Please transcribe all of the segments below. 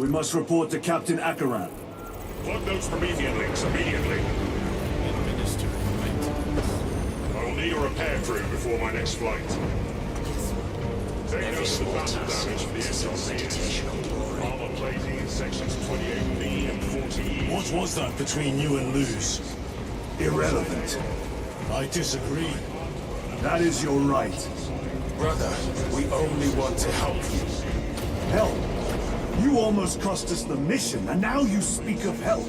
We must report to Captain Akaran. Plug those Promethean links immediately. Administering maintenance. I will need a repair crew before my next flight. Take note of the battle damage for the SLCs. Armor plating in sections 28B and 40E. What was that between you and Luz? Irrelevant. I disagree. That is your right. Brother, we only want to help you. Help? You almost cost us the mission, and now you speak of help.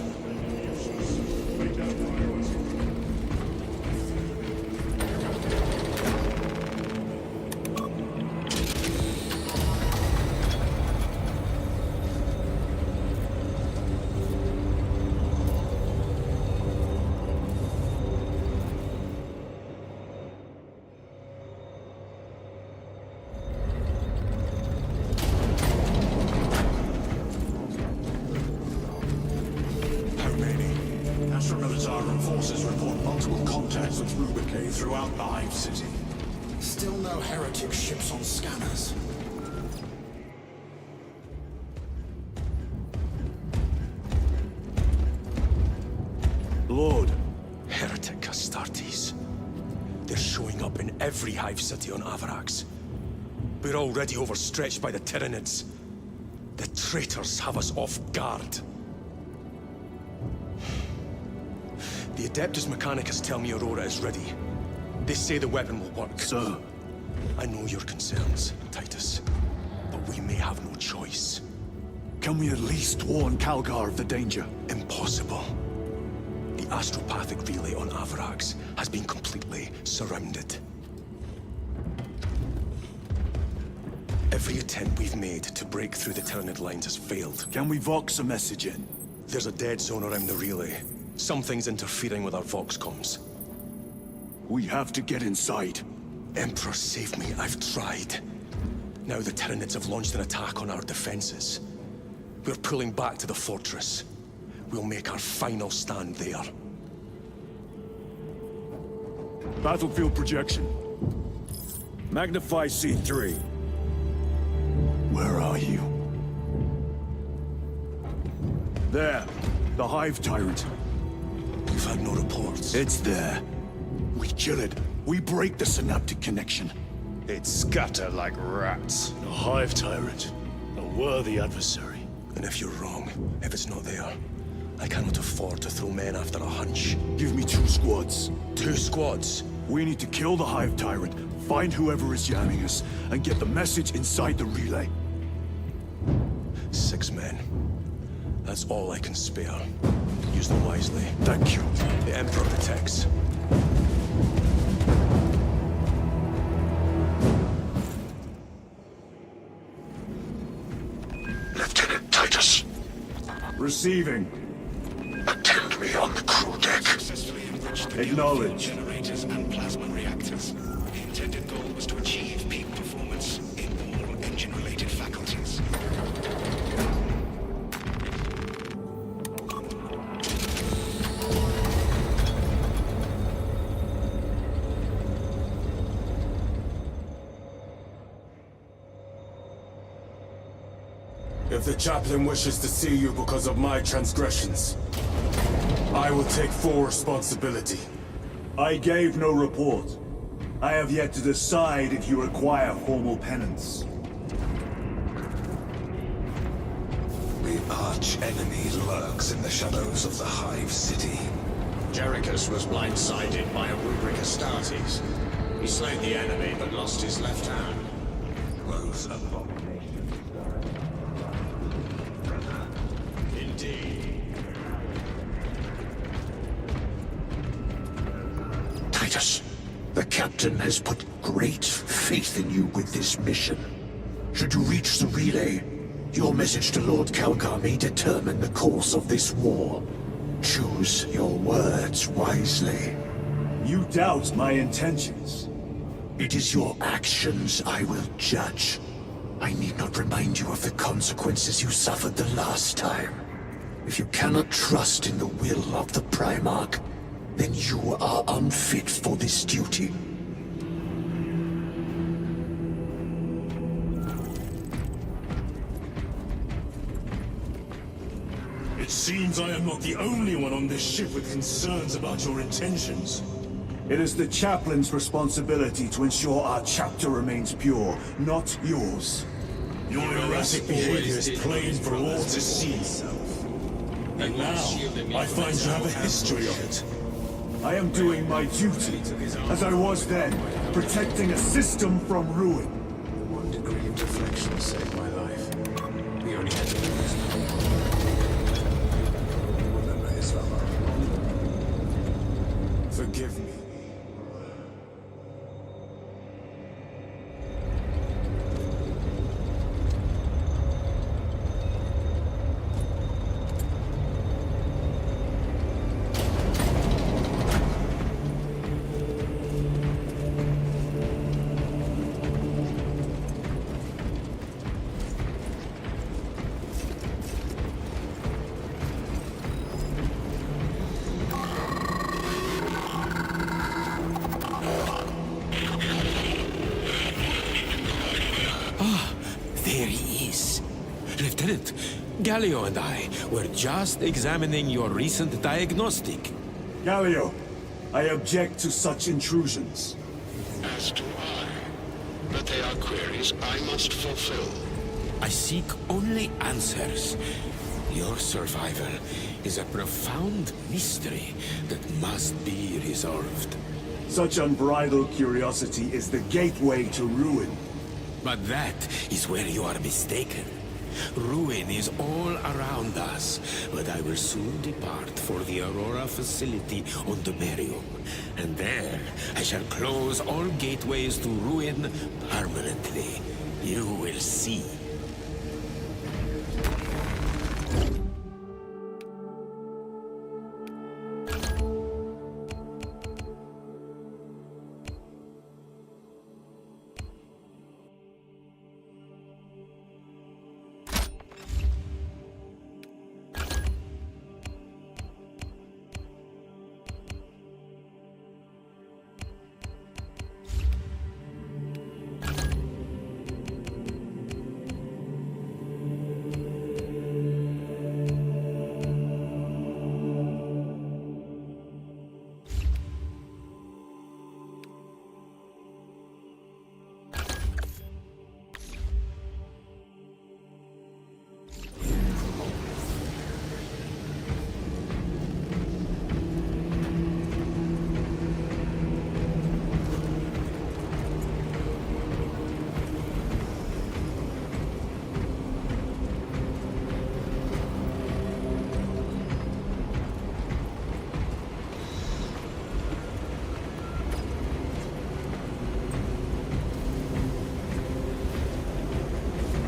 Throughout the Hive City. Still no heretic ships on scanners. Lord. Heretic Astartes. They're showing up in every Hive City on Avarax. We're already overstretched by the Tyranids. The traitors have us off guard. The Adeptus Mechanicus tell me Aurora is ready. They say the weapon will work. Sir. I know your concerns, Titus, but we may have no choice. Can we at least warn Calgar of the danger? Impossible. The astropathic relay on Avarax has been completely surrounded. Every attempt we've made to break through the Tyranid lines has failed. Can we vox a message in? There's a dead zone around the relay. Something's interfering with our vox comms. We have to get inside. Emperor, save me. I've tried. Now the Tyranids have launched an attack on our defenses. We're pulling back to the fortress. We'll make our final stand there. Battlefield projection. Magnify C3. Where are you? There. The Hive Tyrant. We've had no reports. It's there. We kill it. We break the synaptic connection. They'd scatter like rats. A Hive Tyrant. A worthy adversary. And if you're wrong, if it's not there, I cannot afford to throw men after a hunch. Give me 2 squads. 2 squads? We need to kill the Hive Tyrant, find whoever is jamming us, and get the message inside the relay. 6 men. That's all I can spare. Use them wisely. Thank you. The Emperor protects. Lieutenant Titus. Receiving. Attend me on the crew deck. Acknowledge. Generators and plasma reactors. The intended goal was to achieve peak performance in all engine-related faculties. If the chaplain wishes to see you because of my transgressions, I will take full responsibility. I gave no report. I have yet to decide if you require formal penance. The arch-enemy lurks in the shadows of the Hive City. Jerichus was blindsided by a rubric Astartes. He slayed the enemy, but lost his left hand. Those abominations. Indeed. Titus, the captain has put great faith in you with this mission. Should you reach the relay, your message to Lord Calgar may determine the course of this war. Choose your words wisely. You doubt my intentions. It is your actions I will judge. I need not remind you of the consequences you suffered the last time. If you cannot trust in the will of the Primarch, then you are unfit for this duty. seems I am not the only one on this ship with concerns about your intentions. It is the chaplain's responsibility to ensure our chapter remains pure, not yours. Your erratic behavior is plain for all to see. And now, I find you have a history of it. I am doing my duty, as I was then, protecting a system from ruin. 1 degree of deflection saved my life. We only had to lose. Remember his lover. Forgive me. There he is. Lieutenant, Galio and I were just examining your recent diagnostic. Galio, I object to such intrusions. As do I. But they are queries I must fulfill. I seek only answers. Your survival is a profound mystery that must be resolved. Such unbridled curiosity is the gateway to ruin. But that is where you are mistaken. Ruin is all around us, but I will soon depart for the Aurora facility on the Merium. And there, I shall close all gateways to ruin permanently. You will see.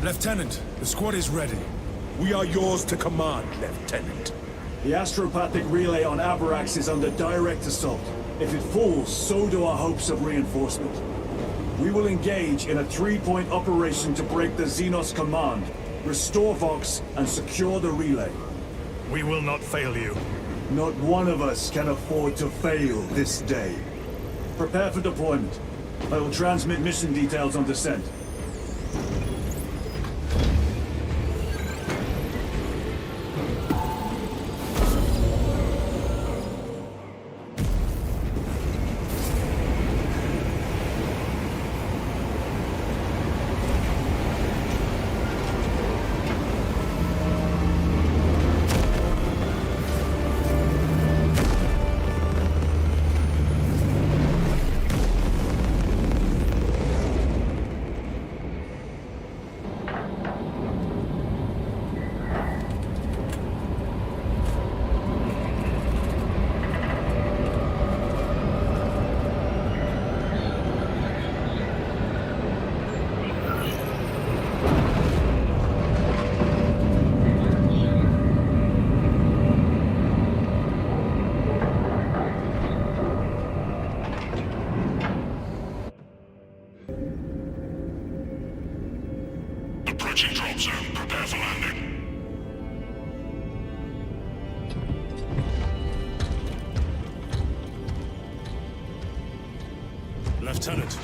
Lieutenant, the squad is ready. We are yours to command, Lieutenant. The astropathic relay on Avarax is under direct assault. If it falls, so do our hopes of reinforcement. We will engage in a 3-point operation to break the Xenos command, restore Vox, and secure the relay. We will not fail you. Not one of us can afford to fail this day. Prepare for deployment. I will transmit mission details on descent. Approaching drop zone. Prepare for landing. Lieutenant,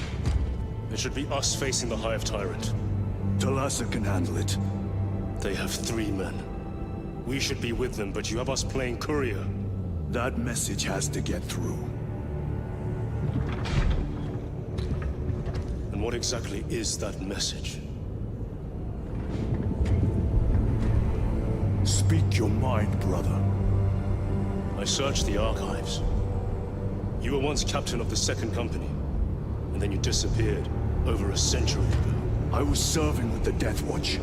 it should be us facing the Hive Tyrant. Talassa can handle it. They have 3 men. We should be with them, but you have us playing courier. That message has to get through. And what exactly is that message? Speak your mind, brother. I searched the archives. You were once captain of the Second Company, and then you disappeared over a century ago. I was serving with the Death Watch.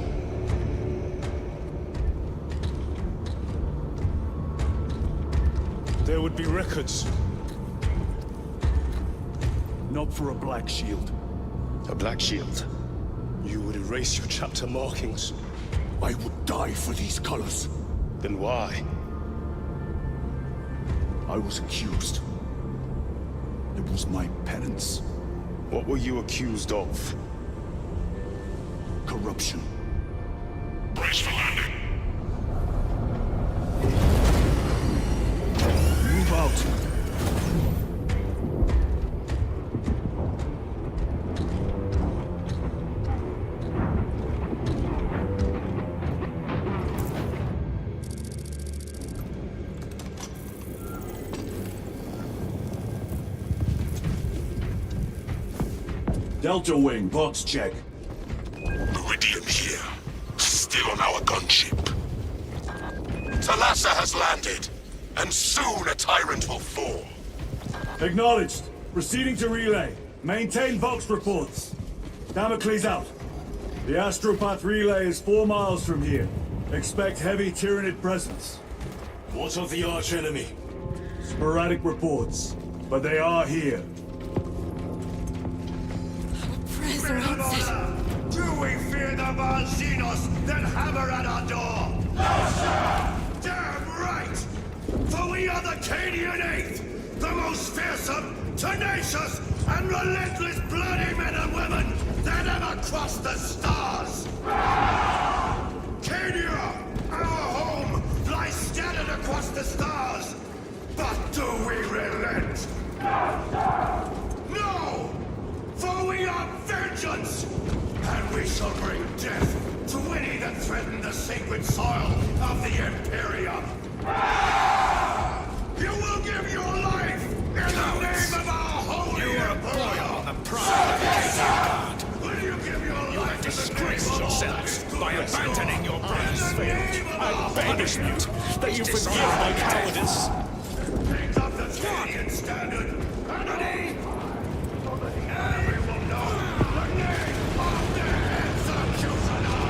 There would be records. Not for a Black Shield. A Black Shield? You would erase your chapter markings. I would die for these colors. Then why? I was accused. It was my penance. What were you accused of? Corruption. Brace for landing. Move out. Delta Wing, box check. Meridian here. Still on our gunship. Thalassa has landed, and soon a tyrant will fall. Acknowledged. Proceeding to relay. Maintain Vox reports. Damocles out. The Astropath relay is 4 miles from here. Expect heavy Tyranid presence. What of the arch-enemy? Sporadic reports, but they are here. Do we fear the Valzinos that hammer at our door? No, sir! Damn right! For we are the Cadian Eighth, the most fearsome, tenacious, and relentless bloody men and women that ever crossed the stars! Cadia, our home, lies scattered across the stars! But do we relent? No! For we are vengeance! And we shall bring death to any that threaten the sacred soil of the Imperium! You will give your life in the name of our holy Emperor! The pride of the Cadian Guard. Will you give your life to the Disgraced yourselves by abandoning your brothers. I beg of you that you forgive my cowardice. Pick up the Cadian standard, and we will know the name of the executioner!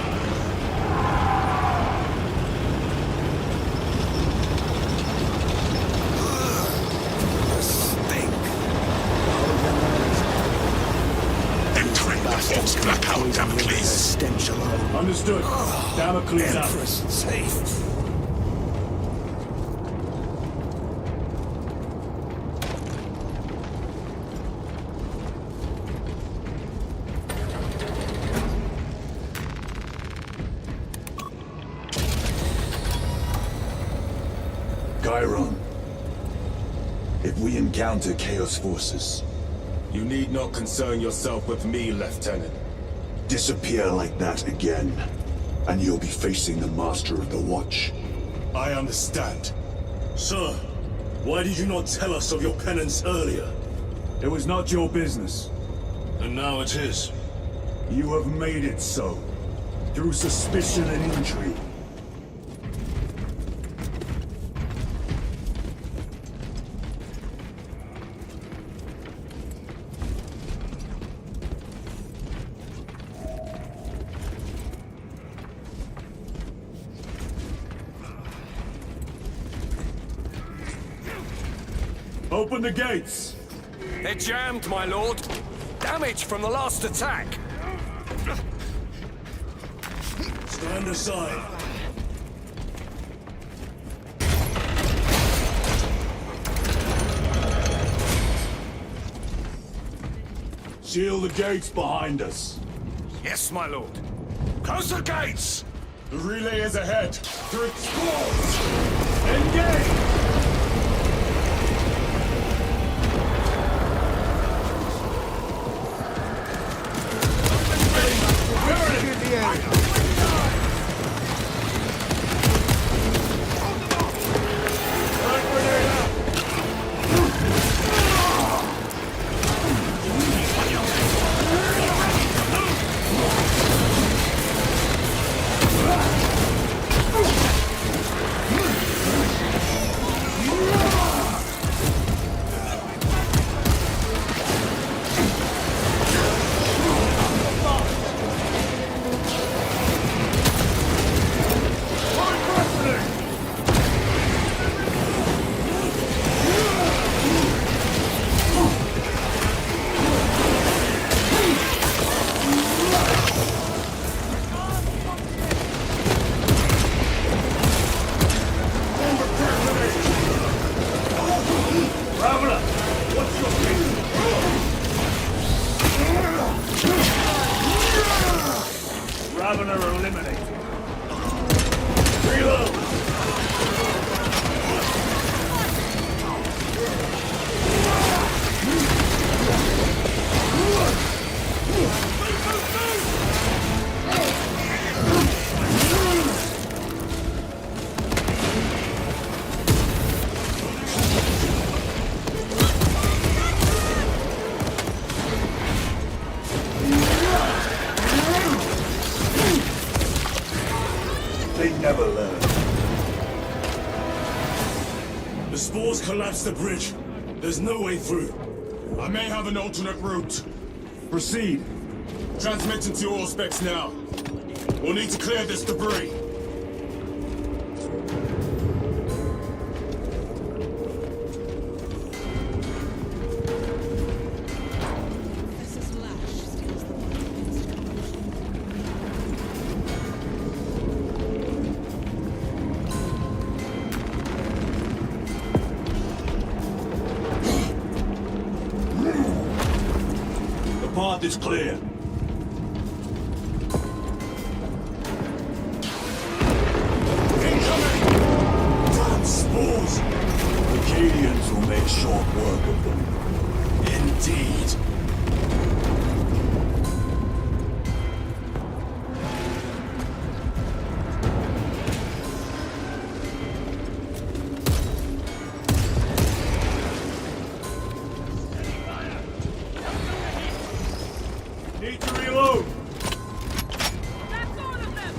Entering the Fox blackout, Damocles. Stench alone. Understood. Damocles out. Empress safe. Chiron. If we encounter Chaos forces, You need not concern yourself with me, Lieutenant. disappear like that again, and you'll be facing the Master of the Watch. I understand. Sir, why did you not tell us of your penance earlier? It was not your business. And now it is. You have made it so, through suspicion and intrigue. Open the gates! They're jammed, my lord. Damage from the last attack. Stand aside. Seal the gates behind us. Yes, my lord. Close the gates! The relay is ahead. To explode! Engage! collapsed the bridge. There's no way through. I may have an alternate route. Proceed. Transmitting to all specs now. We'll need to clear this debris. The path is clear. Spores! The Cadians will make short work of them. Indeed. Need to reload. That's all of them!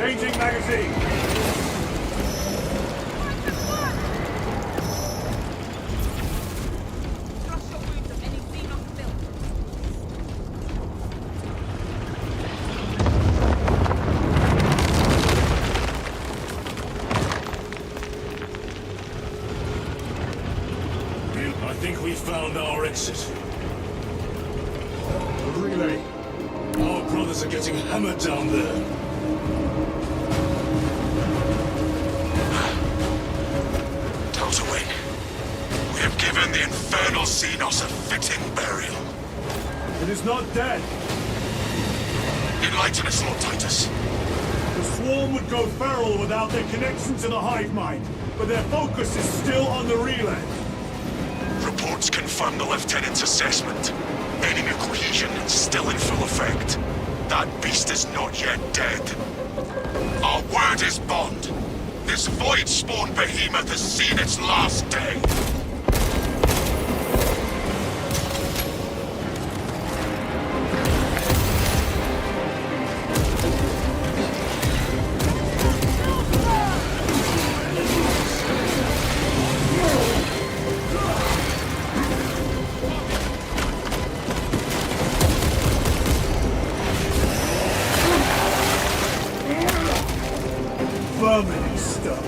Changing magazine. Crush your wounds of any xenon filth. I think we found our exit. The relay. Our brothers are getting hammered down there. Delta-Wing, we have given the infernal Xenos a fitting burial. It is not dead. Enlighten us, Lord Titus. The swarm would go feral without their connection to the hive mind, but their focus is still on the relay. Reports confirm the Lieutenant's assessment. Enemy cohesion still in full effect. That beast is not yet dead. Our word is bond. This void-spawn behemoth has seen its last day. Vermin stuff.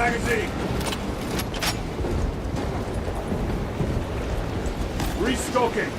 Magazine! Restocking!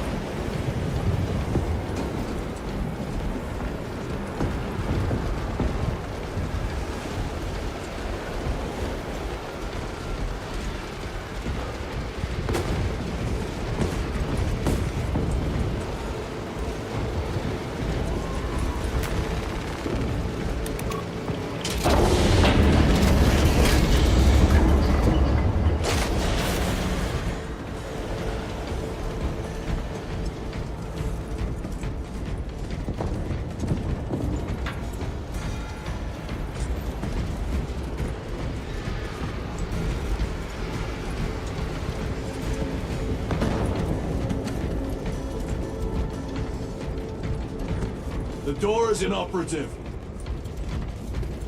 The door is inoperative.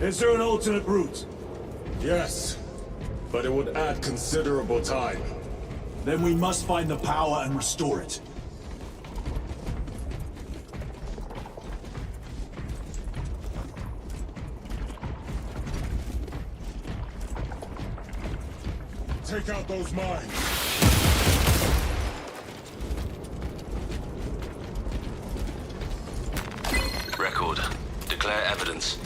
Is there an alternate route? Yes, but it would add considerable time. Then we must find the power and restore it. Take out those mines. Record. Declare evidence.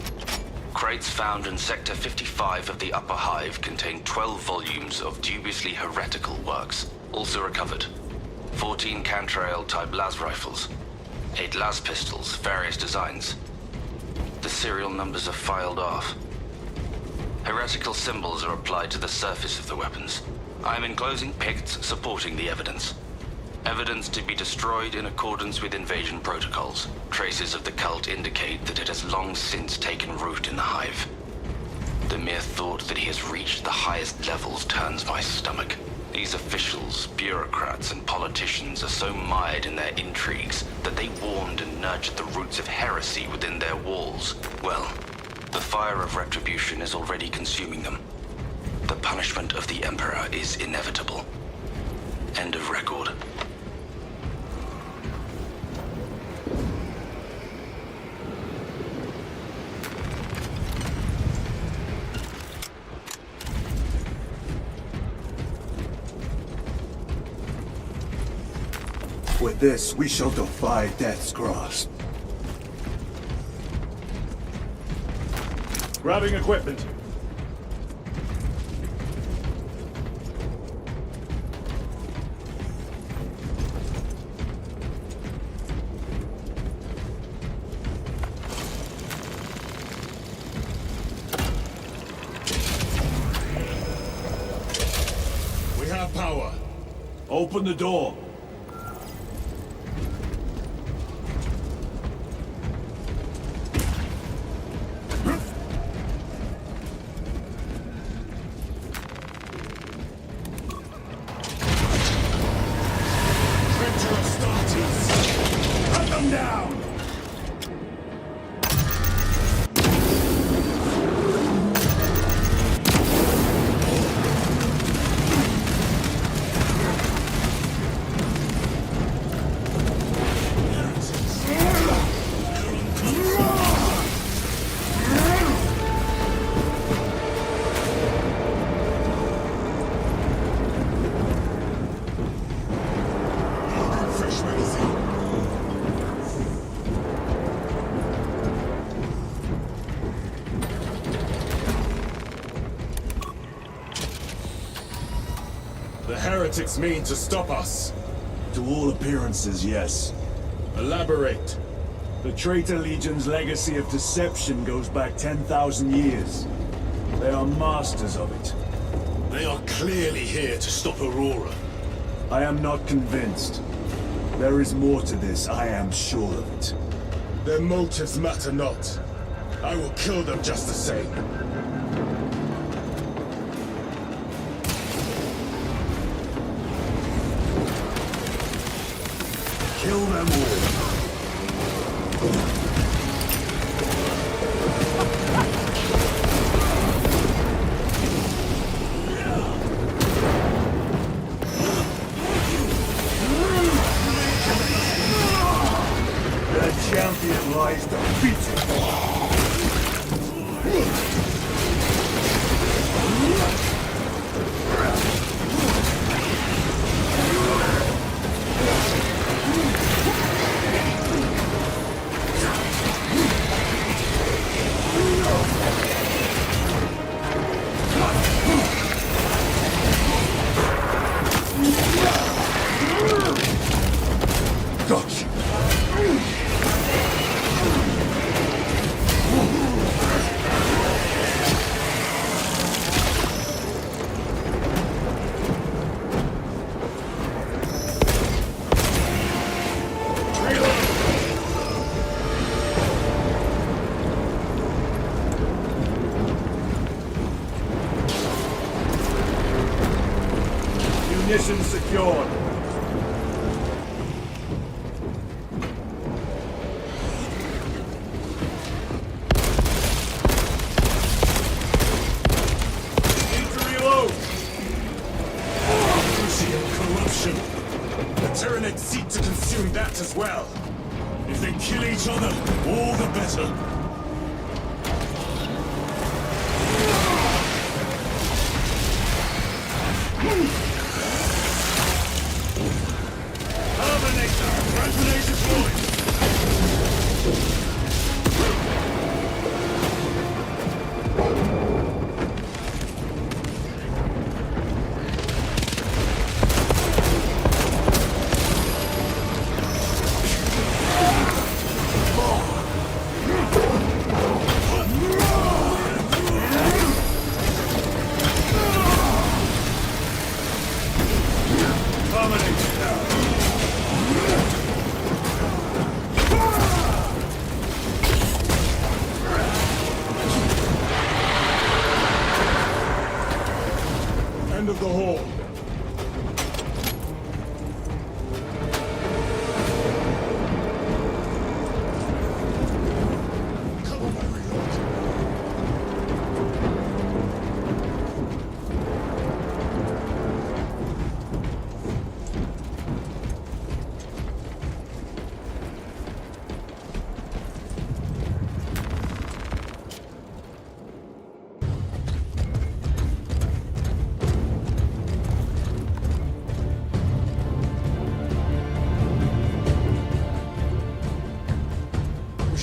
Crates found in Sector 55 of the Upper Hive contain 12 volumes of dubiously heretical works. Also recovered. 14 Cantrail-type las rifles. 8 las pistols, various designs. The serial numbers are filed off. Heretical symbols are applied to the surface of the weapons. I am enclosing picts supporting the evidence. Evidence to be destroyed in accordance with invasion protocols. Traces of the cult indicate that it has long since taken root in the Hive. The mere thought that he has reached the highest levels turns my stomach. These officials, bureaucrats, and politicians are so mired in their intrigues that they warmed and nurtured the roots of heresy within their walls. Well, the fire of retribution is already consuming them. The punishment of the Emperor is inevitable. End of record. With this, we shall defy death's grasp. Grabbing equipment. We have power. Open the door. The heretics mean to stop us. To all appearances, yes. Elaborate. The Traitor Legion's legacy of deception goes back 10,000 years. They are masters of it. They are clearly here to stop Aurora. I am not convinced. There is more to this, I am sure of it. Their motives matter not. I will kill them just the same. Kill them all. The champion lies defeated. Position secured. Need to reload. Crucial corruption. The Tyranids seek to consume that as well. If they kill each other, all the better. Terminator! Grenade deployed! End of the hall.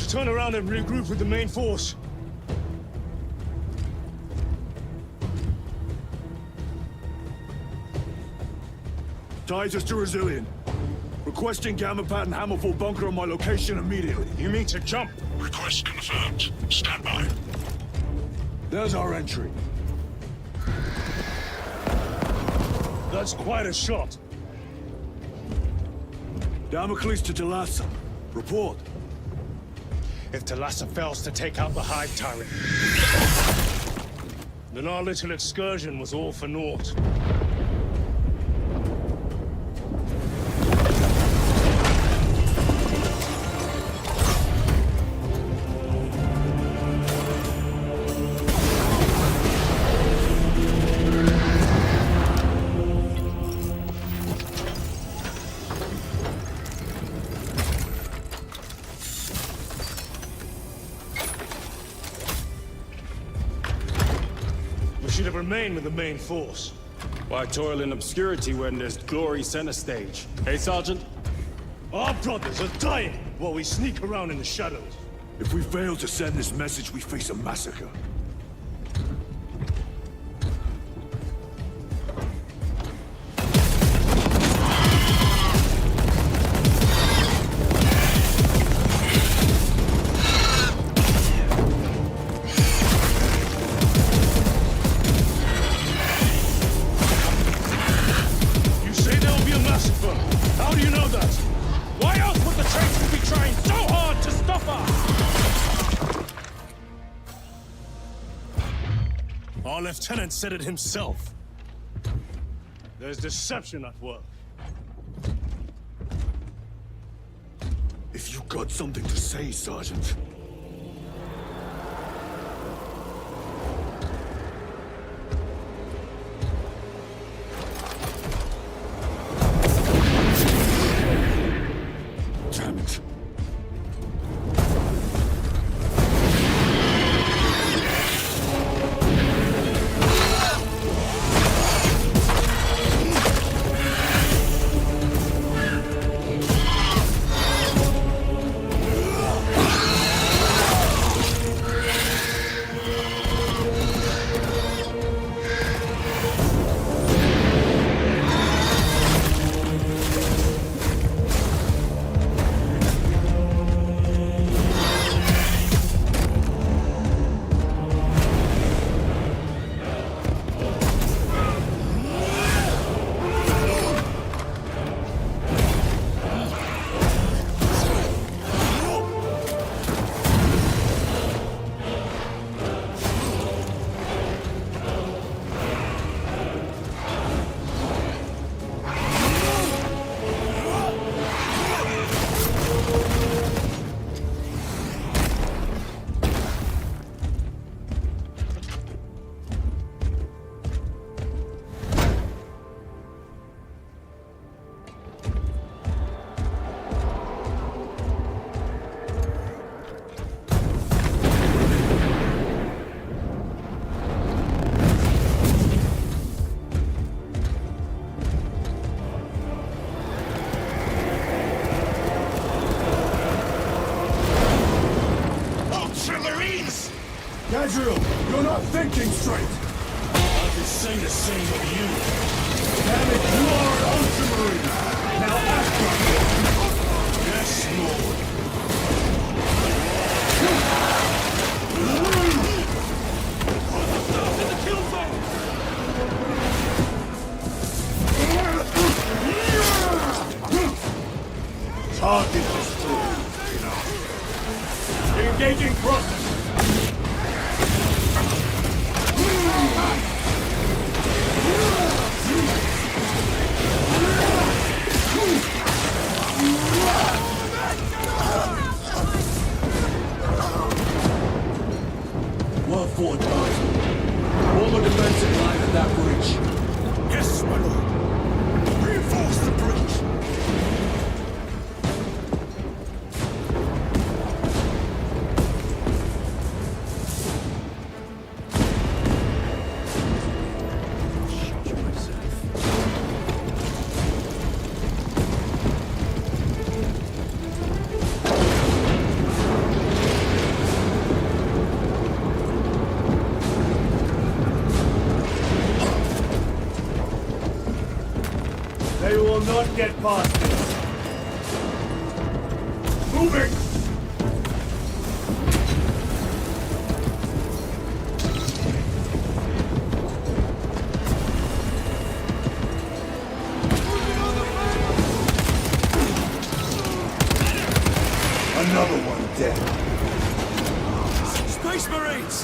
Turn around and regroup with the main force. Titus to Resilient. Requesting Gamma Pad and Hammerfall bunker on my location immediately. You mean to jump? Request confirmed. Stand by. There's our entry. That's quite a shot. Damocles to Talassa. Report. If Talassa fails to take out the Hive Tyrant, then our little excursion was all for naught. Should have remained with the main force. Why toil in obscurity when there's glory center stage? Hey, Sergeant? Our brothers are dying while we sneak around in the shadows. If we fail to send this message, we face a massacre. Our lieutenant said it himself. There's deception at work. If you got something to say, Sergeant. Damn it. Gadriel, you're not thinking straight! I could say the same of you. Damn it, you are an Ultramarine! Now act like one! Yes, Lord. Target destroyed. Engaging thrust. Well fought, guys. All the defensive line at that breach. Yes, my lord. Reinforce the breach. They will not get past this. Moving! Another one dead. Space Marines!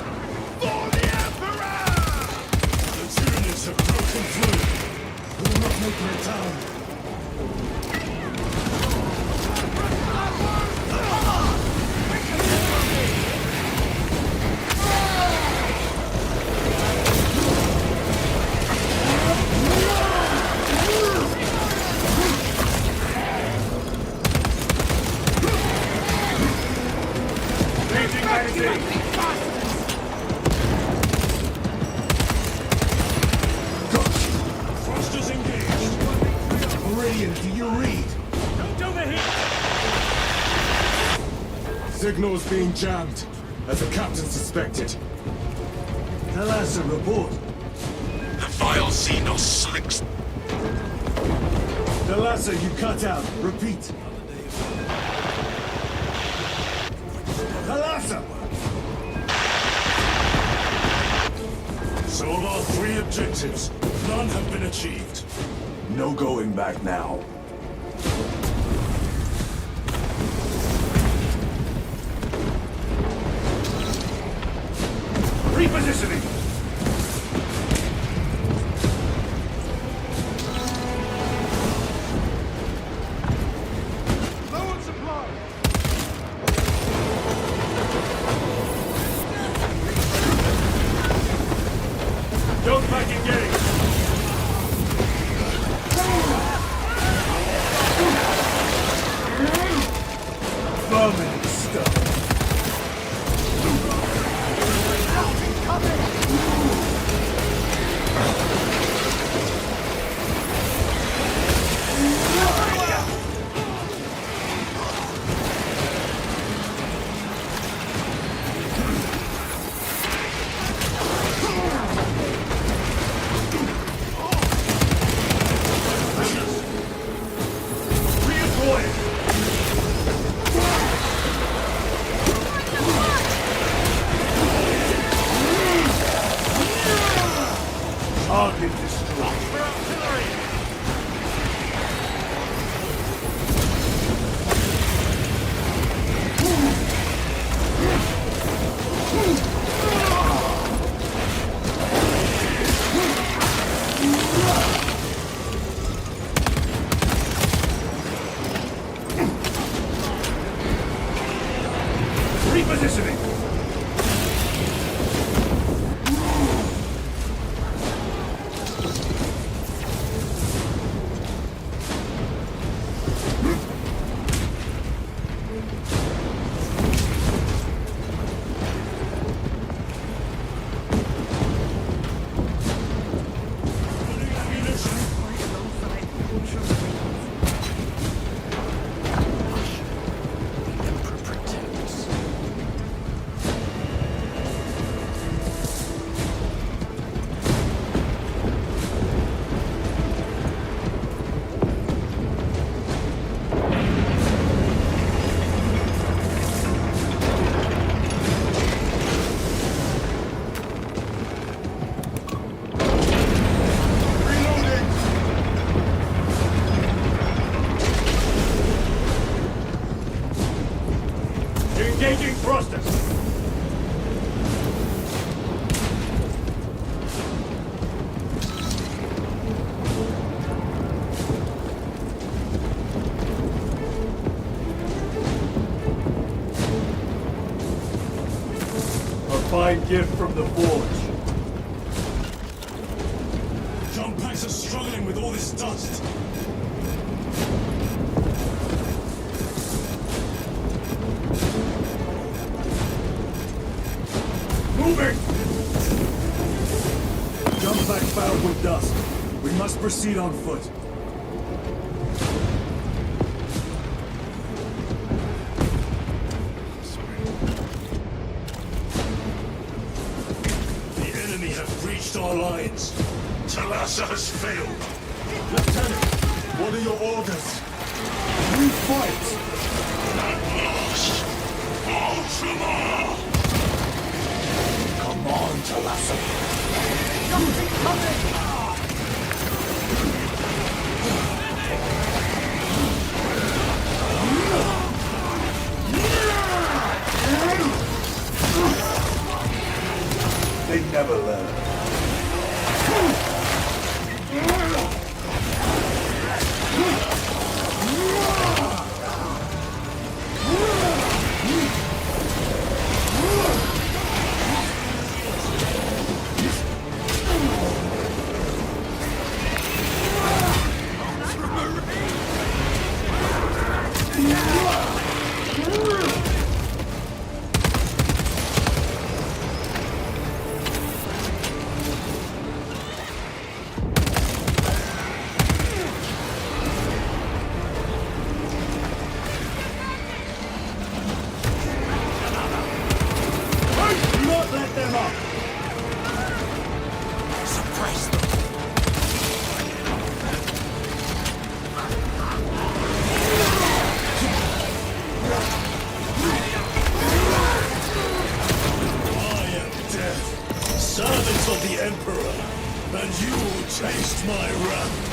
For the Emperor! The Tyranids have broken through. We will not make their town. Changing magazine! Thrusters engaged. Meridian, do you read? Don't overheat! Signal's being jammed, as the captain suspected. Thalassa, report. The vile Xenos slicks. Thalassa, you cut out. Repeat. Thalassa! So of our 3 objectives, none have been achieved. No going back now. Repositioning! Low on supply! Don't back engage! Vermin stuff! Target destroyed. Repositioning. Fine gift from the forge. Jump packs are struggling with all this dust. Moving! Jump back fouled with dust. We must proceed on foot. Our lines. Talassa has failed. Lieutenant, what are your orders? We fight! Not lost. Ultima! Come on, Talassa. They never learn. Servants of the Emperor, and you will taste my wrath.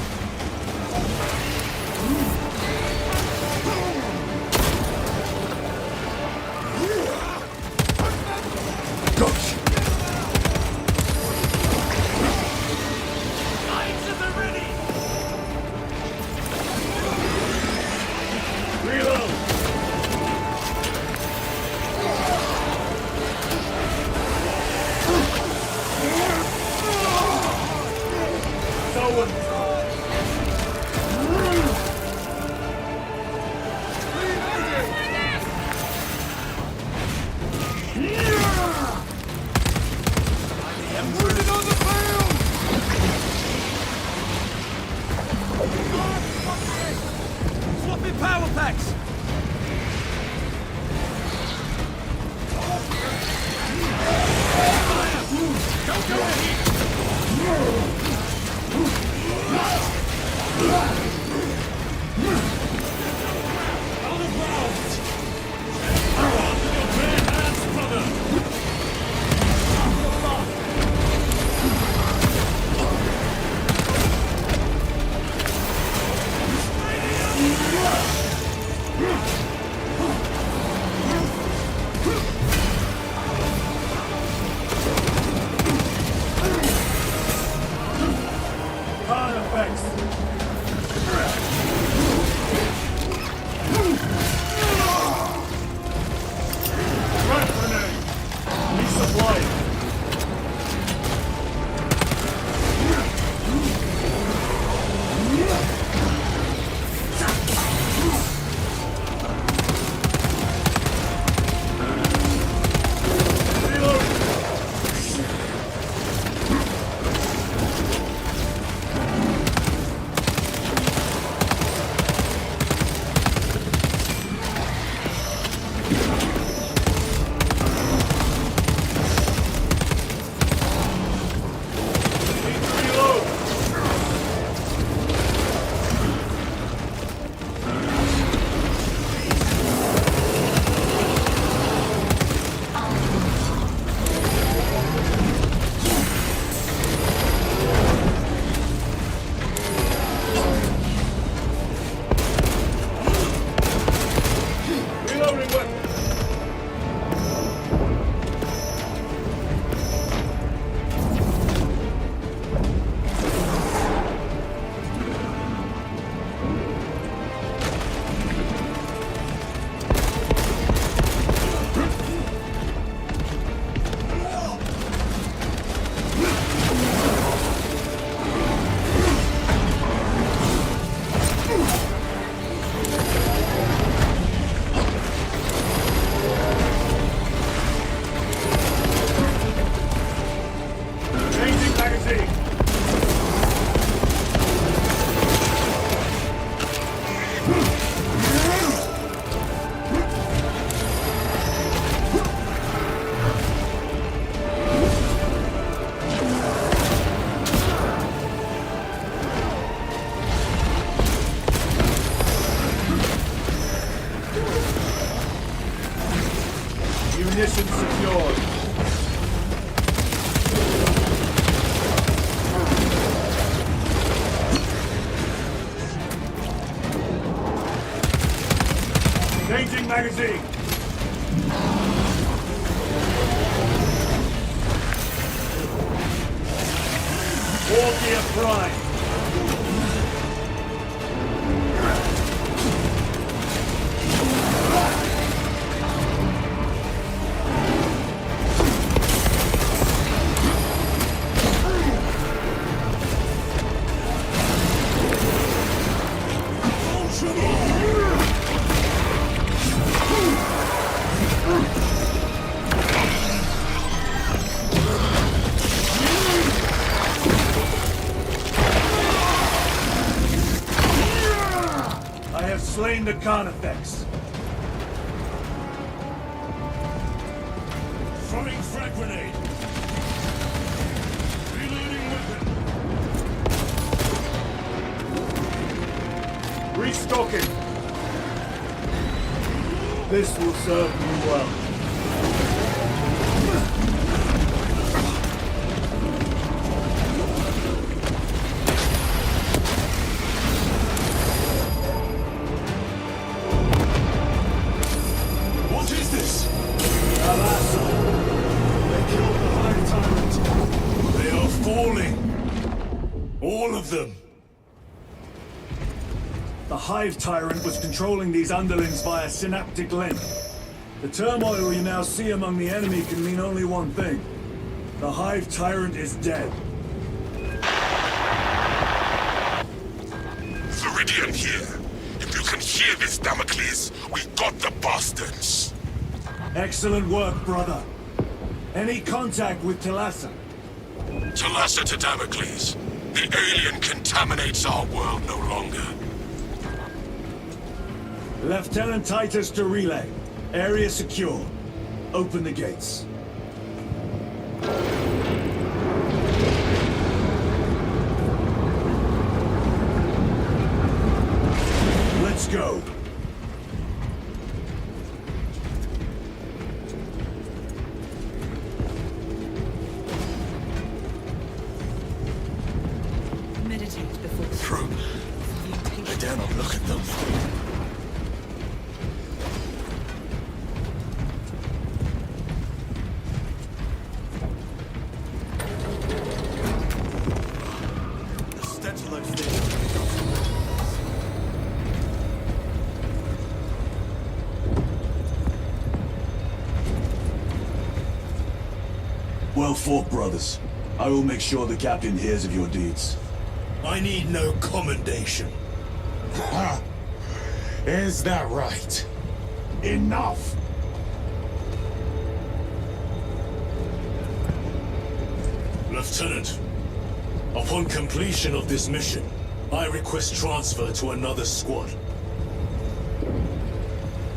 secured. Changing magazine. War gear prime. Slain the Carnifex. Throwing frag grenade. Reloading weapon. Restocking. This will serve you well. Them. The Hive Tyrant was controlling these underlings via synaptic link. The turmoil you now see among the enemy can mean only one thing. The Hive Tyrant is dead. Viridian here. If you can hear this, Damocles, we got the bastards. Excellent work, brother. Any contact with Talassa? Talassa to Damocles. The alien contaminates our world no longer. Lieutenant Titus to relay. Area secure. Open the gates. Let's go. I dare not look at them. The stench like this. Well fought, brothers. I will make sure the captain hears of your deeds. I need no commendation. Is that right? Enough! Lieutenant, upon completion of this mission, I request transfer to another squad.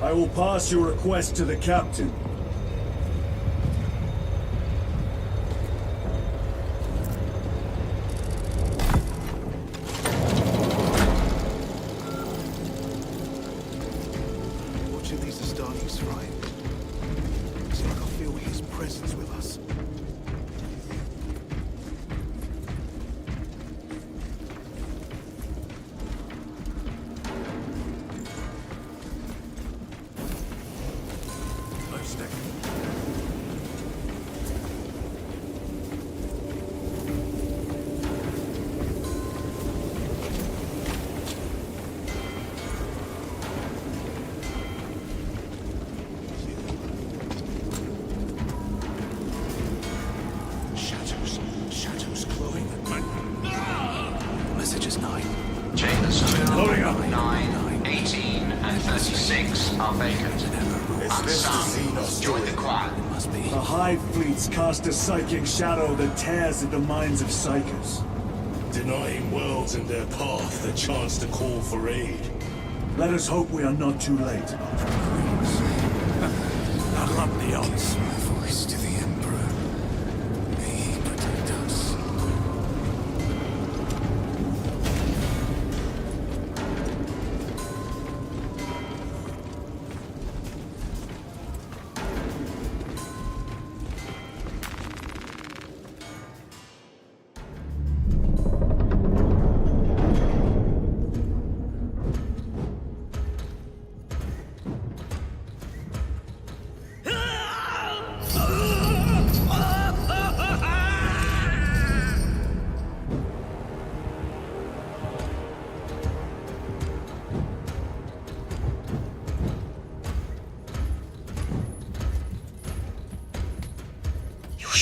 I will pass your request to the captain. Messages 9. Chambers 2, Loading up. 9, 18, and 36 are vacant. Unsound, join the choir. The Hive fleets cast a psychic shadow that tears at the minds of psychers. Denying worlds in their path the chance to call for aid. Let us hope we are not too late. Huddle up the odds. Voice to the Emperor. May he protect us.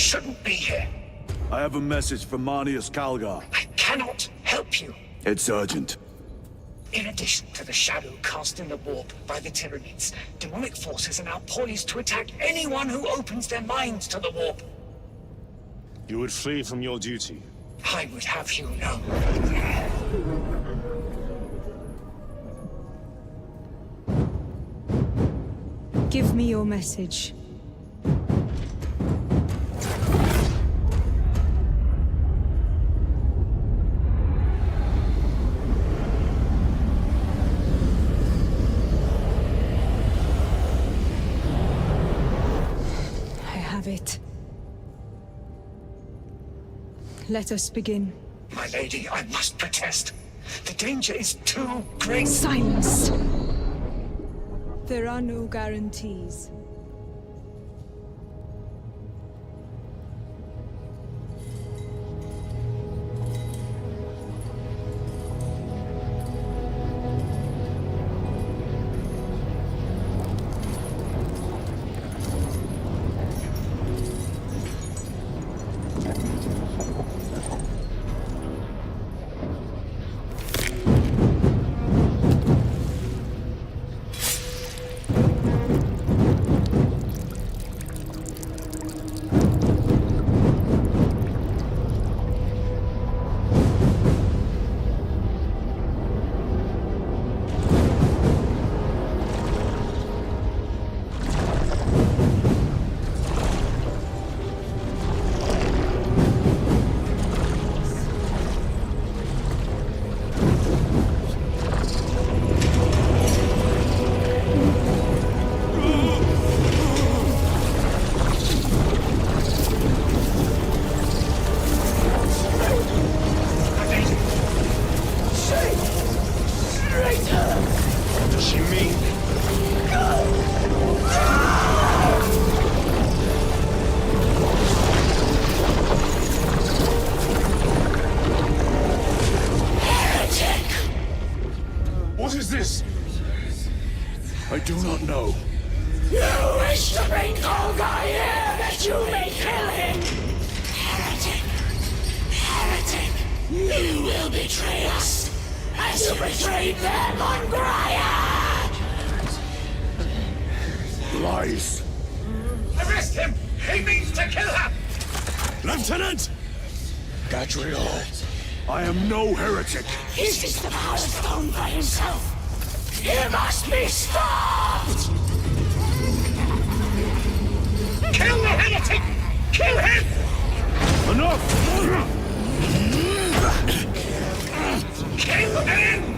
shouldn't be here. I have a message from Marnius Calgar. I cannot help you. It's urgent. In addition to the shadow cast in the warp by the Tyranids, demonic forces are now poised to attack anyone who opens their minds to the warp. You would flee from your duty. I would have you know. Give me your message. It. Let us begin. My lady, I must protest. The danger is too great. Silence! There are no guarantees. I do not know. You wish to bring Golgai here that you may kill him! Heretic! Heretic! You will betray us as you betrayed them on Graya! Lies. Arrest him! He means to kill her! Lieutenant! Gadriel. I am no heretic. He seeks the power stone by himself. He must be stopped! Kill the heretic! Kill him! Enough! Kill him!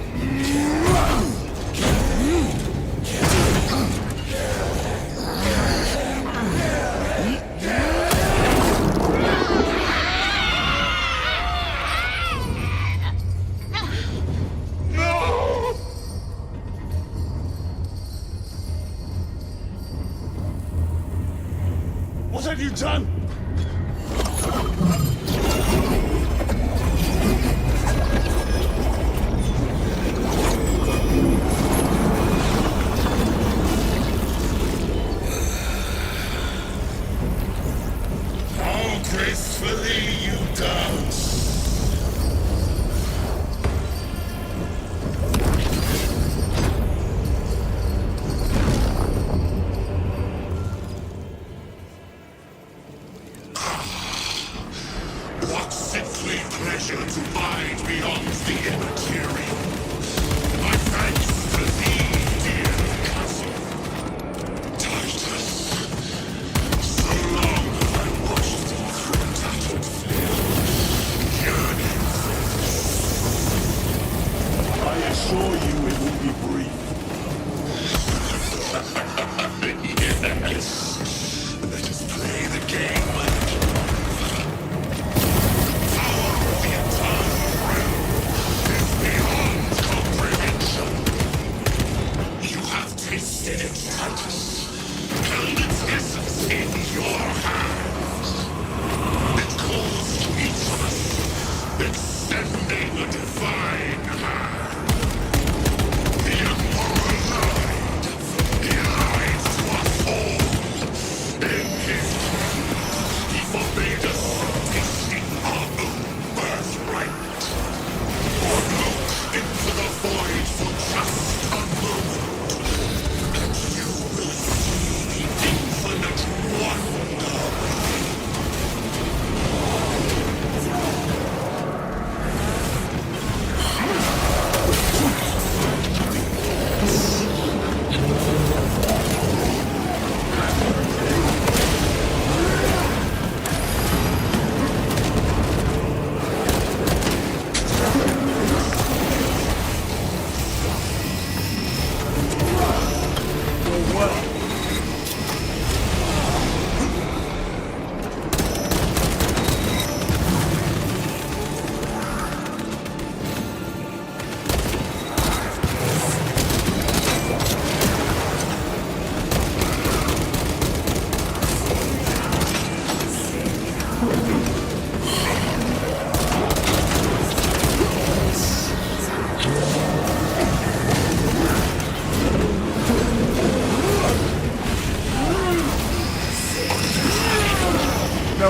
What have you done? How gracefully you dance! What sickly pleasure to bide beyond the immaterial! My thanks to thee, dear cousin. Titus, so long have I watched thee through tattered flame, yearning I assure you it will be brief. yes. Let us play the game. Power of the entire realm is beyond No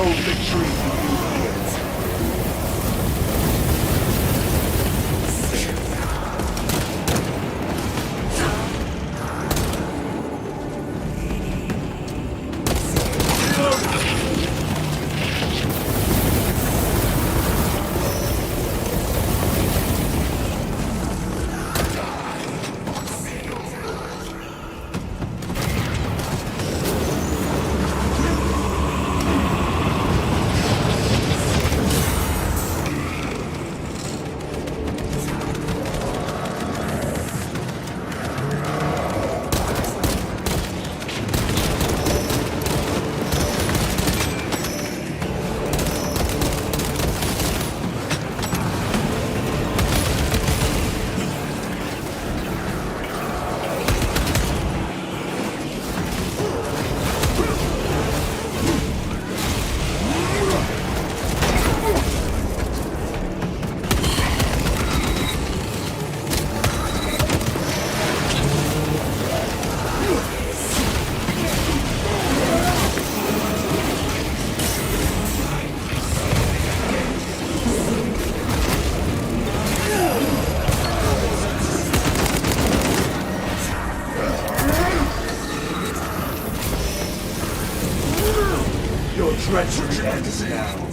victory for you here. Your treachery ends now.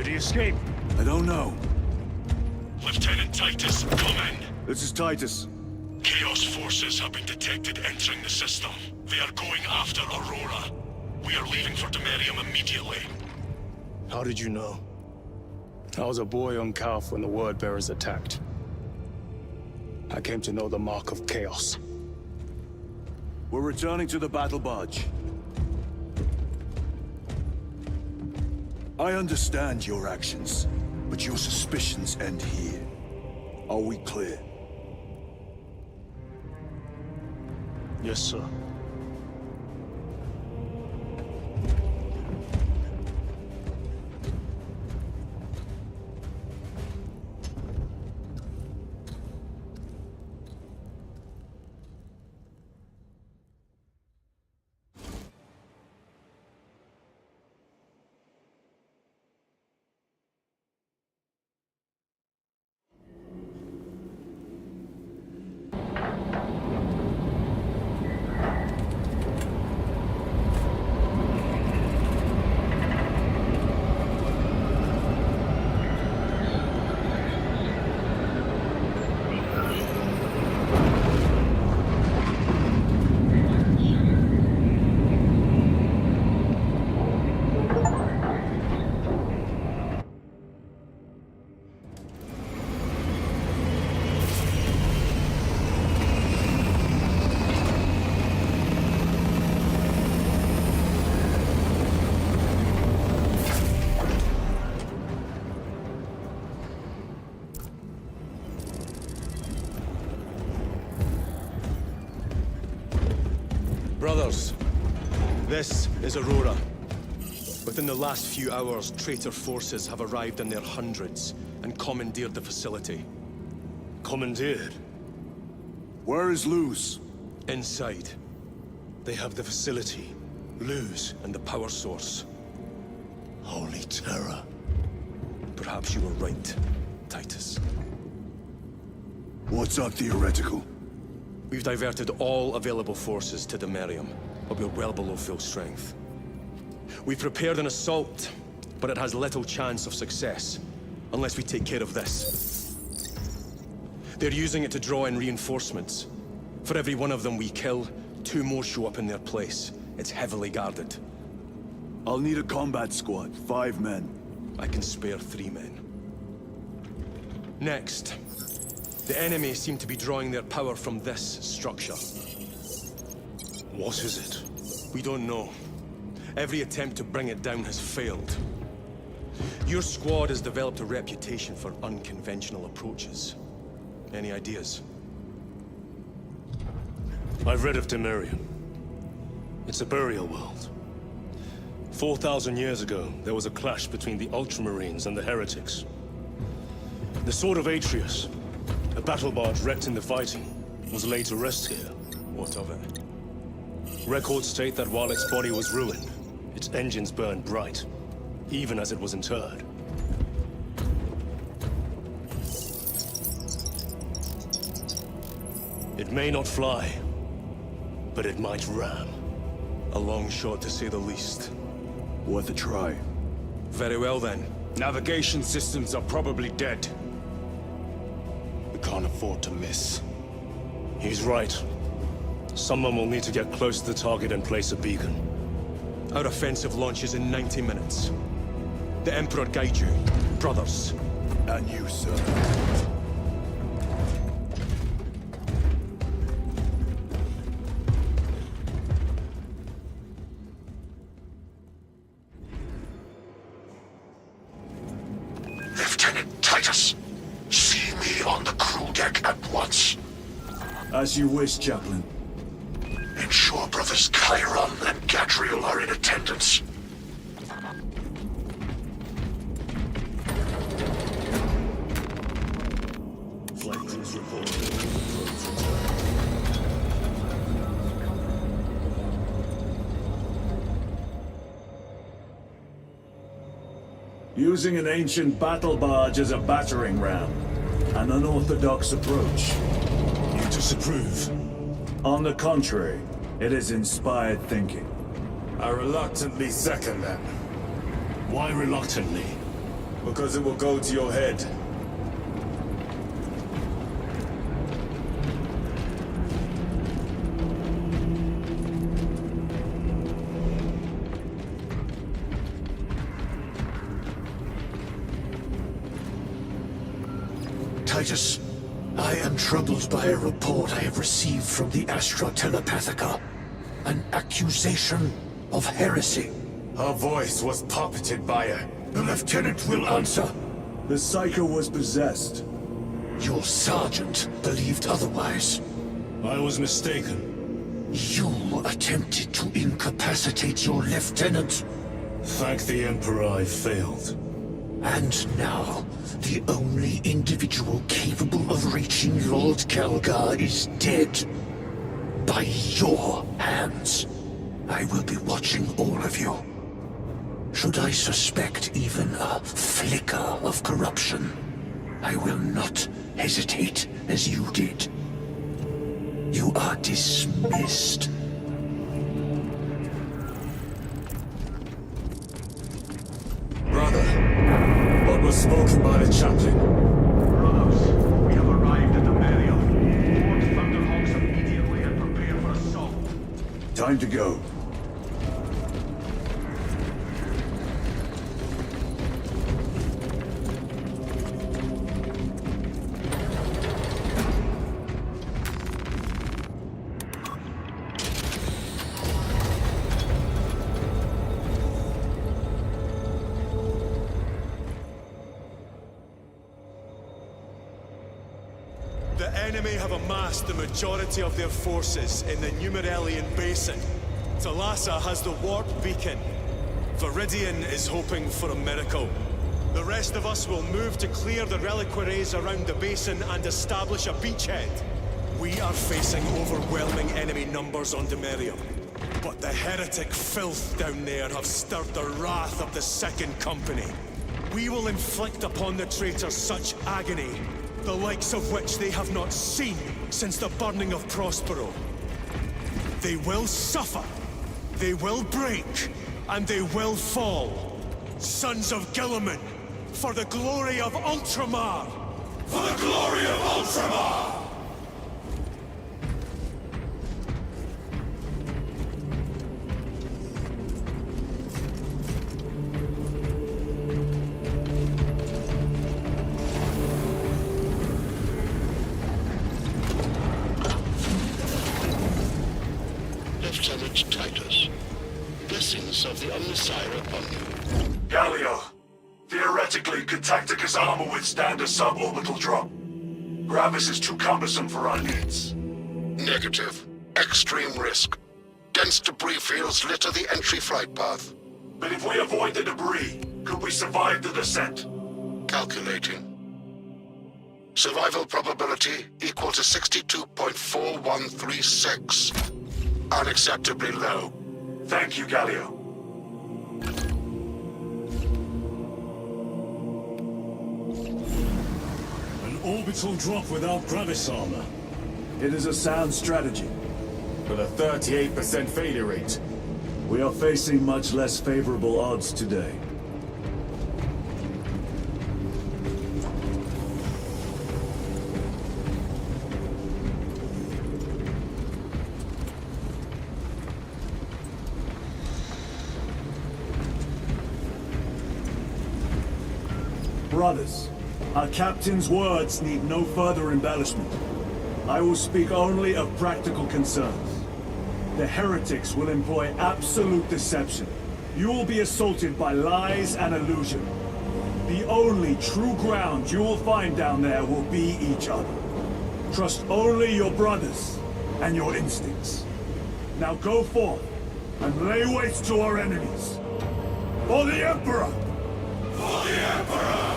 Did he escape? I don't know. Lieutenant Titus, come in. This is Titus. Chaos forces have been detected entering the system. They are going after Aurora. We are leaving for Demerium immediately. How did you know? I was a boy on Calf when the Word Bearers attacked. I came to know the mark of chaos. We're returning to the battle barge. I understand your actions, but your suspicions end here. Are we clear? Yes, sir. Brothers, this is Aurora. Within the last few hours, traitor forces have arrived in their hundreds and commandeered the facility. Commandeered? Where is Luz? Inside. They have the facility, Luz, and the power source. Holy terror. Perhaps you were right, Titus. What's our theoretical? We've diverted all available forces to Demerium, but we're well below full strength. We've prepared an assault, but it has little chance of success, unless we take care of this. They're using it to draw in reinforcements. For every one of them we kill, 2 more show up in their place. It's heavily guarded. I'll need a combat squad, 5 men. I can spare 3 men. Next, the enemy seem to be drawing their power from this structure. What is it? We don't know. Every attempt to bring it down has failed. Your squad has developed a reputation for unconventional approaches. Any ideas? I've read of Demerium. It's a burial world. 4,000 years ago, there was a clash between the Ultramarines and the Heretics. The Sword of Atreus, a battle barge wrecked in the fighting, was laid to rest here. What of it? Records state that while its body was ruined, its engines burned bright, even as it was interred. It may not fly, but it might ram. A long shot to say the least. Worth a try. Very well then. Navigation systems are probably dead. We can't afford to miss. He's right. Someone will need to get close to the target and place a beacon. Our offensive launches in 90 minutes. The Emperor guide you, brothers. And you, sir. Lieutenant Titus, see me on the crew deck at once. As you wish, Chaplain. Ensure brothers Chiron and Gadriel are in attendance. Flight crews report. Using an ancient battle barge as a battering ram. An unorthodox approach. You disapprove? On the contrary, it is inspired thinking. I reluctantly second that. Why reluctantly? Because it will go to your head. Titus, I am troubled by a report I have received from the Astra Telepathica. An accusation of heresy. Her voice was puppeted by her. The lieutenant will answer. The Psycho was possessed. Your sergeant believed otherwise. I was mistaken. You attempted to incapacitate your lieutenant. Thank the Emperor I failed. And now, the only individual capable of reaching Lord Calgar is dead. By your hands. I will be watching all of you. Should I suspect even a flicker of corruption, I will not hesitate as you did. You are dismissed. Brother, what was spoken by the chaplain? Brothers, we have arrived at the burial. Board Thunderhawks immediately and prepare for assault. Time to go. The enemy have amassed the majority of their forces in the Numeralian Basin. Thalassa has the warp beacon. Viridian is hoping for a miracle. The rest of us will move to clear the reliquaries around the basin and establish a beachhead. We are facing overwhelming enemy numbers on Demerium. But the heretic filth down there have stirred the wrath of the Second Company. We will inflict upon the traitors such agony, the likes of which they have not seen since the burning of Prospero. They will suffer, they will break, and they will fall. Sons of Gilliman, for the glory of Ultramar! For the glory of Ultramar! Lieutenant Titus, blessings of the Omnissiah upon you. Galio, theoretically, could Tacticus armor withstand a suborbital drop? Gravis is too cumbersome for our needs. Negative. Extreme risk. Dense debris fields litter the entry flight path. But if we avoid the debris, could we survive the descent? Calculating. Survival probability equal to 62.4136. Unacceptably low. Thank you, Galio. An orbital drop without Gravis armor. It is a sound strategy. With a 38% failure rate. We are facing much less favorable odds today. Brothers, our captain's words need no further embellishment. I will speak only of practical concerns. The heretics will employ absolute deception. You will be assaulted by lies and illusion. The only true ground you will find down there will be each other. Trust only your brothers and your instincts. Now go forth and lay waste to our enemies. For the Emperor! For the Emperor!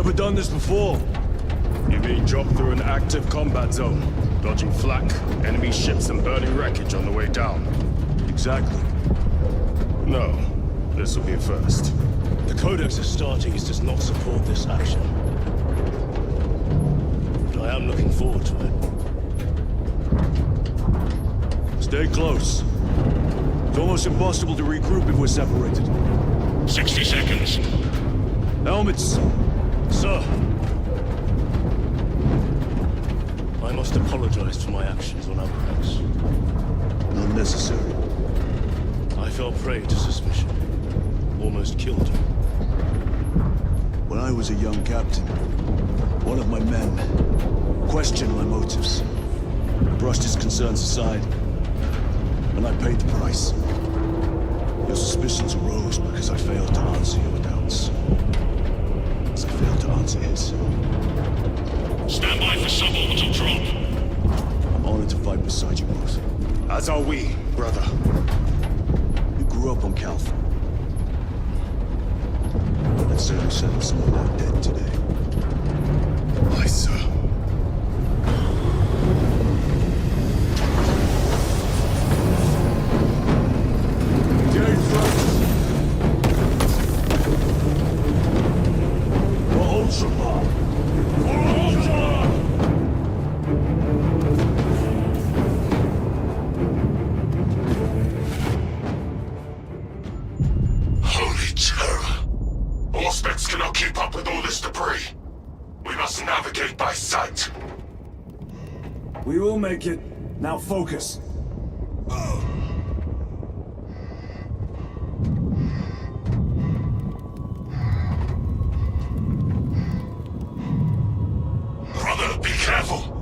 never done this before. You mean drop through an active combat zone, dodging flak, enemy ships and burning wreckage on the way down? Exactly. No, this will be a first. The Codex Astartes does not support this action. But I am looking forward to it. Stay close. It's almost impossible to regroup if we're separated. 60 seconds. Helmets! Sir! I must apologize for my actions on Abrax. Not necessary. I fell prey to suspicion. Almost killed him. When I was a young captain, one of my men questioned my motives. I brushed his concerns aside, and I paid the price. Your suspicions arose because I failed to answer your doubts. As I failed to answer his. Stand by for suborbital drop. I'm honored to fight beside you both. As are we, brother. You grew up on Calth. That certainly settled some of our dead today. Aye, sir. Holy terror! Auspex cannot keep up with all this debris. We must navigate by sight. We will make it. Now focus. Brother, be careful!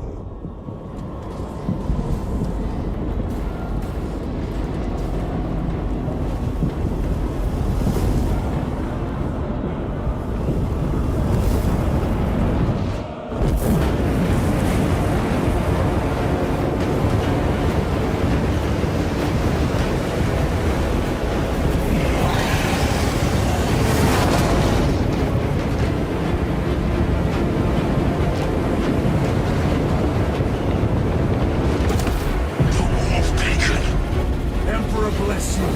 Emperor bless you.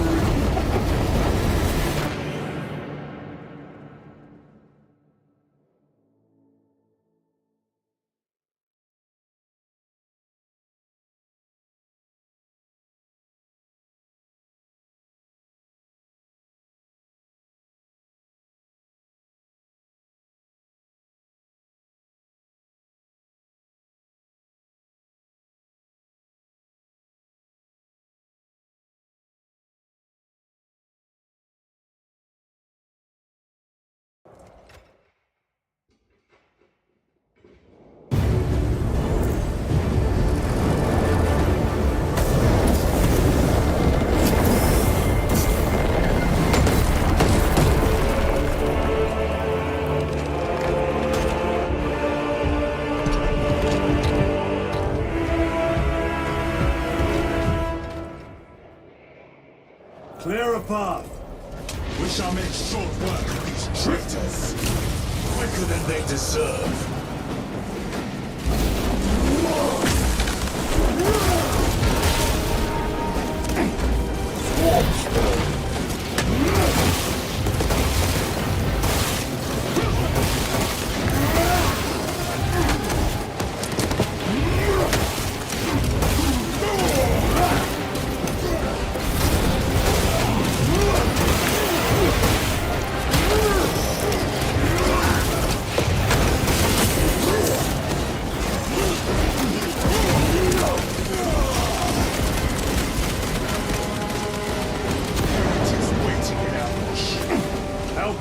Clear a path. We shall make short work of these traitors. Quicker than they deserve.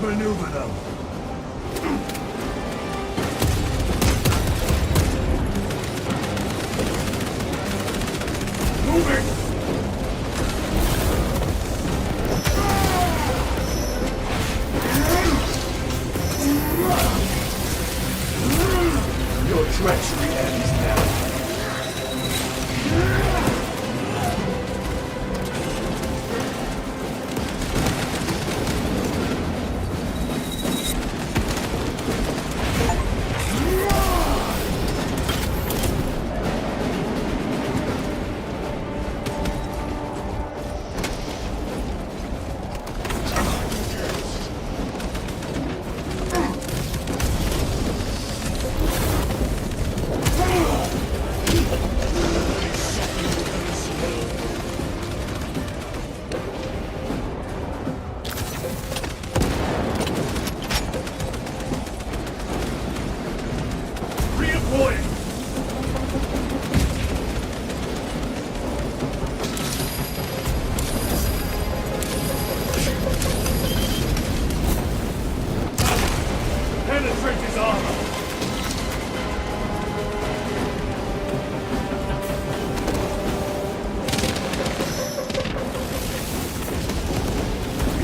Maneuver them. Moving. Your treachery ends now.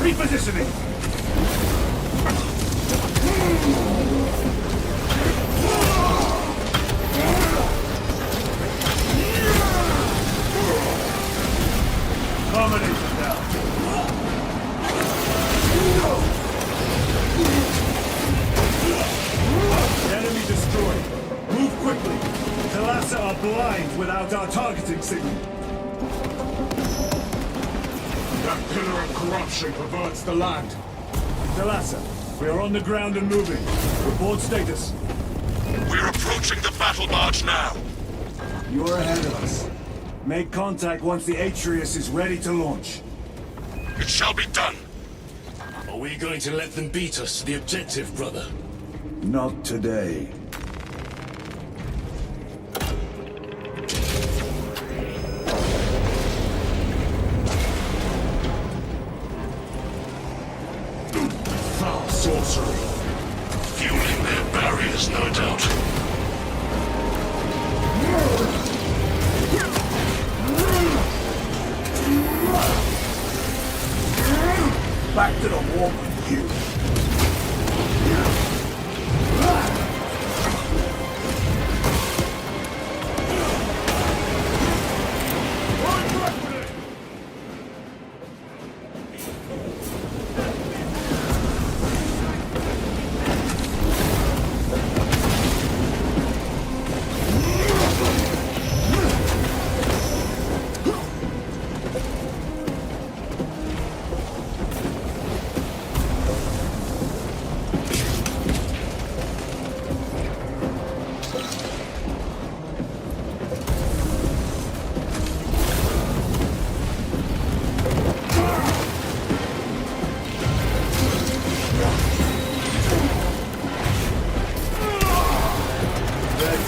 Repositioning! Combination now. Enemy destroyed. Move quickly. Thalassa are blind without our targeting signal. That pillar of corruption perverts the land. Thalassa, we are on the ground and moving. Report status. We're approaching the battle barge now. You are ahead of us. Make contact once the Atreus is ready to launch. It shall be done. Are we going to let them beat us to the objective, brother? Not today. Foul sorcery. Fueling their barriers, no doubt. Back to the war with you.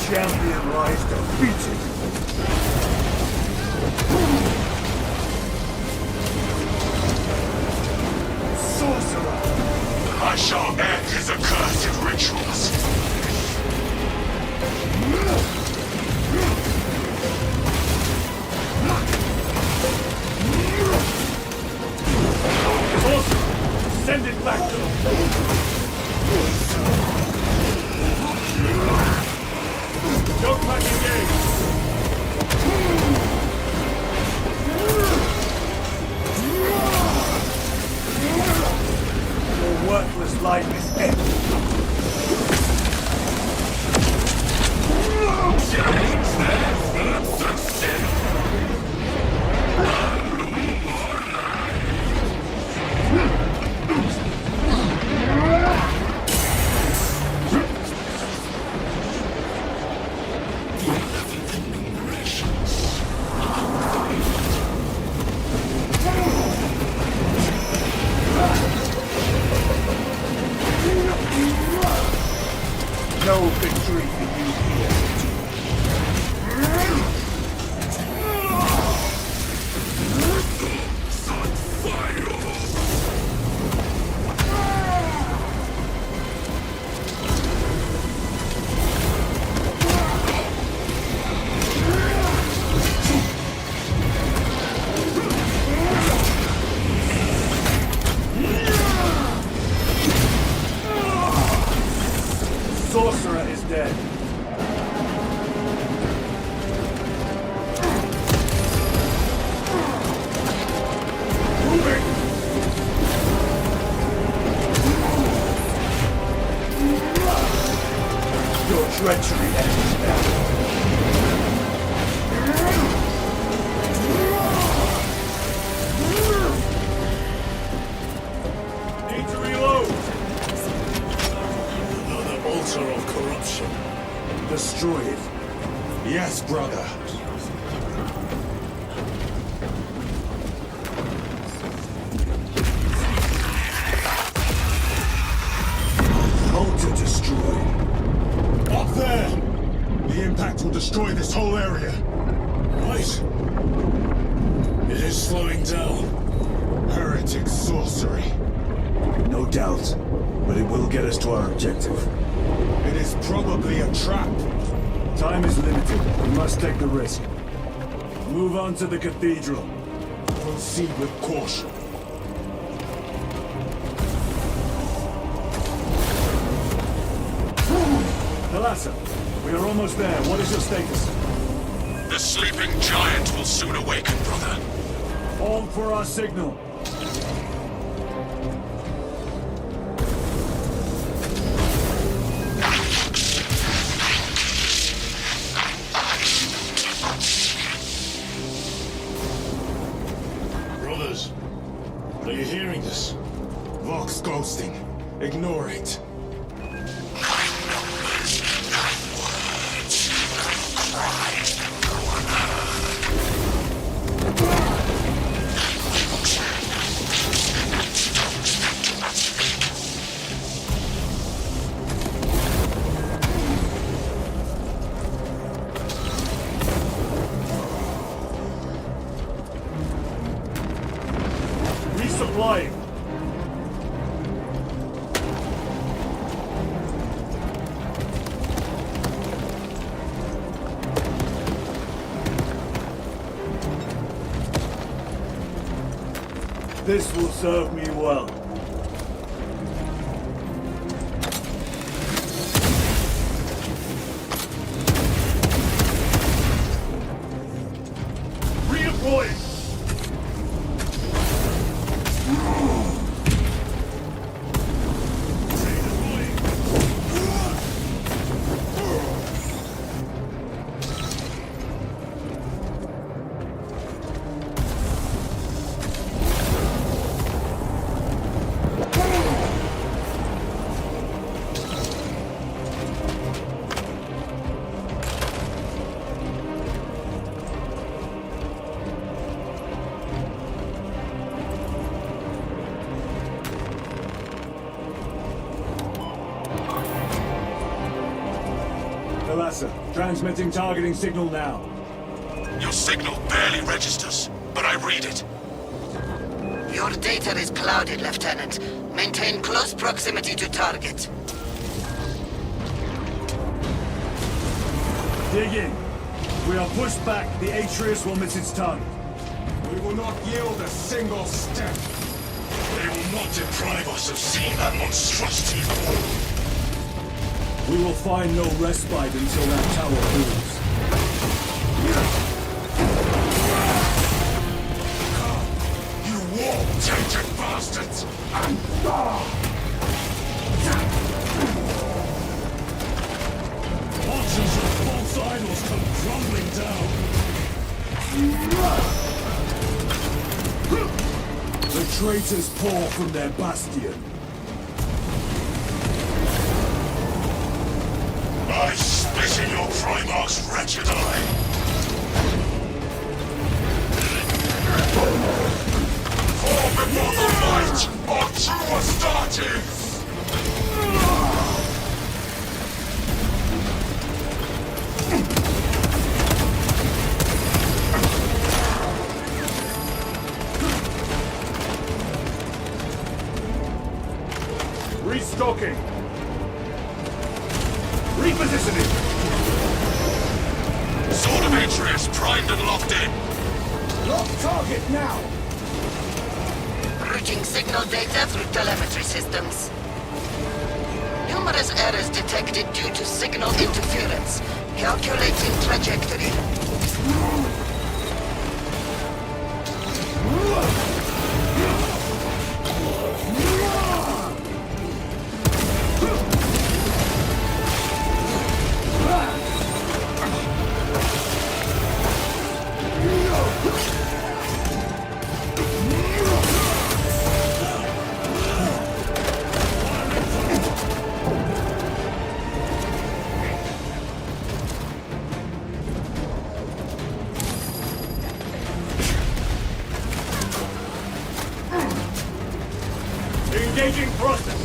Champion lies defeated. Sorcerer! I shall end his accursed rituals. Sorcerer! Send it back to them! Don't pack engage! Your worthless life is empty. No victory for you here. Sorcerer is dead. Moving! Your treachery ends now. Need to reload! Altar of corruption. Destroy it. Yes, brother. Altar destroyed. Up there! The impact will destroy this whole area. Right. It is slowing down. Heretic sorcery. No doubt, but it will get us to our objective. It is probably a trap. Time is limited. We must take the risk. Move on to the cathedral. Proceed with caution. Thalassa, we are almost there. What is your status? The sleeping giant will soon awaken, brother. Hold for our signal. Brothers, are you hearing this? Vox ghosting. Ignore it. Resupplying. This will serve me well. Redeploying. Thalassa, transmitting targeting signal now. Your signal barely registers, but I read it. Your data is clouded, Lieutenant. Maintain close proximity to target. Dig in. We are pushed back. The Atreus will miss its target. We will not yield a single step. They will not deprive us of seeing that monstrosity. We will find no respite until that tower moves. You war-tainted bastards! Watchers of false idols come crumbling down. The traitors pour from their bastion. I spit in your Primarch's wretched eye! Fall before the light of true Astartes! Restocking. Repositioning! Sword of Atreus primed and locked in! Lock target now! Routing signal data through telemetry systems. Numerous errors detected due to signal interference. Calculating trajectory. Engaging process.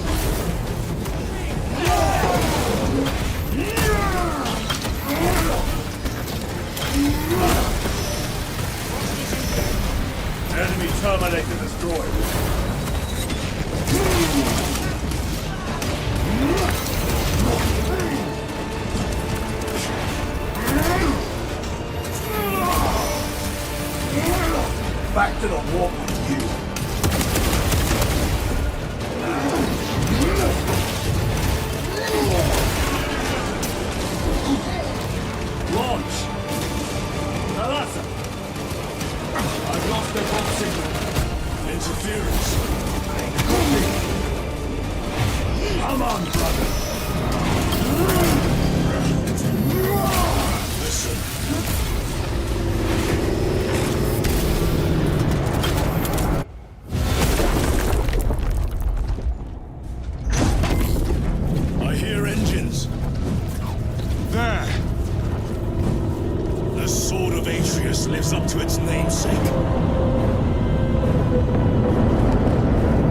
Enemy Terminator destroyed. Back to the warp with you. Come on, brother! Listen. I hear engines. There! The Sword of Atreus lives up to its namesake.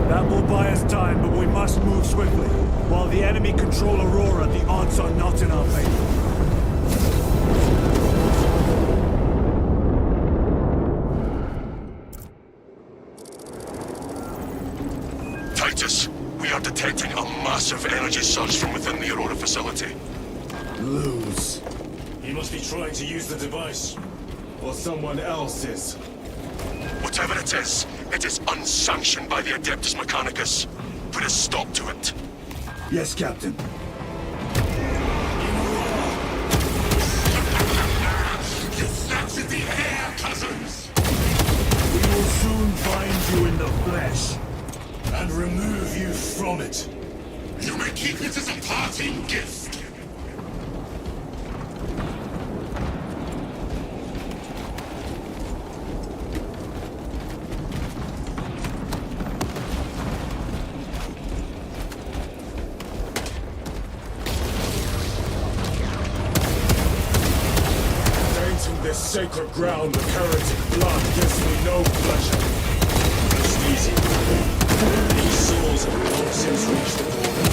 That will buy us time, but we must move swiftly. While the enemy control Aurora, the odds are not in our favor. Titus, we are detecting a massive energy surge from within the Aurora facility. Lose. He must be trying to use the device. Or someone else is. Whatever it is unsanctioned by the Adeptus Mechanicus. Put a stop to it. Yes, Captain. You snatch at the air, cousins! We will soon find you in the flesh. And remove you from it. You may keep it as a parting gift. This sacred ground of heretic blood gives me no pleasure. Rest easy. These souls have long since reached the border.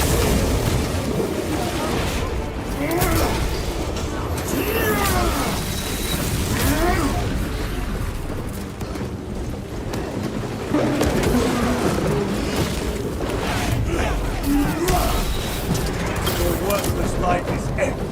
Your worthless life is empty.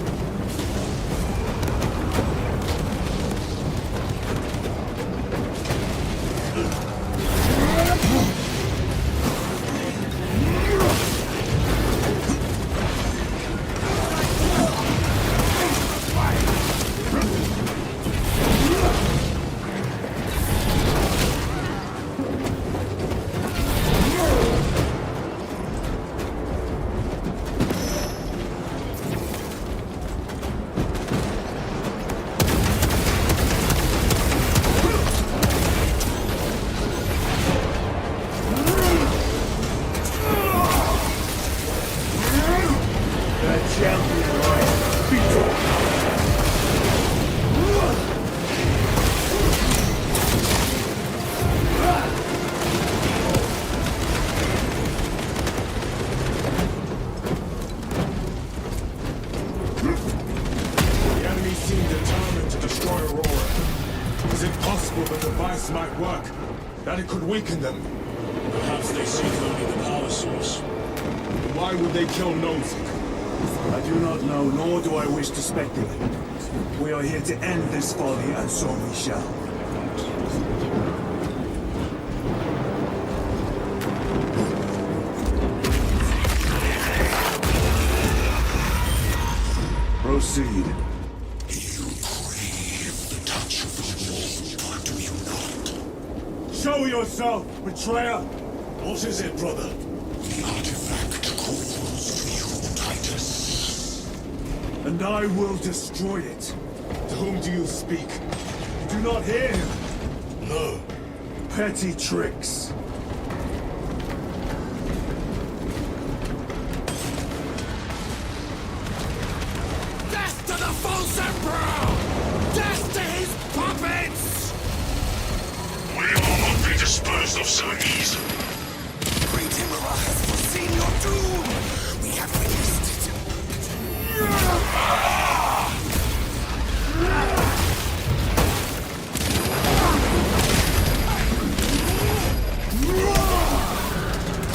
Might work, that it could weaken them. Perhaps they seek only the power source. Why would they kill Nozick? I do not know, nor do I wish to speculate. We are here to end this folly, and so we shall. Proceed. Show yourself, betrayer! What is it, brother? The artifact calls to you, Titus. And I will destroy it. To whom do you speak? You do not hear him? No. Petty tricks. Death to the false emperor! Death to his puppets! We will not be disposed of so easily. Great Emperor has foreseen your doom! We have witnessed it!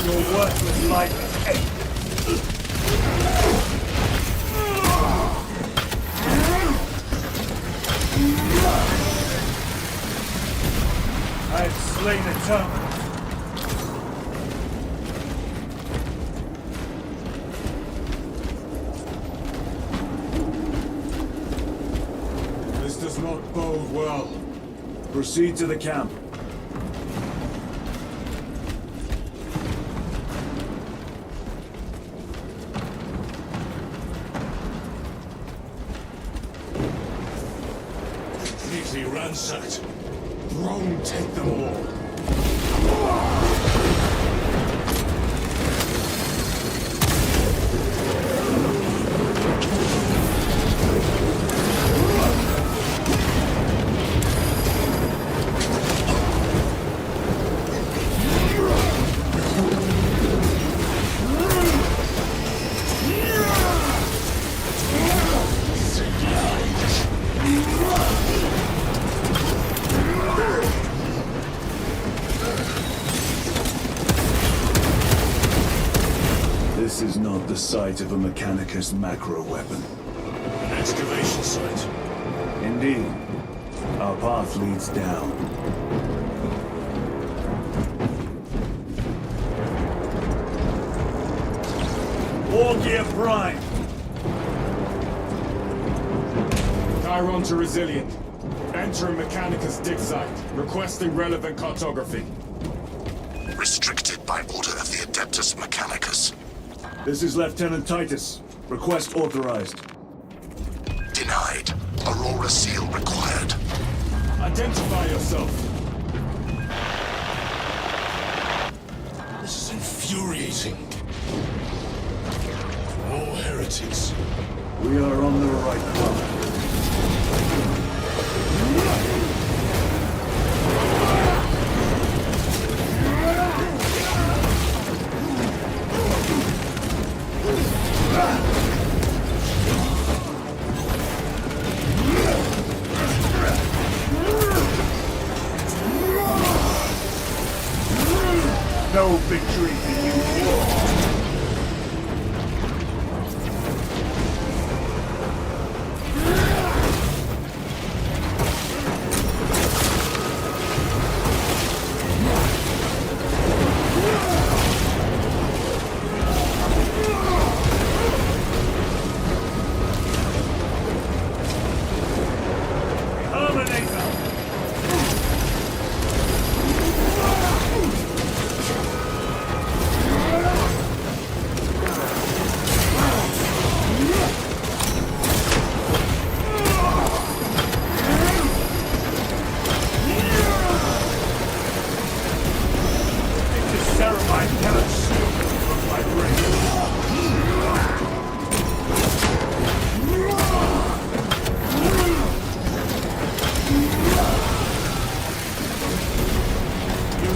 Your worthless life is empty. I have slain a terminal. This does not bode well. Proceed to the camp. ransacked. Rome take them all. This is not the site of a Mechanicus macro weapon. An excavation site. Indeed. Our path leads down. War gear prime! Chiron to Resilient. Entering Mechanicus dig site. Requesting relevant cartography. Restricted by order of the Adeptus Mechanicus. This is Lieutenant Titus. Request authorized. Denied. Aurora seal required. Identify yourself. This is infuriating. More heretics. We are on the right path. No victory for you.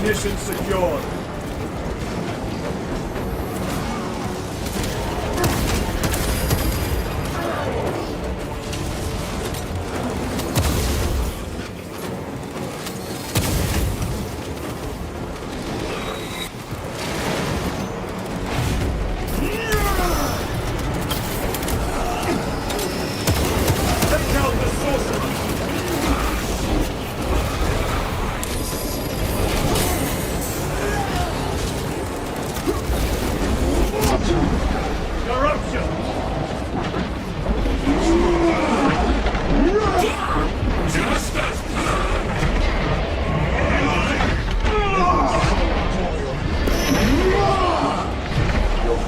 Mission secured. Take out the sorcerer!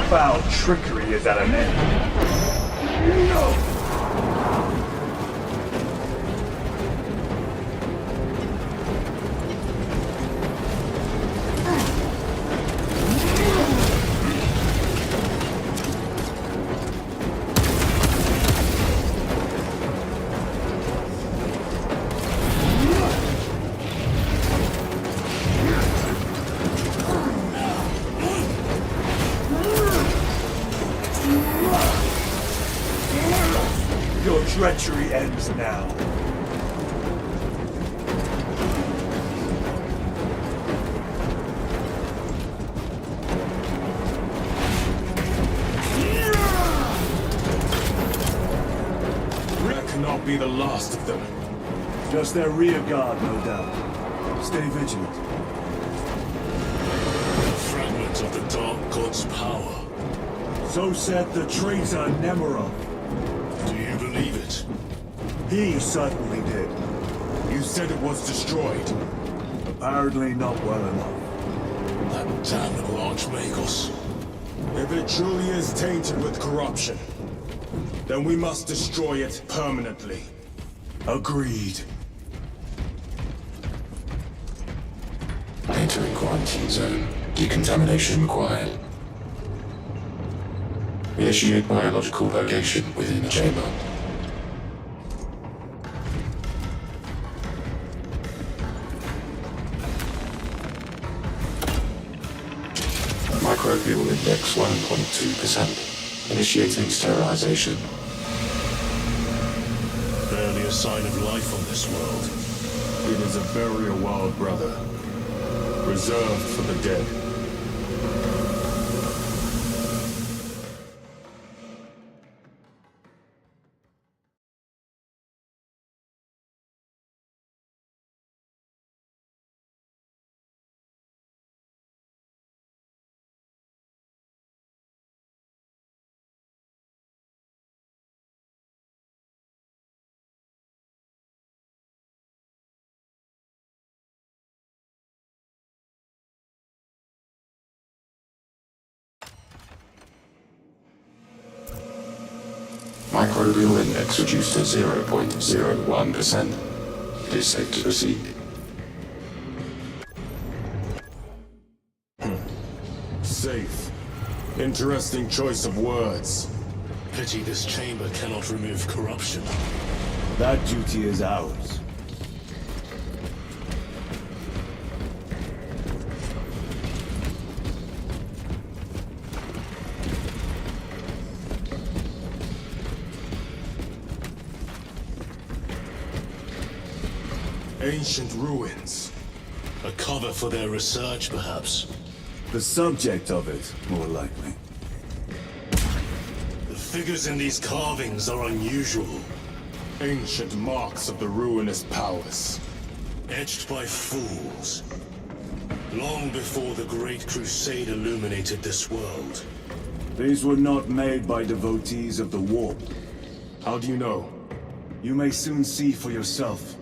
Foul trickery is at an end. No! Your treachery ends now. That cannot be the last of them. Just their rear guard, no doubt. Stay vigilant. Fragments of the Dark God's power. So said the traitor Nemerov. Do you believe it? He certainly did. You said it was destroyed. Apparently not well enough. That damnable Archmagos. If it truly is tainted with corruption, then we must destroy it permanently. Agreed. quarantine zone. Decontamination required. Initiate biological purgation within the chamber. Microbial index 1.2%. Initiating sterilization. Barely a sign of life on this world. It is a burial world, brother. Reserved for the dead. Microbial index reduced to 0.01%. It is safe to proceed. Safe. Interesting choice of words. Pity this chamber cannot remove corruption. That duty is ours. Ancient ruins. A cover for their research, perhaps. The subject of it, more likely. The figures in these carvings are unusual. Ancient marks of the ruinous powers. Etched by fools. Long before the Great Crusade illuminated this world. These were not made by devotees of the warp. How do you know? You may soon see for yourself.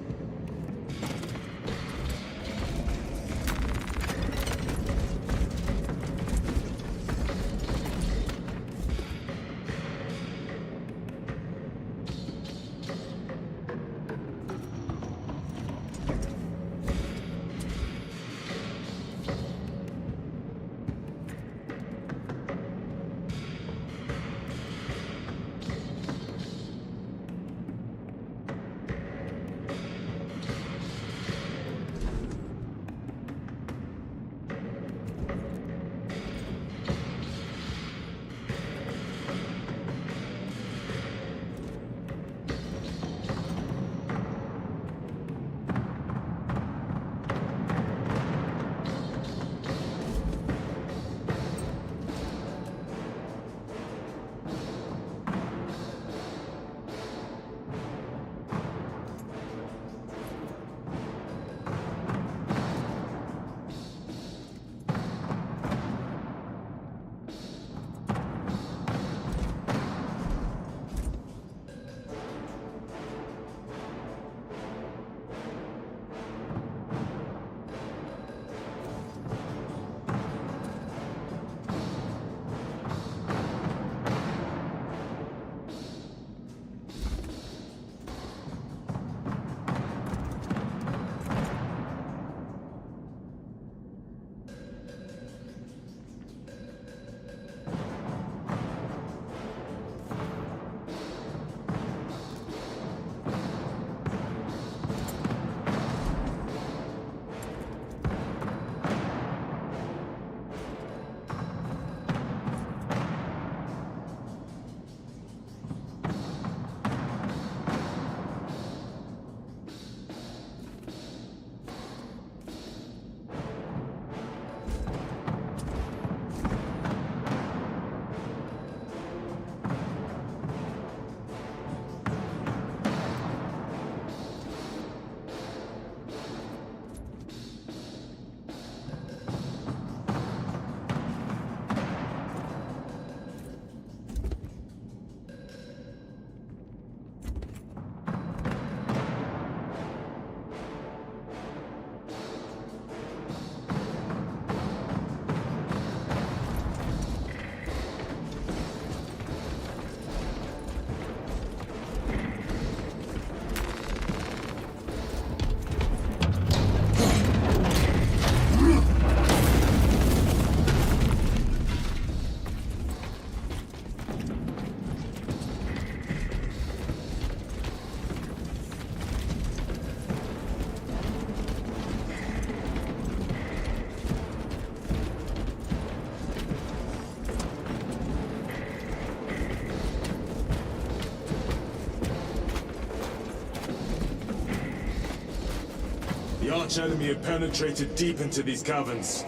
such enemy have penetrated deep into these caverns.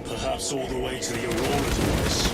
Perhaps all the way to the Aurora device.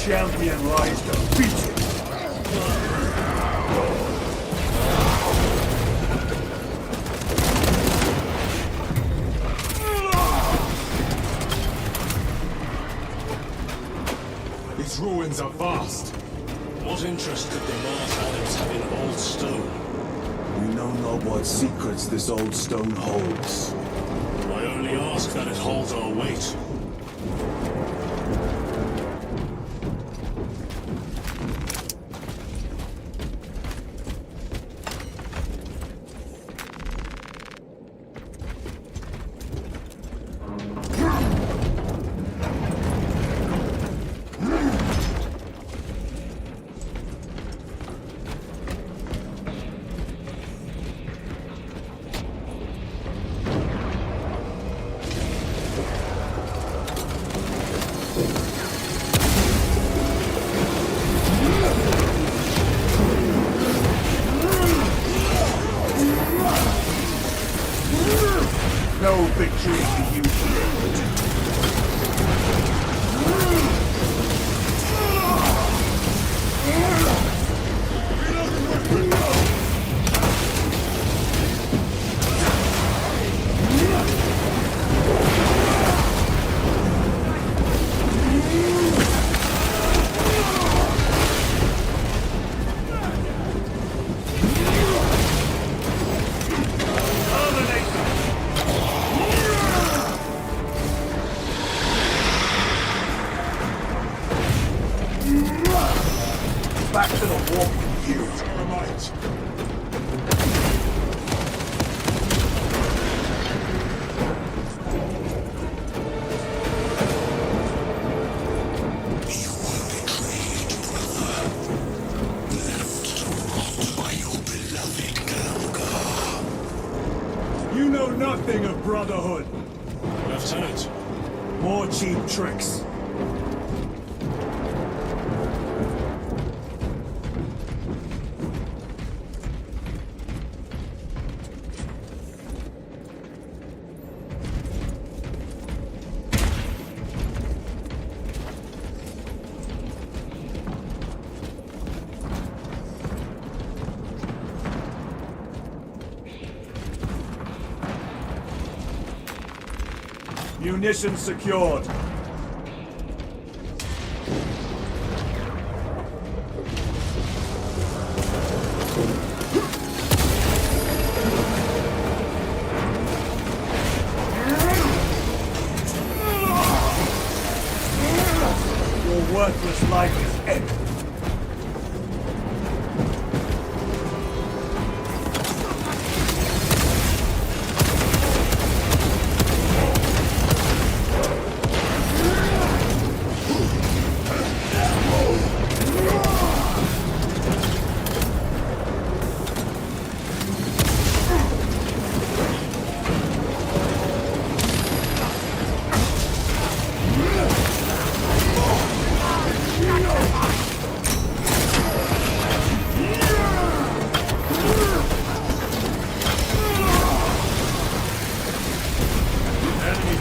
Champion lies defeated. These ruins are vast. What interest could the Mars Adams have in old stone? We know not what secrets this old stone holds. I only ask that it holds our weight. No victory for you. Back to the walk with you, Termite. You were betrayed, brother. Left to rot by your beloved Galga. You know nothing of brotherhood. Lieutenant. More cheap tricks. Munitions secured. Your worthless life is ended.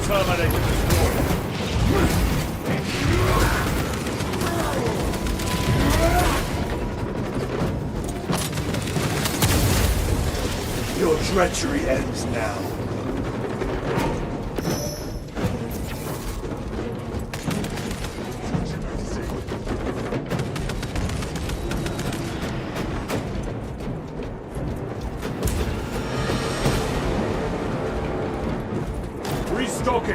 Terminated destroyed. Your treachery ends now. Stocking.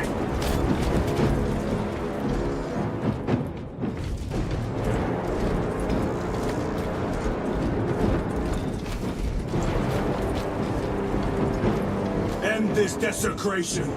End this desecration.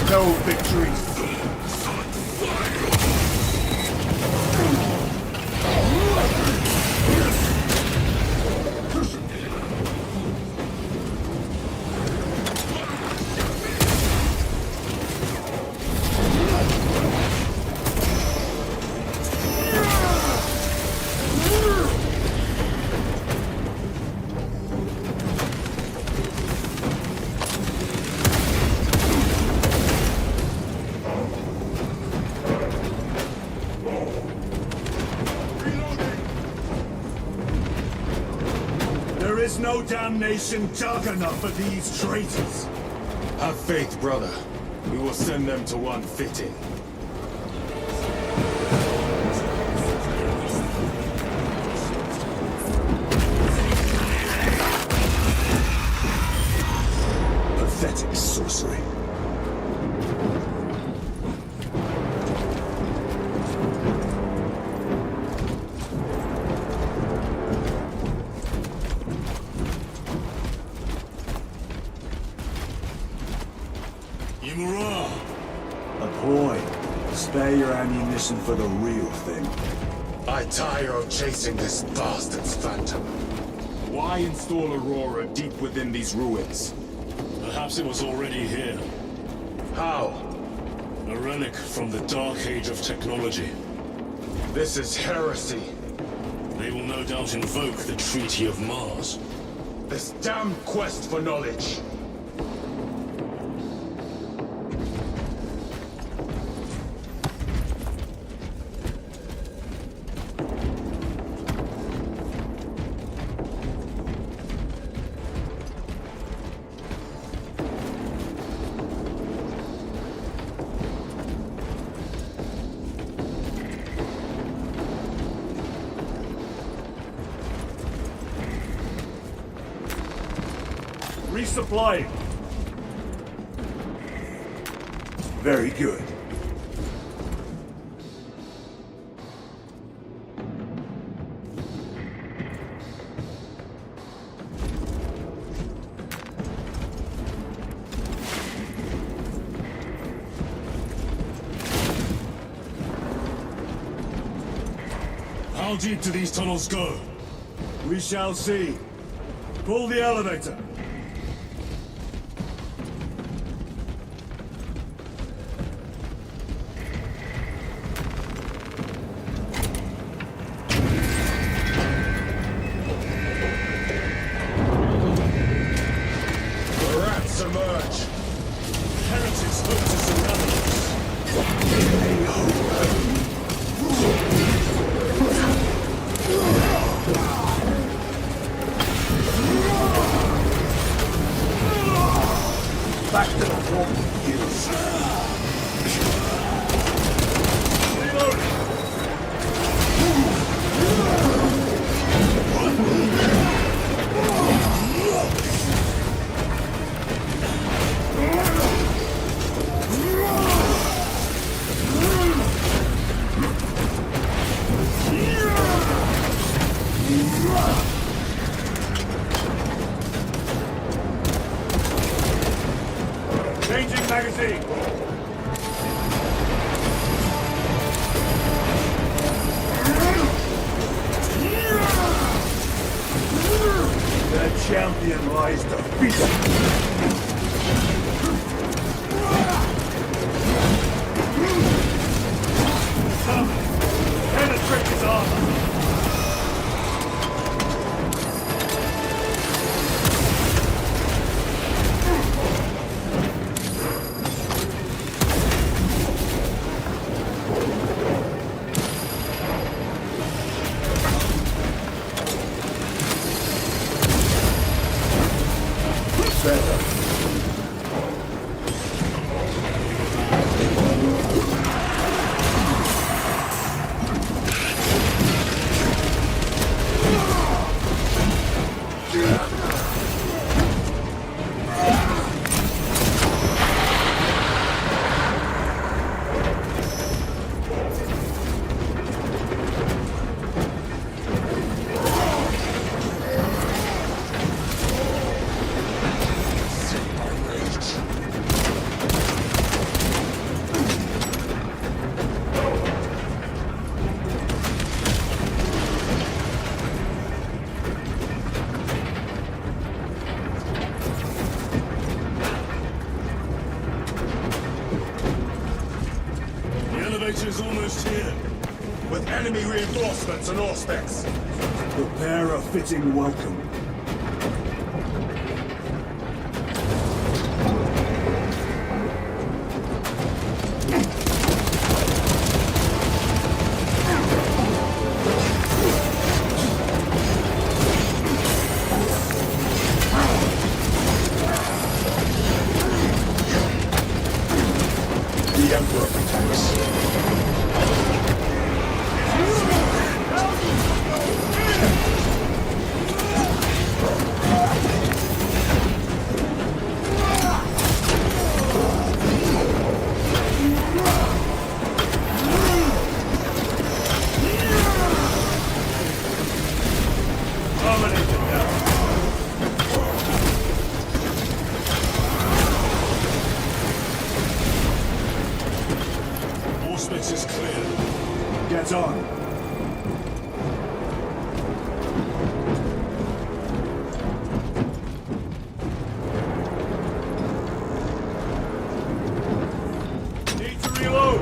No victory. There is no damnation dark enough for these traitors. Have faith, brother. We will send them to one fitting. Pathetic sorcery. A ploy. Spare your ammunition for the real thing. I tire of chasing this bastard's phantom. Why install Aurora deep within these ruins? Perhaps it was already here. How? A relic from the Dark Age of technology. This is heresy. They will no doubt invoke the Treaty of Mars. This damn quest for knowledge. Resupplying. Very good. How deep do these tunnels go? We shall see. Pull the elevator. see. The champion lies defeated. Penetrate his armor. Is almost here, with enemy reinforcements and all specs. Prepare a fitting welcome. The Emperor protects. Is clear. Get on. Need to reload.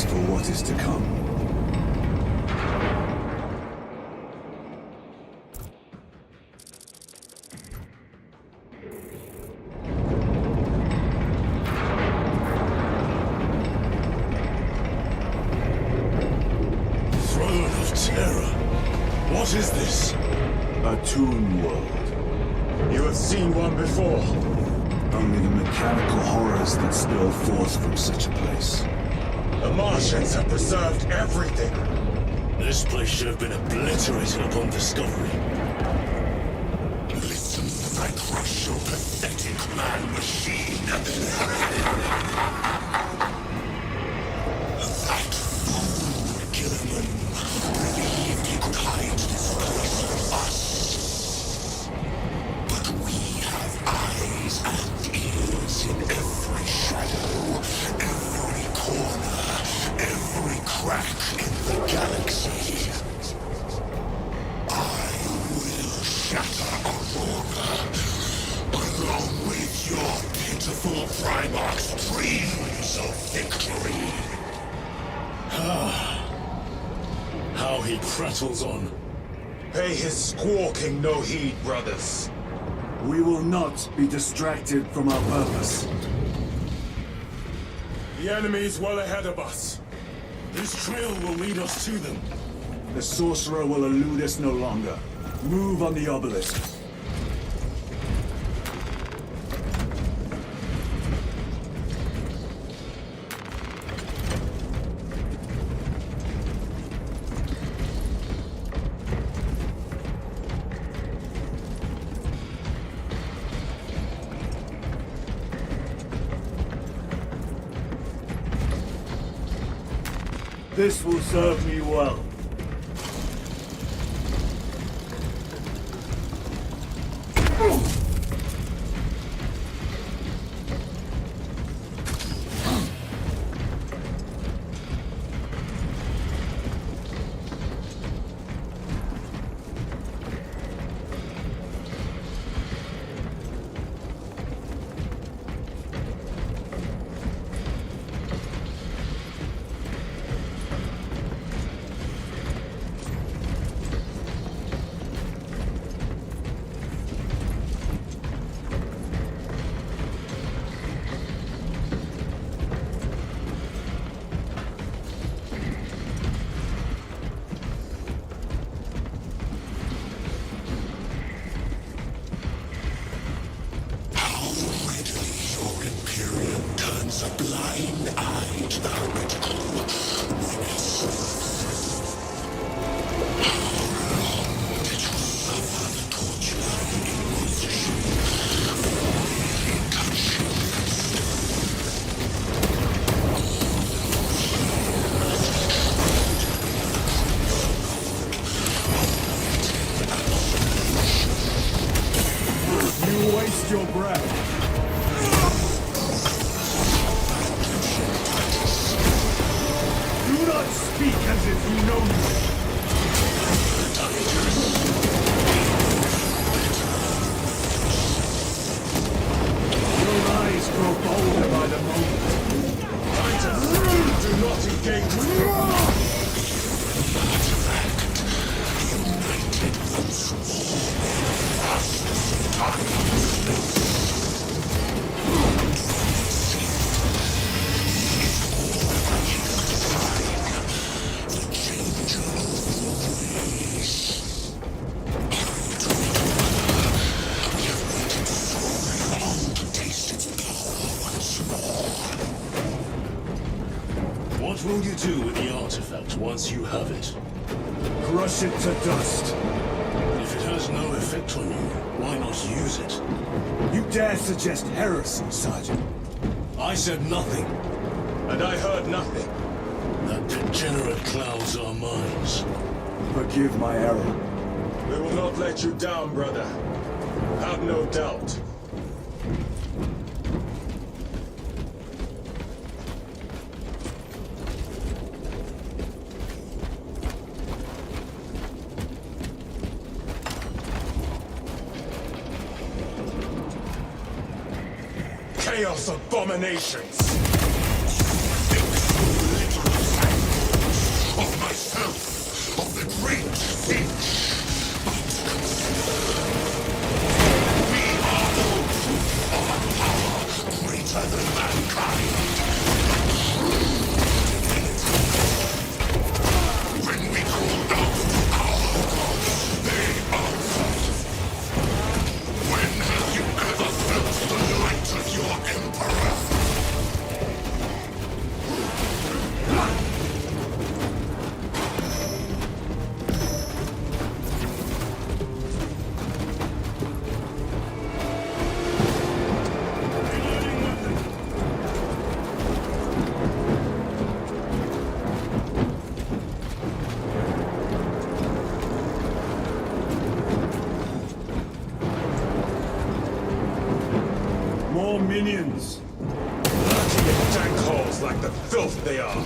For what is to come. Throne of Terror. What is this? A tomb world. You have seen one before. Only the mechanical horrors that spill forth from such a place. The Martians have preserved everything. This place should have been obliterated upon discovery. Listen as I crush your pathetic man-machine. That fool Gilliman believed he could hide this place from us. But we have eyes and ears in every shadow, every corner, every crack in the galaxy. I will shatter Aurora, along with your pitiful Primarch's dreams of victory. How he prattles on. Pay his squawking no heed, brothers. We will not be distracted from our purpose. The enemy is well ahead of us. This trail will lead us to them. The sorcerer will elude us no longer. Move on the obelisk. This will serve me well. A blind eye to the heretical menace. How long did you suffer the torture and inquisition You waste your breath. Speak as if you know me. Your eyes grow bolder by the moment. Fighters, do not engage with me. United once What will you do with the artifact once you have it? Crush it to dust. If it has no effect on you, why not use it? You dare suggest heresy, Sergeant? I said nothing. And I heard nothing. That degenerate clouds our minds. Forgive my error. We will not let you down, brother. Have no doubt. Chaos abominations! of myself, of the great thing. We are all proof of a power greater than mankind. When we call out to our gods, they answer. When have you ever felt the light of your emperor? More minions. Dirty in dank holes like the filth they are.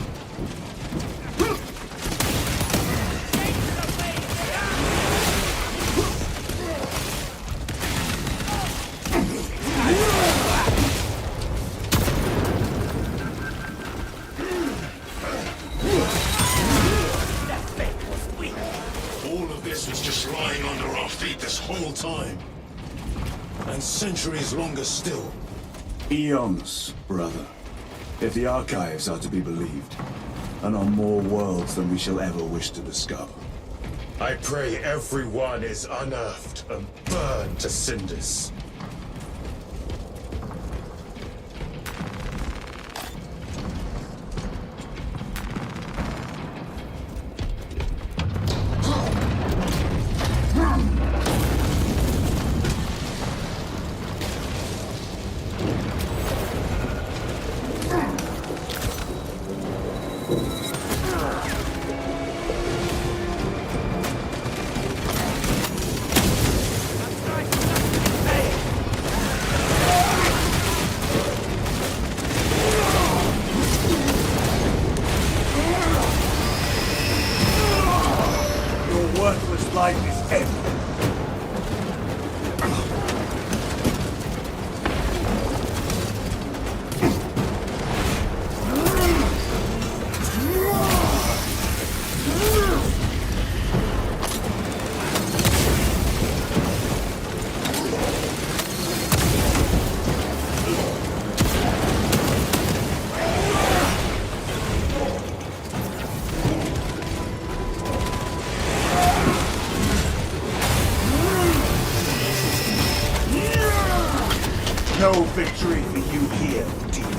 All of this was just lying under our feet this whole time. And centuries longer still. Eons, brother. If the archives are to be believed. And on more worlds than we shall ever wish to discover. I pray everyone is unearthed and burned to cinders. No victory for you here, demon.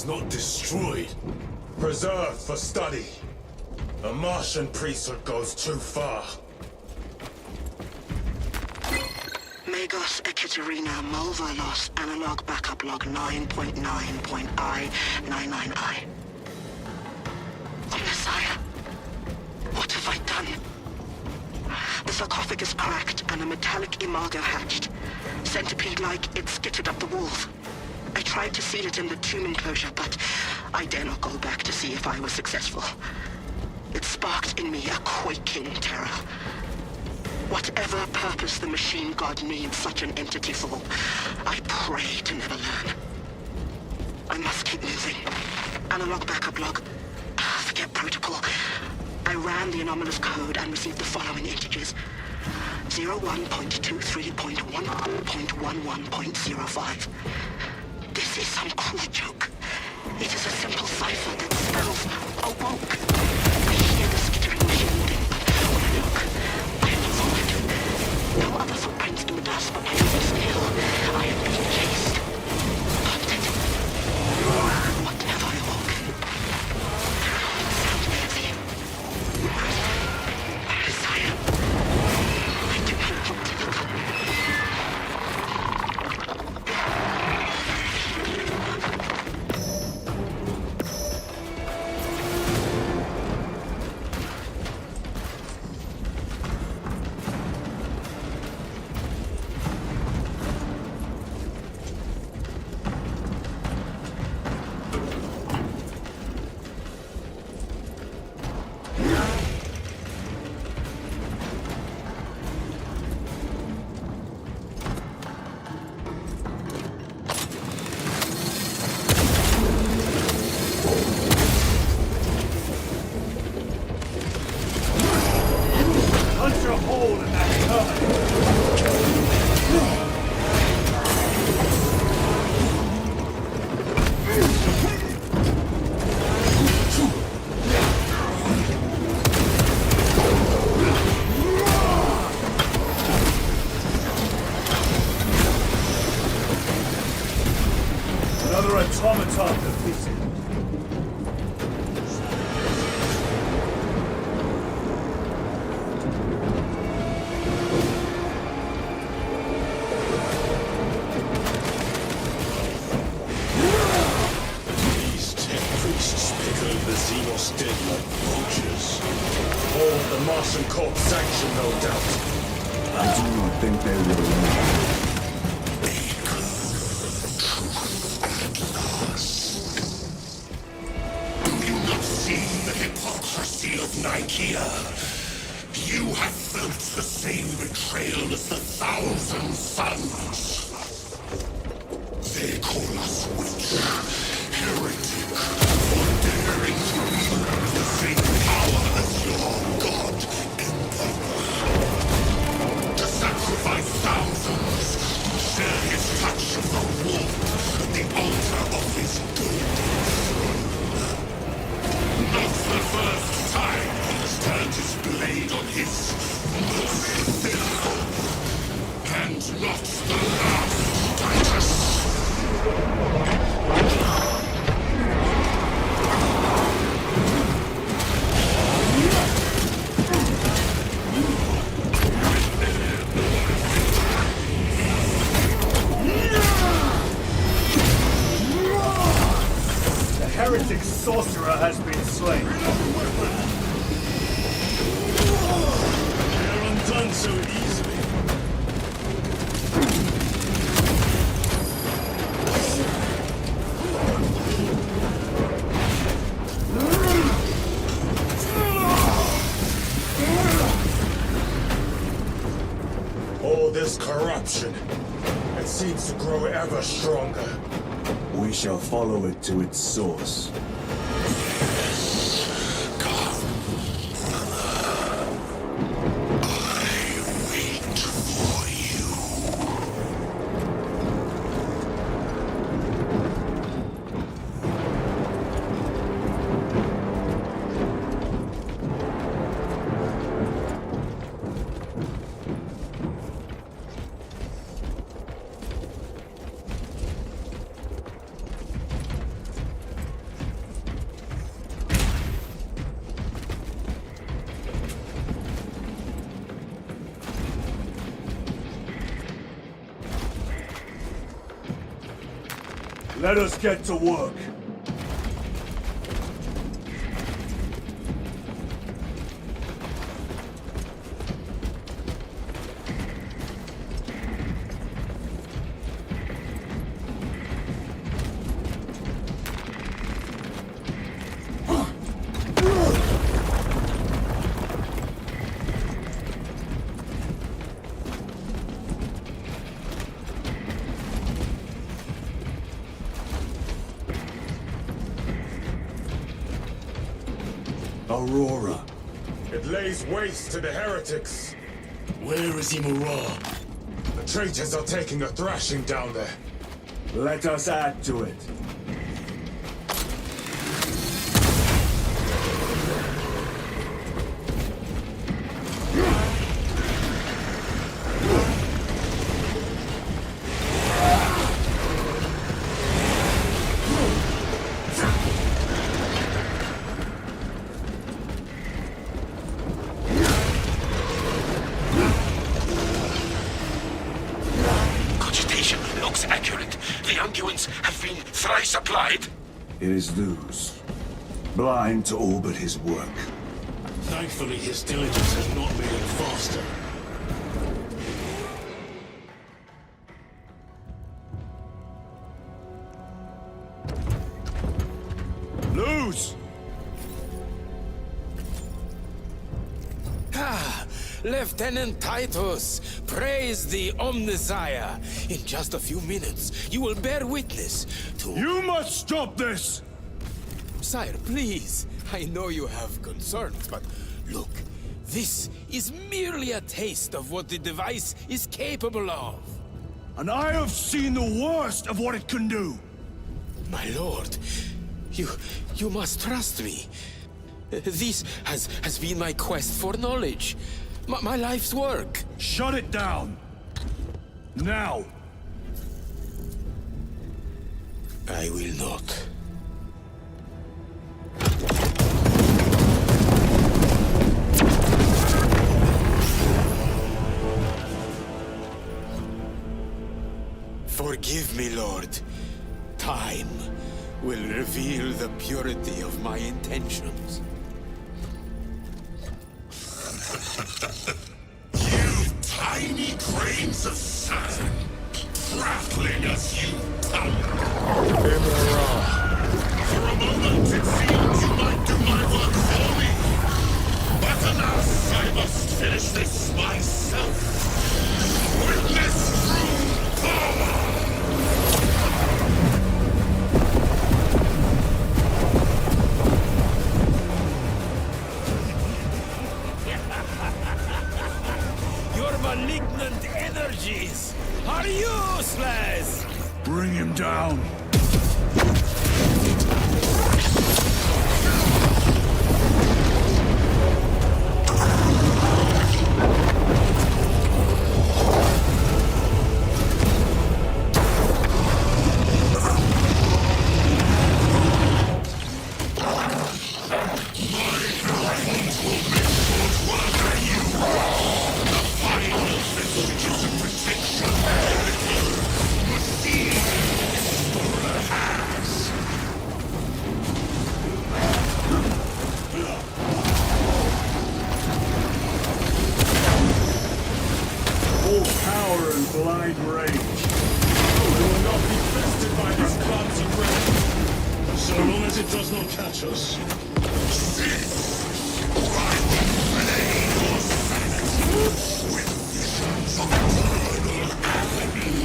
Not destroyed. Preserved for study. A Martian priesthood goes too far. Magos Ekaterina Mulvilos Analog Backup Log 9.9.I99I. Messiah, what have I done? The sarcophagus cracked and a metallic imago hatched. Centipede-like, it skittered up the walls. I tried to seal it in the tomb enclosure, but I dare not go back to see if I was successful. It sparked in me a quaking terror. Whatever purpose the machine god needs such an entity for, I pray to never learn. I must keep moving. Analog backup log. Forget protocol. I ran the anomalous code and received the following integers. 01.23.11.11.05. This is some cruel joke. It is a simple cipher that spells awoke. I hear the skittering machine thing, but when I look, I am not followed. No other footprints in the dust, but my own still. I am being chased. Hunted. What have I awoke? Sounds heavy. Messiah. I do not want to look. automaton defeated. These tech priests pickle the Xenos dead like vultures. All of the Martian Corps sanction, no doubt. I do not think they will win. Of Nicaea. You have felt the same betrayal as the Thousand Suns. They call us witch, heretic, for daring to wield the same power as your god, Emperor. To sacrifice thousands, share his touch of the warmth at the altar of his golden throne. Not the first time he has turned his blade on his merciful foe. And not the last, Titus. The heretic sorcerer has been slain. They're undone so easily. grow ever stronger. We shall follow it to its source. Let us get to work. Aurora. It lays waste to the heretics. Where is Imura? The traitors are taking a thrashing down there. Let us add to it. Applied? It is Luz, blind to all but his work. Thankfully, his diligence has not made him faster. Luz! Ah, Lieutenant Titus, praise the Omnisire. In just a few minutes, you will bear witness to... You must stop this! Sire, please. I know you have concerns, but look, this is merely a taste of what the device is capable of. And I have seen the worst of what it can do! My lord, you must trust me. This has been my quest for knowledge. My life's work. Shut it down! Now! I will not. Forgive me, Lord. Time will reveal the purity of my intentions. You tiny grains of sand, prattling as you come. For a moment it seemed you might do my work for me. But alas, I must finish this myself. Witness true power! Your malignant energies are useless! Bring him down! Blind rage. We will not be bested by this clumsy rat, so long as it does not catch us. This, I will play your sanity with visions of eternal agony.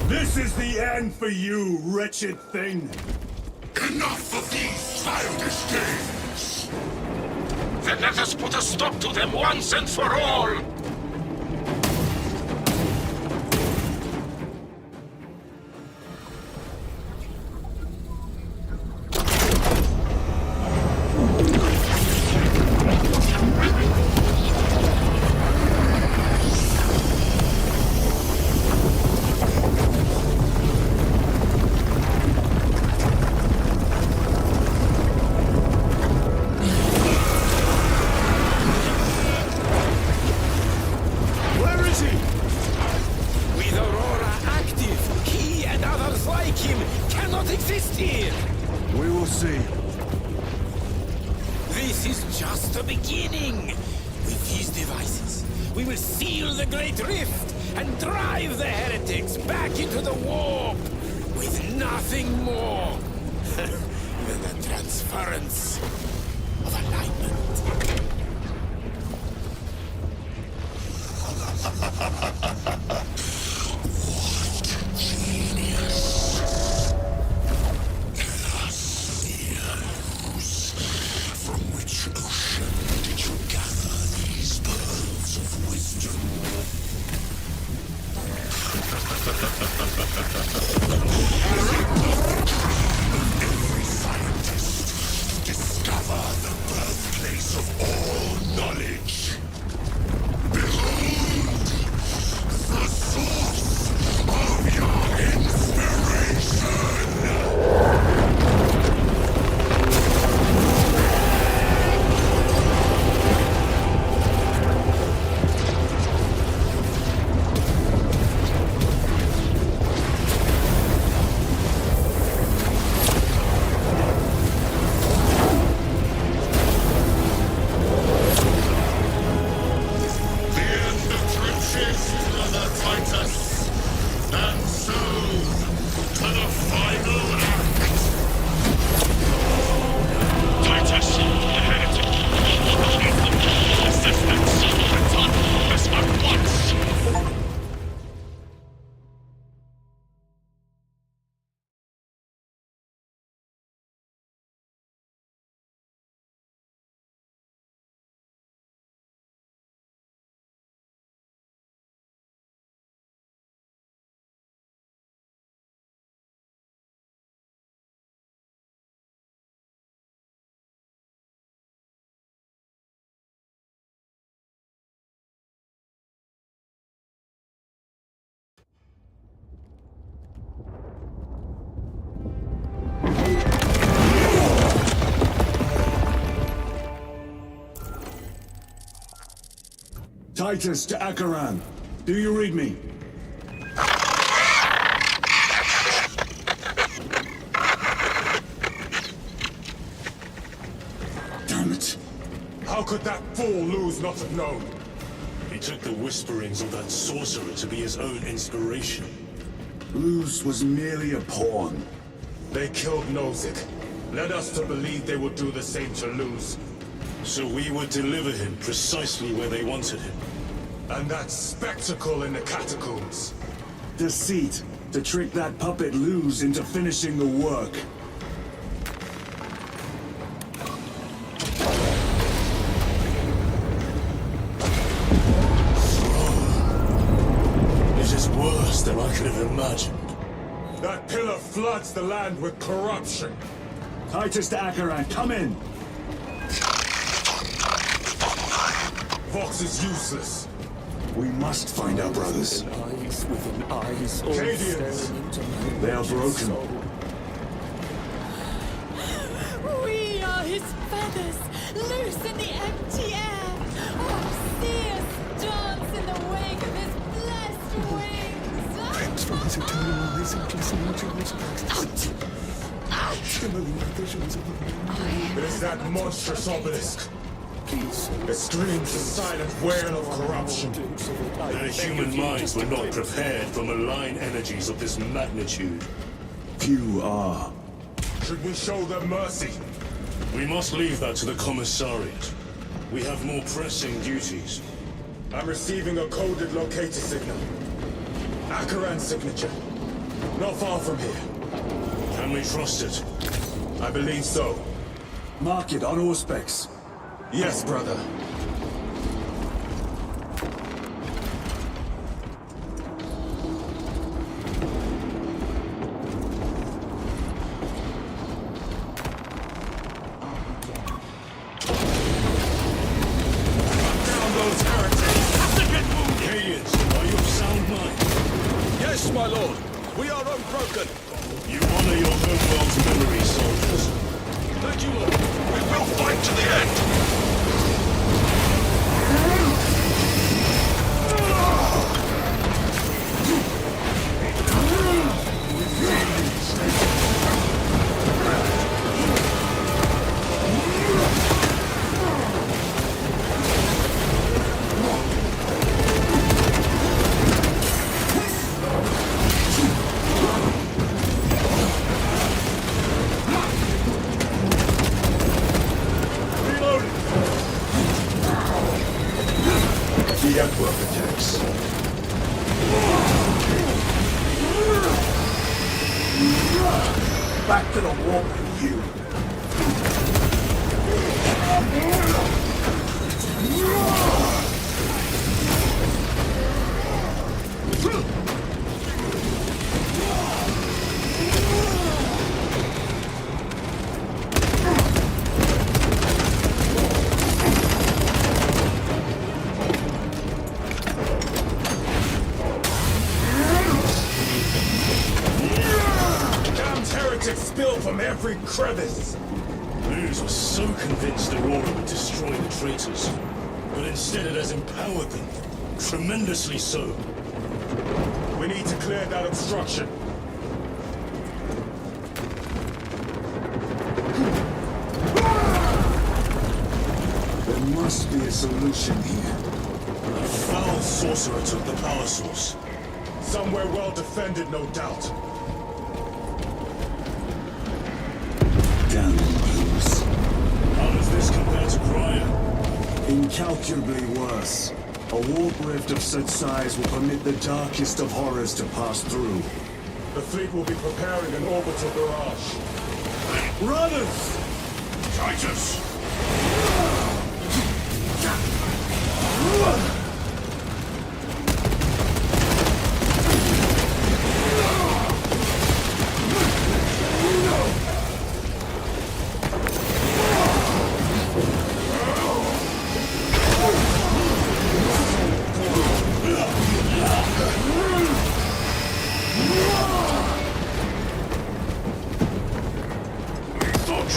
This is the end for you, wretched thing! Enough of these childish games! Then let us put a stop to them once and for all! Titus to Acheran. Do you read me? Damn it. How could that fool Luz not have known? He took the whisperings of that sorcerer to be his own inspiration. Luz was merely a pawn. They killed Nozick. Led us to believe they would do the same to Luz. So we would deliver him precisely where they wanted him. And that spectacle in the catacombs. Deceit, to trick that puppet Luz into finishing the work. This is worse than I could have imagined. That pillar floods the land with corruption. Titus to Acheran, come in! Vox is useless. We must find our brothers. Cadians! They are broken. We are his feathers, loose in the empty air. Oh, see us dance in the wake of his blessed wings. It is that monstrous obelisk. It screams the silent wail of corruption. Their human minds were not prepared for malign energies of this magnitude. Few are. Should we show them mercy? We must leave that to the commissariat. We have more pressing duties. I'm receiving a coded locator signal. Acheran's signature. Not far from here. Can we trust it? I believe so. Mark it on all specs. Yes, brother. Yes, my lord. We are unbroken. You honor your homeworld's memory, soldiers. Thank you, Lord. We will fight to the end. The Emperor protects. Back to the warp with you. Spill from every crevice! Luz was so convinced Aurora would destroy the traitors, but instead it has empowered them. Tremendously so. We need to clear that obstruction. There must be a solution here. A foul sorcerer took the power source. Somewhere well defended, no doubt. Damn Luz. How does this compare to Graya? Incalculably worse. A warp rift of such size will permit the darkest of horrors to pass through. The fleet will be preparing an orbital barrage. Runners! Titus!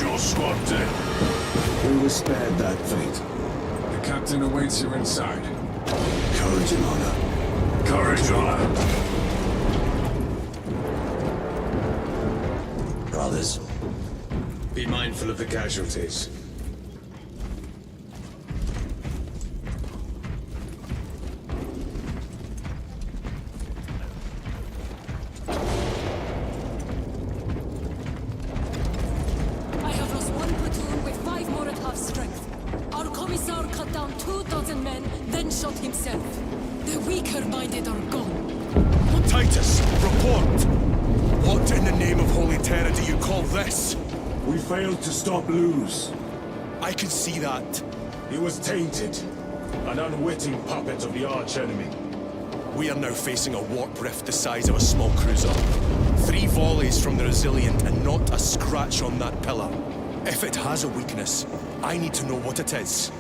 Your squad dead. We were spared that fate. The captain awaits you inside. Courage and honor. Courage and honor. Brothers, be mindful of the casualties. We failed to stop Luz. I can see that. He was tainted. An unwitting puppet of the arch-enemy. We are now facing a warp rift the size of a small cruiser. 3 volleys from the Resilient and not a scratch on that pillar. If it has a weakness, I need to know what it is.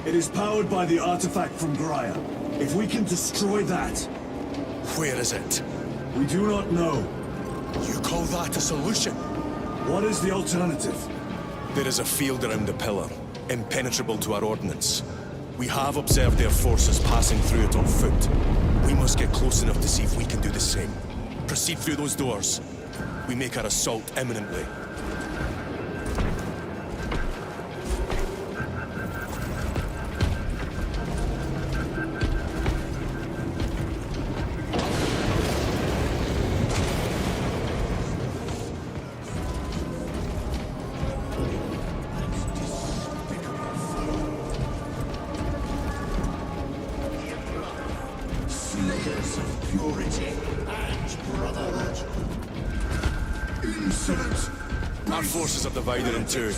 It is powered by the artifact from Graya. If we can destroy that... Where is it? We do not know. You call that a solution? What is the alternative? There is a field around the pillar, impenetrable to our ordnance. We have observed their forces passing through it on foot. We must get close enough to see if we can do the same. Proceed through those doors. We make our assault imminently. Slayers of purity and brotherhood. Excellent! Our forces are divided in two.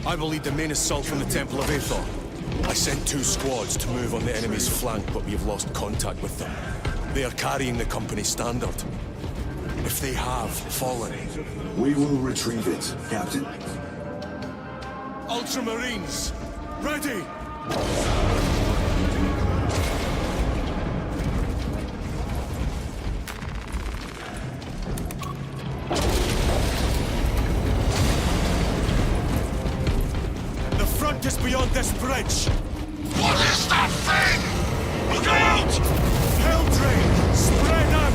I will lead the main assault from the Temple of Aethor. I sent 2 squads to move on the enemy's flank, but we have lost contact with them. They are carrying the company standard. If they have fallen... We will retrieve it, Captain. Ultramarines! Ready! The front is beyond this bridge! What is that thing? Look out! Helldrake! Spread out!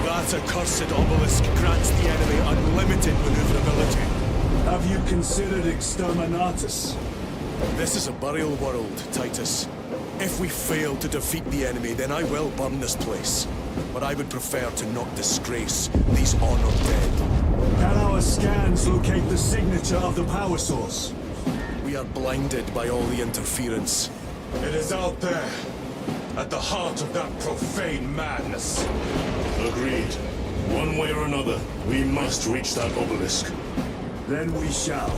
That accursed obelisk grants the enemy unlimited maneuverability. Have you considered Exterminatus? This is a burial world, Titus. If we fail to defeat the enemy, then I will burn this place. But I would prefer to not disgrace these honored dead. Can our scans locate the signature of the power source? We are blinded by all the interference. It is out there, at the heart of that profane madness. Agreed. One way or another, we must reach that obelisk. Then we shall.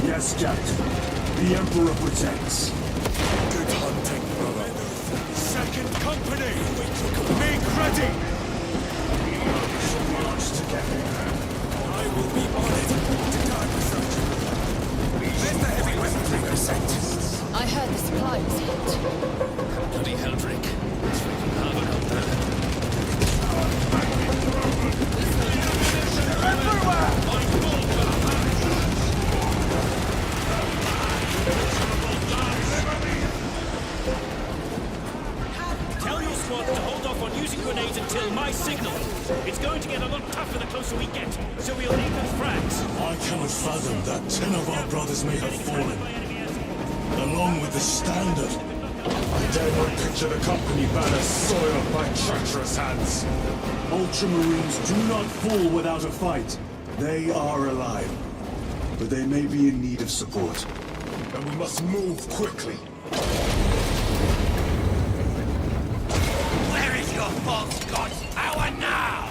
Yes, Captain. The Emperor protects. Good hunting, brother. Second company! Make ready! March together. I will be honored to die beside you. Where's the heavy weaponry they sent? I heard the supply was hit. Bloody Heldrick. It's freaking hard out there. Tell your squad to hold off on using grenades until my signal. It's going to get a lot tougher the closer we get, so we'll need those frags. I cannot fathom that 10 of our brothers may have fallen, along with the standard. I dare not picture the company banner soiled by treacherous hands. Ultramarines do not fall without a fight. They are alive, but they may be in need of support. And we must move quickly. Where is your false god's power now?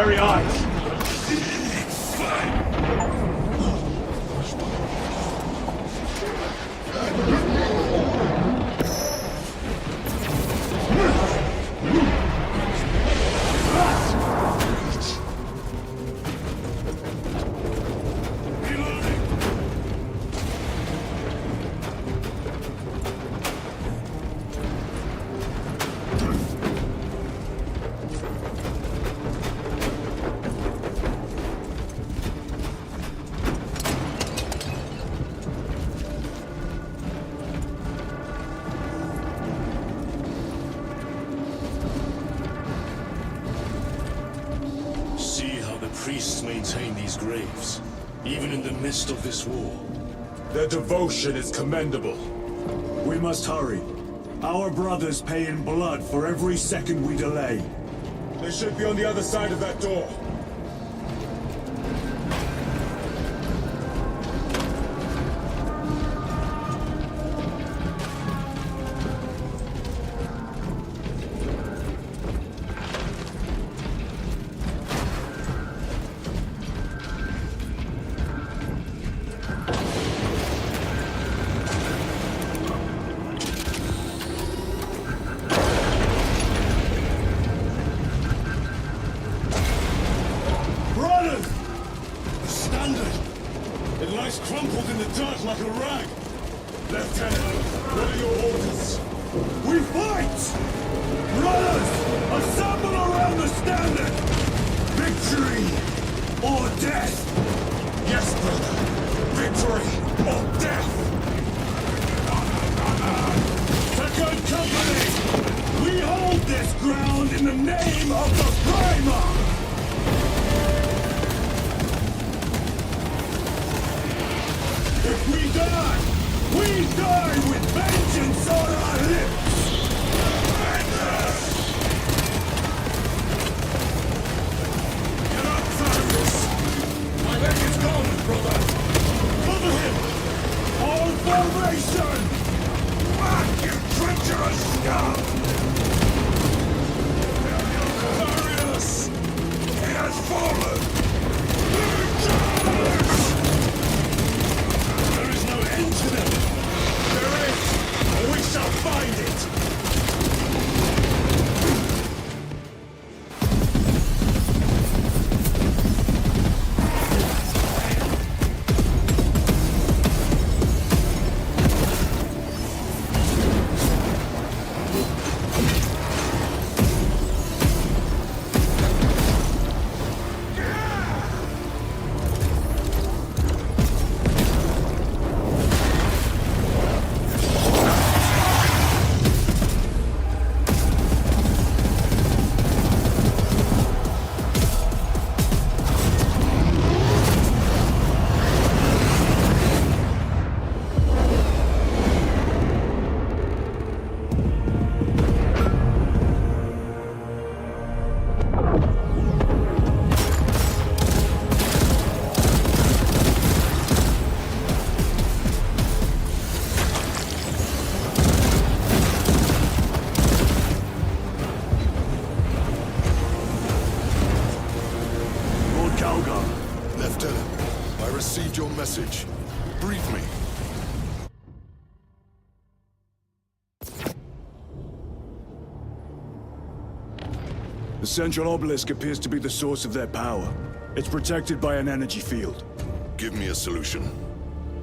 very eyes. Priests maintain these graves, even in the midst of this war. Their devotion is commendable. We must hurry. Our brothers pay in blood for every second we delay. They should be on the other side of that door. Message. Brief me. The central obelisk appears to be the source of their power. It's protected by an energy field. Give me a solution.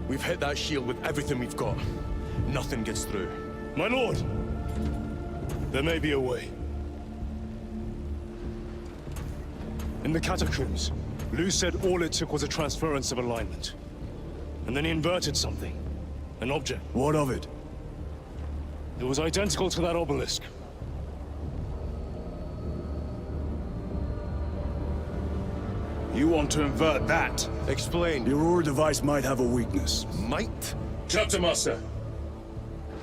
We've hit that shield with everything we've got. Nothing gets through. My lord! There may be a way. In the catacombs, Lu said all it took was a transference of alignment. And then he inverted something. An object. What of it? It was identical to that obelisk. You want to invert that? Explain. The Aurora device might have a weakness. Might? Chapter Master.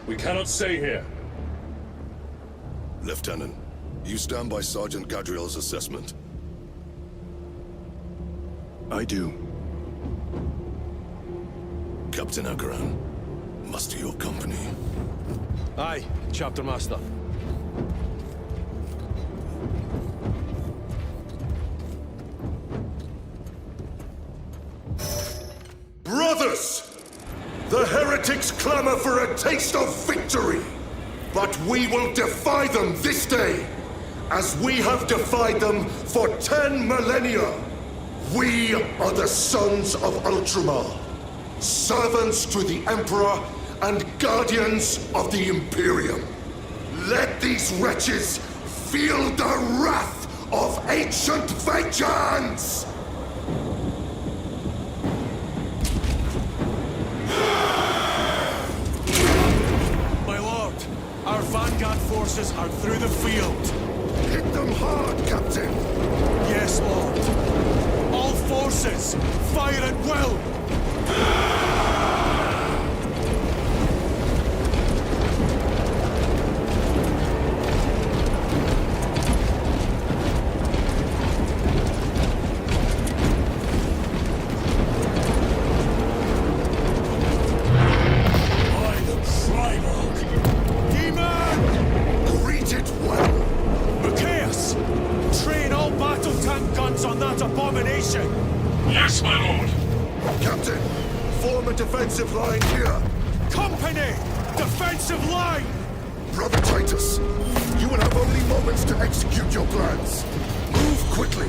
We cannot stay here. Lieutenant, you stand by Sergeant Gadriel's assessment? I do. Captain Akaran, muster your company. Aye, Chapter Master. brothers! The heretics clamor for a taste of victory! But we will defy them this day, as we have defied them for 10 millennia! We are the sons of Ultramar, servants to the Emperor and guardians of the Imperium. Let these wretches feel the wrath of ancient vengeance! My lord, our vanguard forces are through the field. Hit them hard, Captain! Yes, lord. All forces, fire at will! Yes, my lord. Captain, form a defensive line here. Company! Defensive line! Brother Titus, you will have only moments to execute your plans. Move quickly.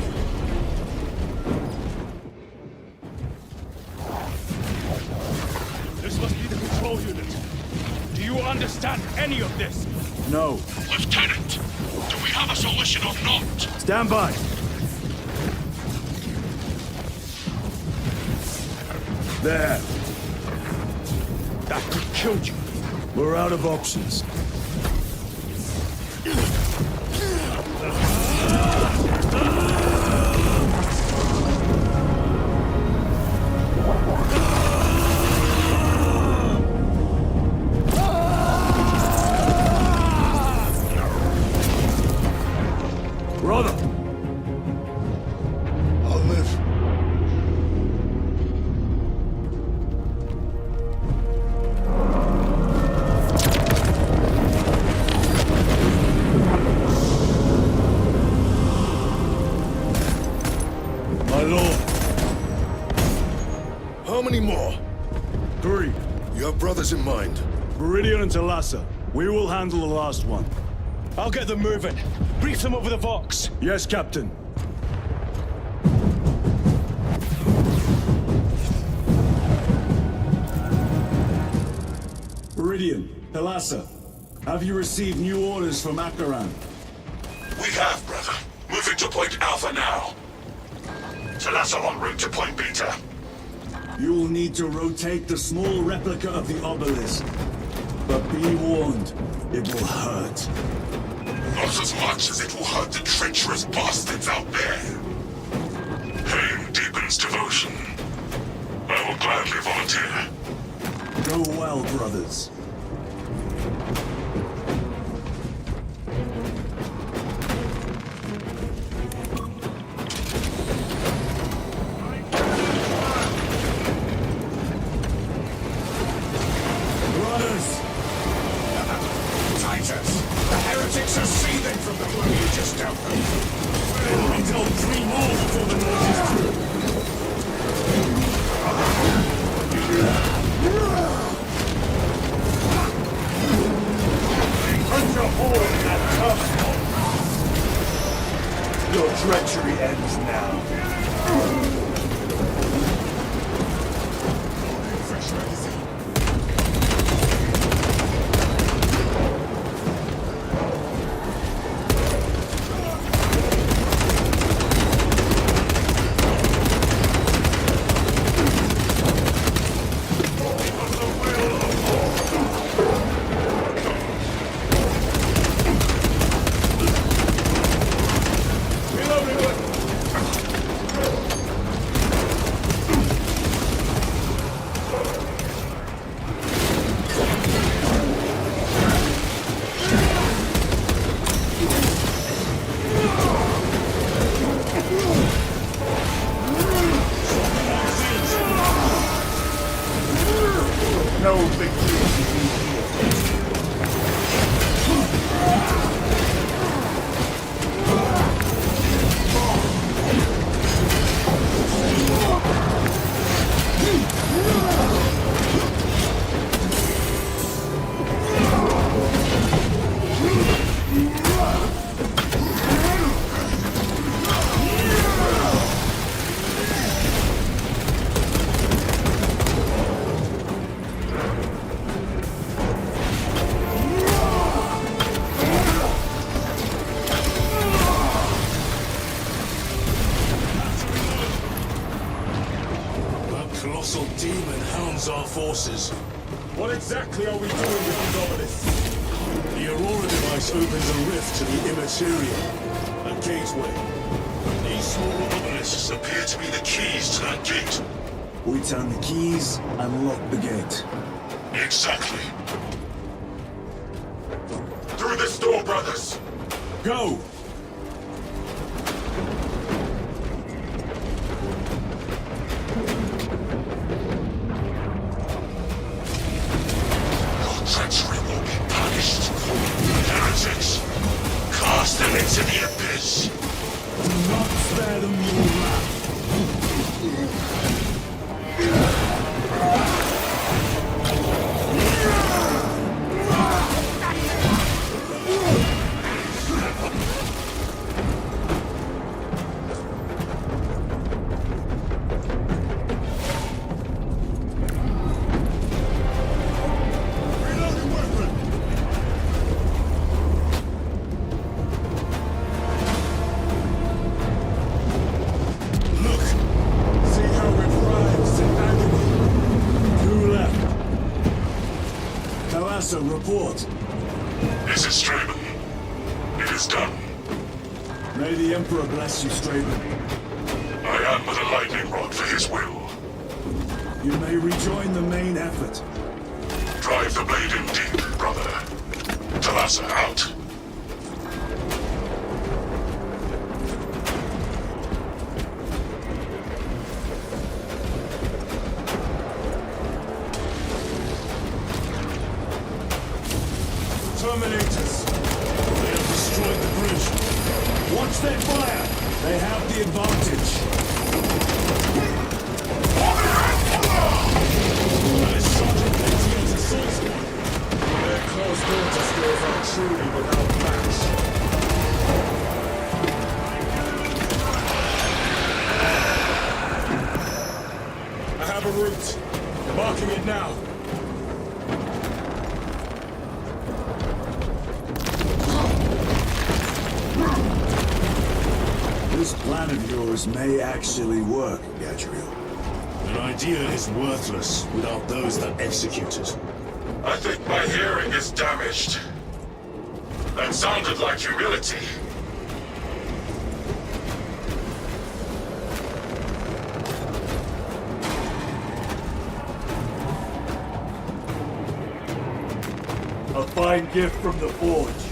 This must be the control unit. Do you understand any of this? No. Lieutenant, do we have a solution or not? Stand by. There. That could kill you. We're out of options. Brother! I'll live. My lord. How many more? 3. You have brothers in mind. Viridian and Talassa. We will handle the last one. I'll get them moving. Brief them over the Vox. Yes, Captain. Viridian, Talassa, have you received new orders from Akaran? We have, brother. Moving to Point Alpha now. Talassa en route to Point Beta. You will need to rotate the small replica of the obelisk. But be warned, it will hurt. Not as much as it will hurt the treacherous bastards out there. Pain deepens devotion. I will gladly volunteer. Go well, brothers. Titus, the heretics are seething from the blow you just dealt them. We dealt 3 more before the night is through. colossal demon hounds our forces. What exactly are we doing with these obelisks? The Aurora device opens a rift to the immaterial, a gateway. These small obelisks appear to be the keys to that gate. We turn the keys and lock the gate. Exactly. Through this door, brothers! Go! Your treachery will be punished. Heretics! Cast them into the abyss! Do not spare them your wrath. Report. This is Straven. It is done. May the Emperor bless you, Straven. I am but a lightning rod for his will. You may rejoin the main effort. Drive the blade in deep, brother. Talassa out. Terminators! They have destroyed the bridge. Watch their fire! They have the advantage. That is Sergeant Etienne's assault squad. Their close quarter skills are truly without match. I have a route. Marking it now. This plan of yours may actually work, Gadriel. An idea is worthless without those that execute it. I think my hearing is damaged. That sounded like humility. A fine gift from the Forge.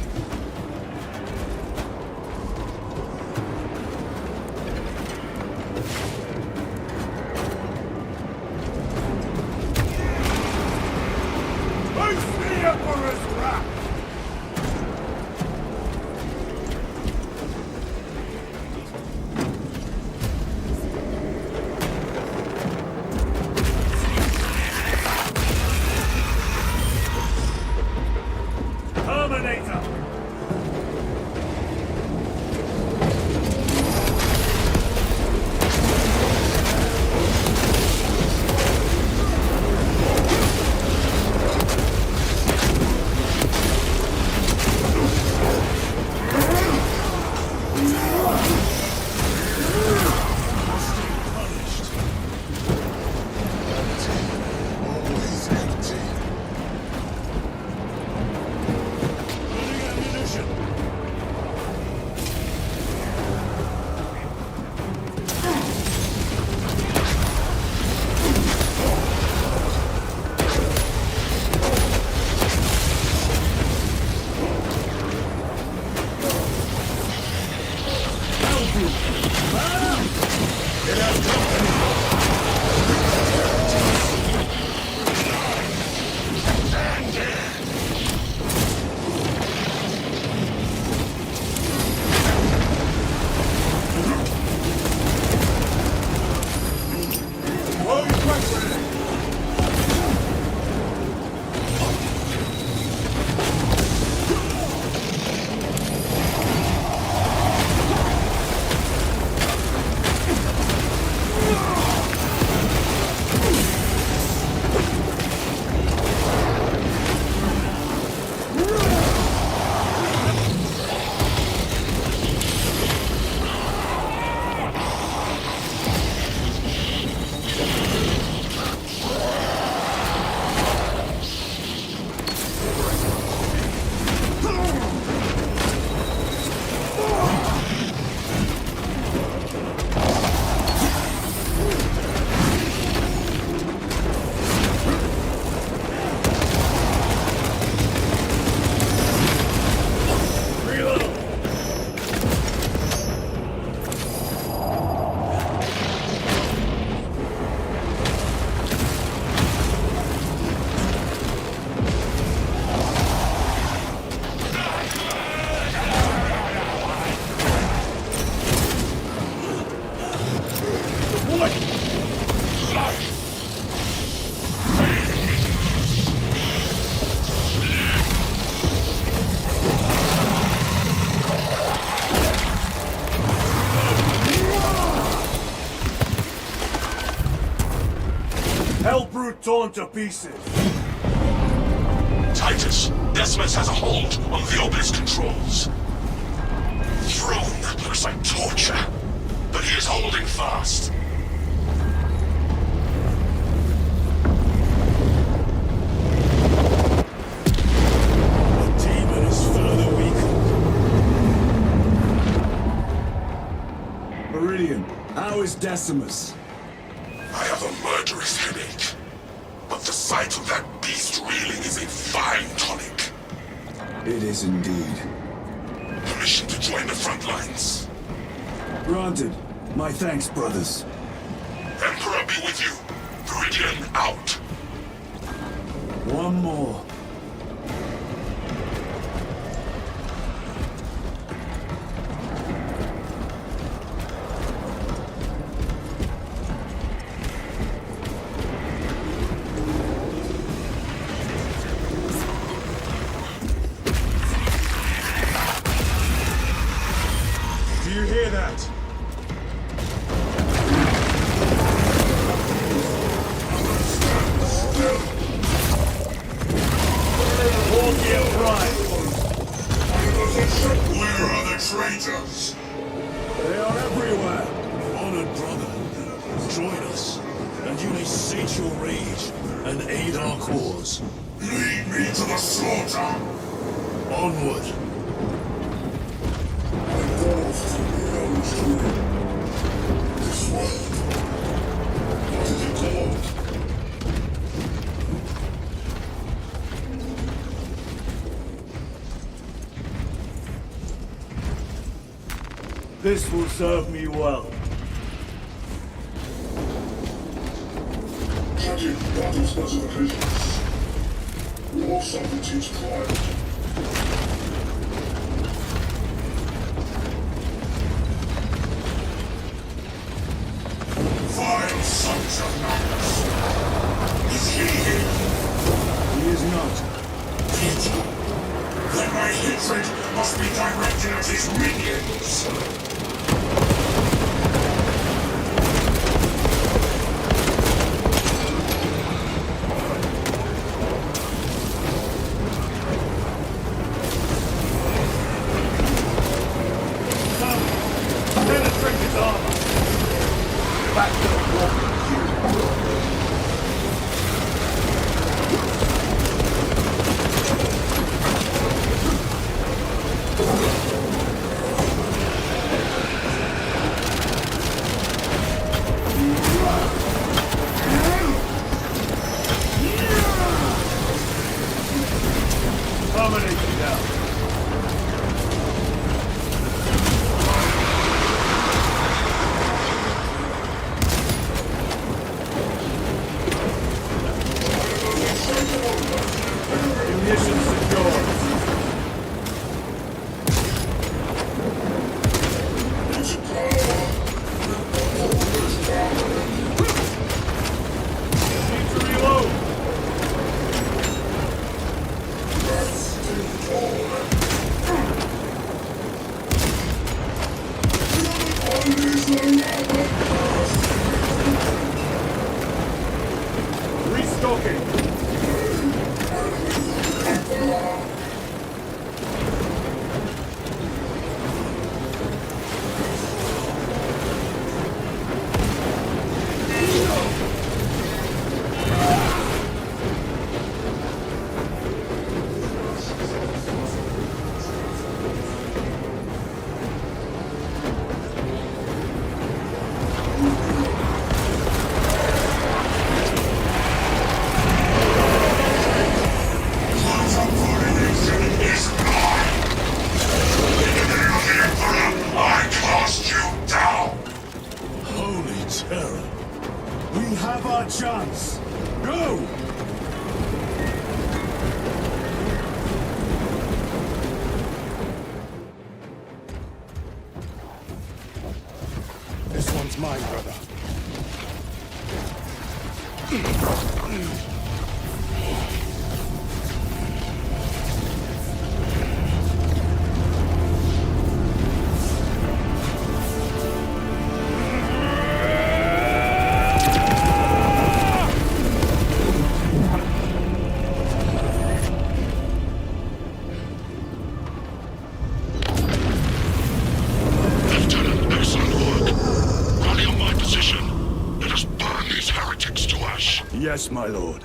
Hellbrute torn to pieces. Titus, Decimus has a hold on the obelisk controls. Throne looks like torture, but he is holding fast. The demon is further weakened. Meridian, how is Decimus? I have a murderous headache, but the sight of that beast reeling is a fine tonic. It is indeed. Permission to join the front lines. Granted. My thanks, brothers. Emperor be with you. Meridian out. One more. Do you hear that? Where are the traitors? They are everywhere. Honored brother, join us, and you may sate your rage and aid our cause. Lead me to the slaughter. Onward. This world. What is it called? This will serve me well. Tracking battle specifications. Your sovereignty's pride. Vile sons of Magnus. Is he here? He is not. Teacher. Then my hatred must be directed at his minions. Penetrate his armor. Back to the walking queue. Dominate you now. Ignition secure. Need to reload. Restocking. I cast you down! Holy terror. We have our chance. Go! This one's mine, brother. Yes, my lord.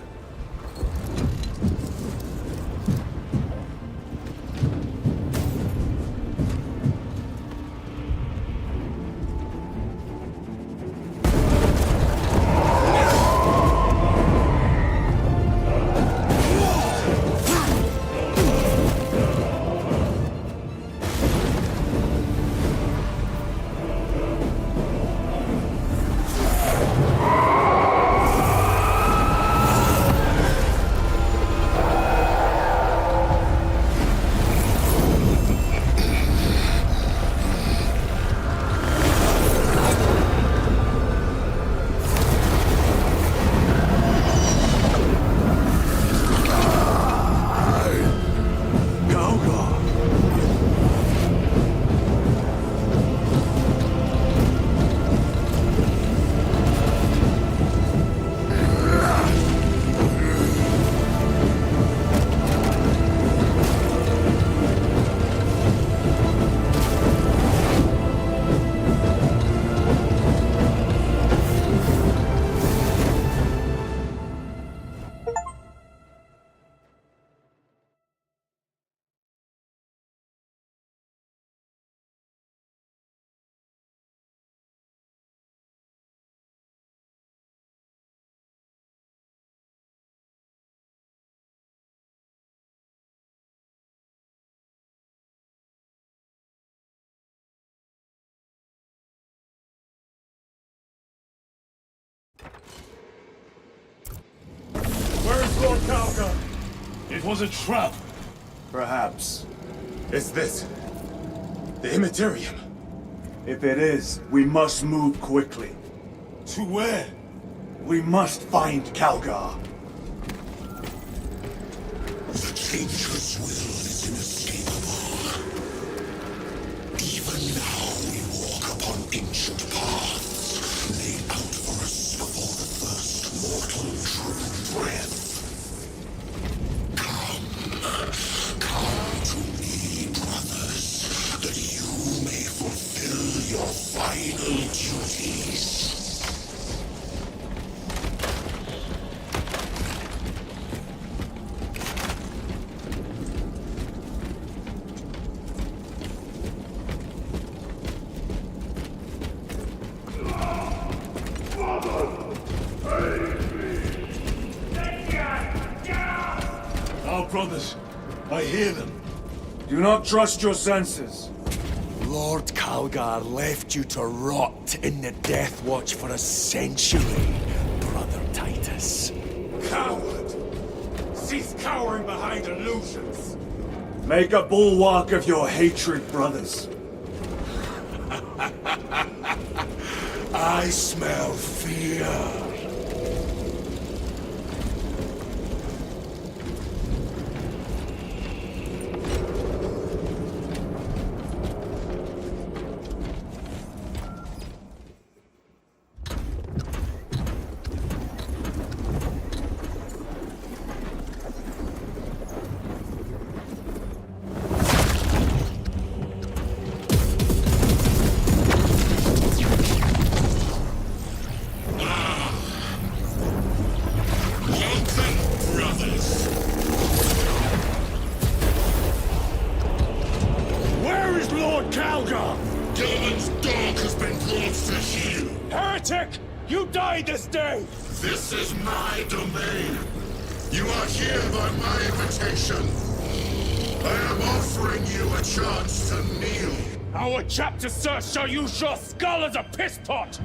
Where's Lord Calgar? It was a trap. Perhaps. Is this the Immaterium? If it is, we must move quickly. To where? We must find Calgar. The Changer's will is inescapable. Even now we walk upon ancient paths laid out for us before the first mortal drew breath. Come to me, brothers, that you may fulfill your final duties. Our brothers. I hear them. Do not trust your senses. Lord Calgar left you to rot in the Death Watch for a century, Brother Titus. Coward! Cease cowering behind illusions! Make a bulwark of your hatred, brothers. I smell fear. This is my domain. You are here by my invitation. I am offering you a chance to kneel. Our chapter, sir, shall use your skull as a piss pot!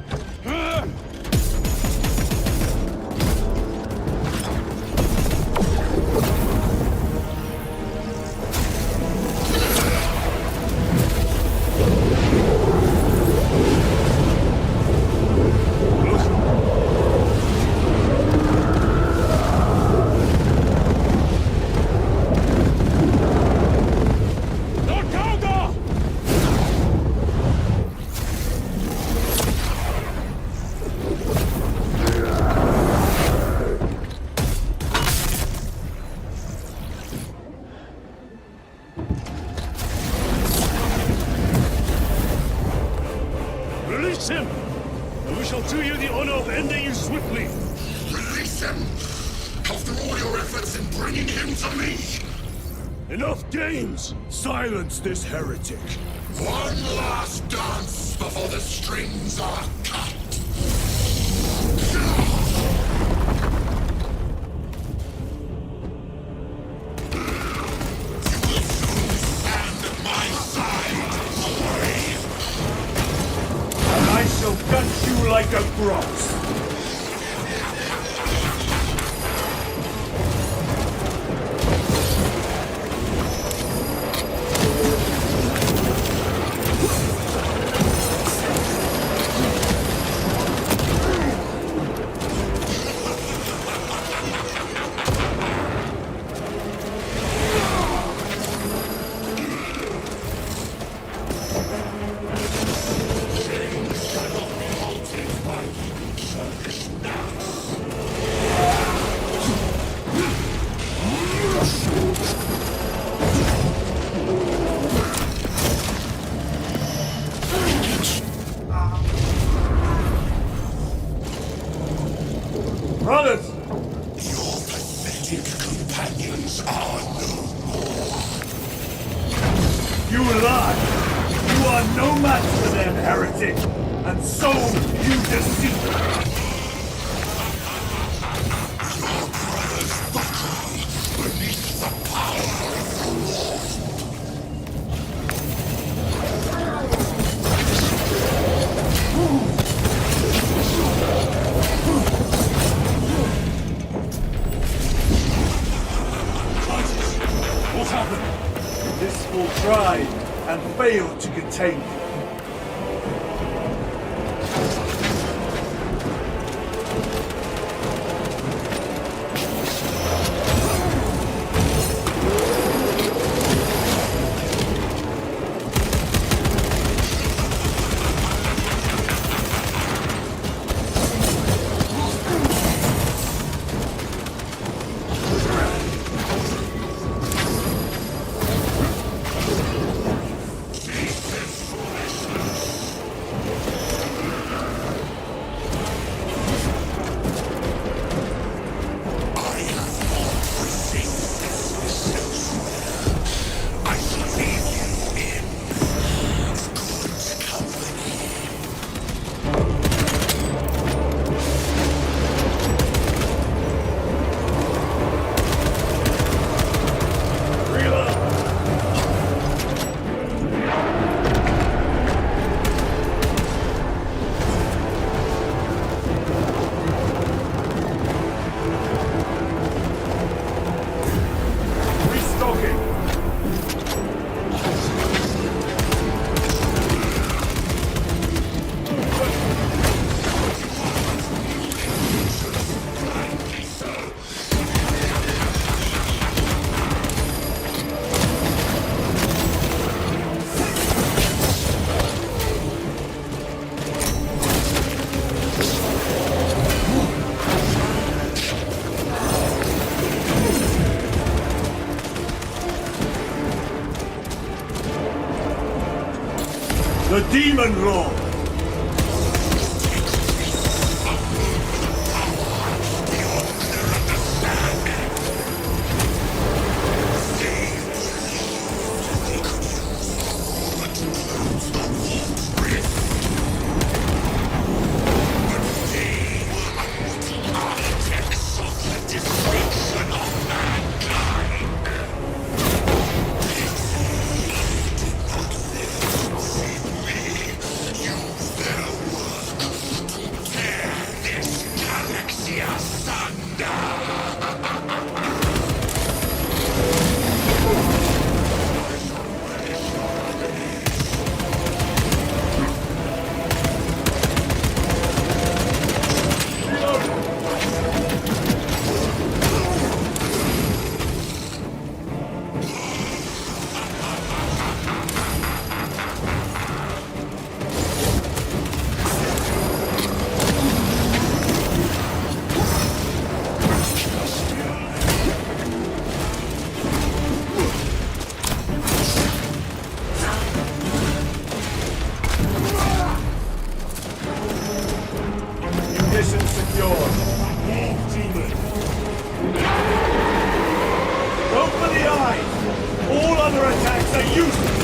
Release him, and we shall do you the honor of ending you swiftly. Release him! After all your efforts in bringing him to me! Enough games! Silence this heretic! One last dance before the strings are cut! I shall gut you like a gross! Brothers! Your pathetic companions are no more. You lie! You are no match for them, heretic! And so you deceive! Your brothers buckle beneath the power of the Lord. What happened? This will try and fail to contain you. The Demon Lord! Mission secure. demon! Go for the eyes! All other attacks are useless!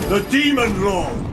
The Demon Lord!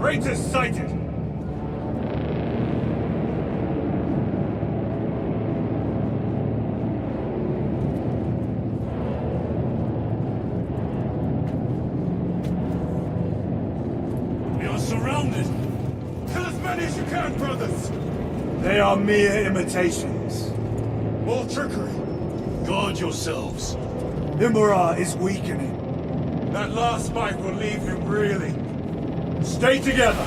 Traitors sighted! We are surrounded! Kill as many as you can, brothers! They are mere imitations. More trickery! Guard yourselves! Imura is weakening. That last fight will leave him reeling. Stay together!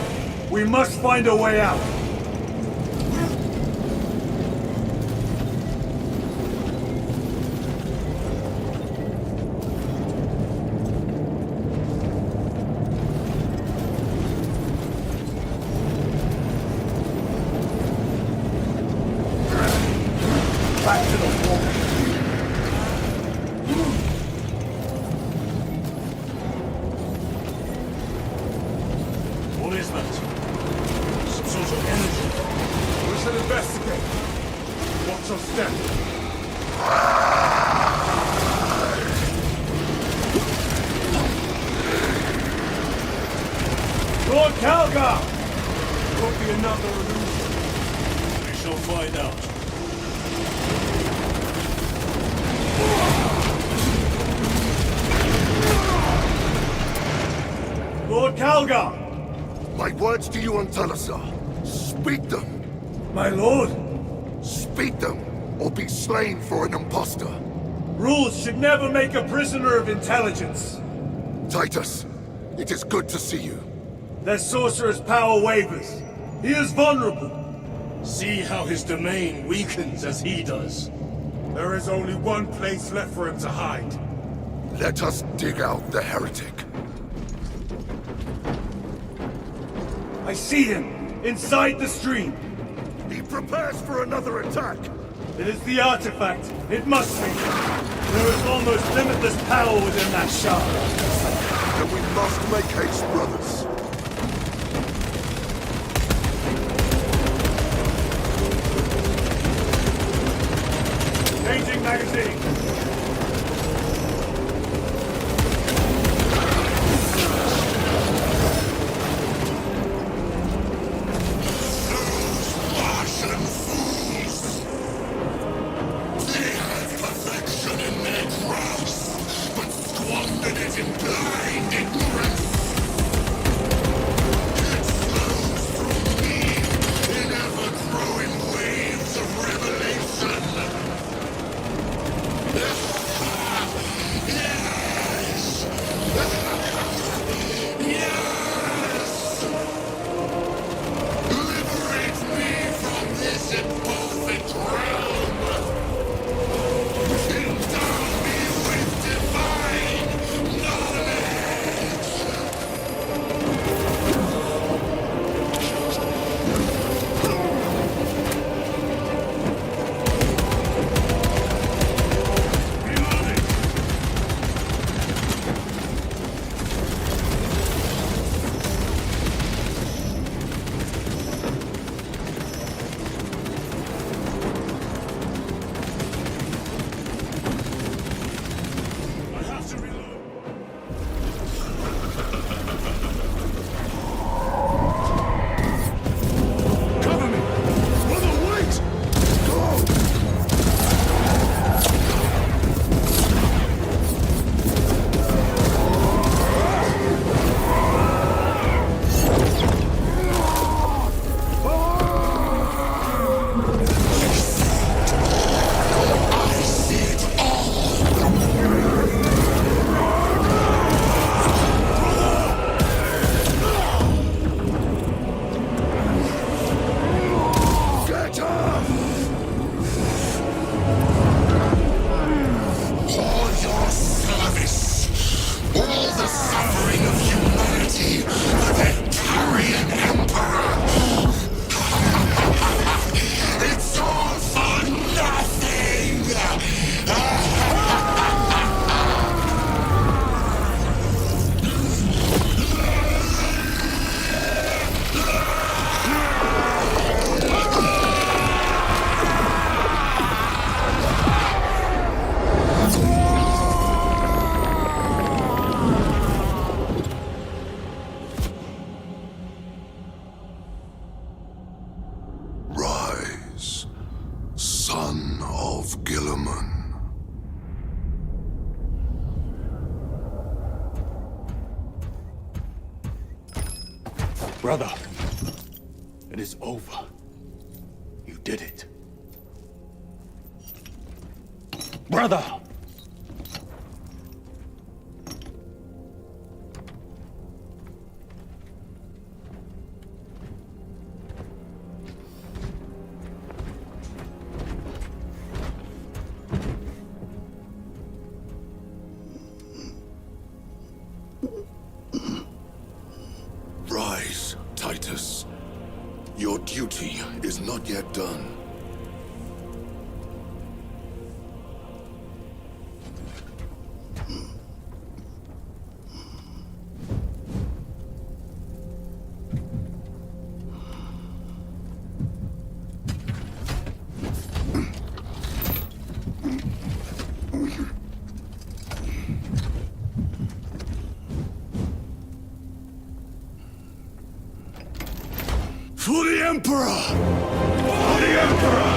We must find a way out! Back to the wall! What is that? Some sort of energy. We should investigate. Watch your step. Lord Calgar! Could be another illusion. We shall find out. Lord Calgar! My words to you on Talazar. Speak them. My lord! Speak them, or be slain for an impostor. Rules should never make a prisoner of intelligence. Titus, it is good to see you. Their sorcerer's power wavers. He is vulnerable. See how his domain weakens as he does. There is only one place left for him to hide. Let us dig out the heretic. I see him! Inside the stream! He prepares for another attack! It is the artifact. It must be. There is almost limitless power within that shard. Then we must make haste, brothers. Changing magazine. Brother, it is over. You did it. Brother! Rise, Titus. Your duty is not yet done. For the Emperor! For the Emperor!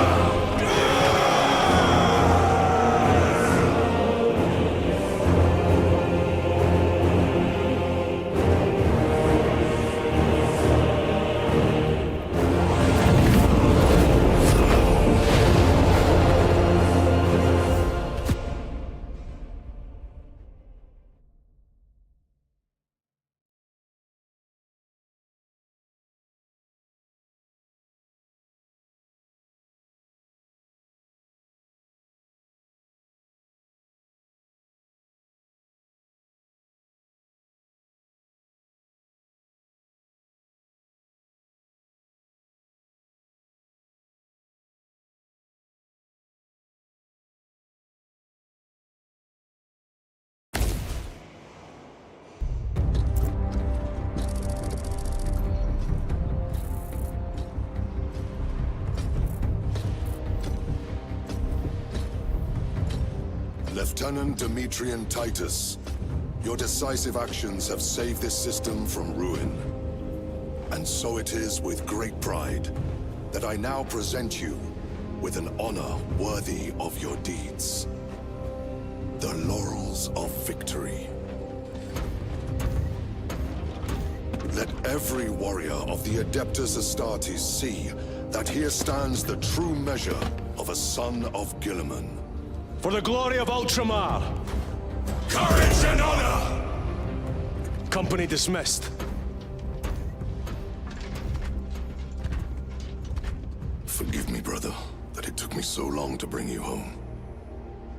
Lieutenant Demetrian Titus, your decisive actions have saved this system from ruin. And so it is with great pride that I now present you with an honor worthy of your deeds. The Laurels of Victory. Let every warrior of the Adeptus Astartes see that here stands the true measure of a son of Guilliman. For the glory of Ultramar! Courage and honor! Company dismissed. Forgive me, brother, that it took me so long to bring you home.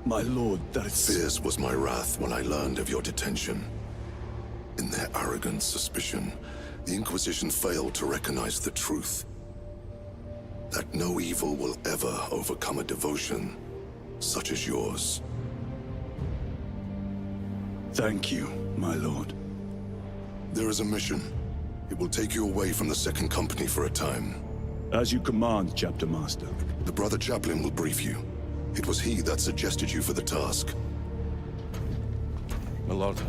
My lord, that is... Fierce was my wrath when I learned of your detention. In their arrogant suspicion, the Inquisition failed to recognize the truth. That no evil will ever overcome a devotion such as yours. Thank you, my lord. There is a mission. It will take you away from the Second Company for a time. As you command, Chapter Master. The Brother Chaplain will brief you. It was he that suggested you for the task. My lord,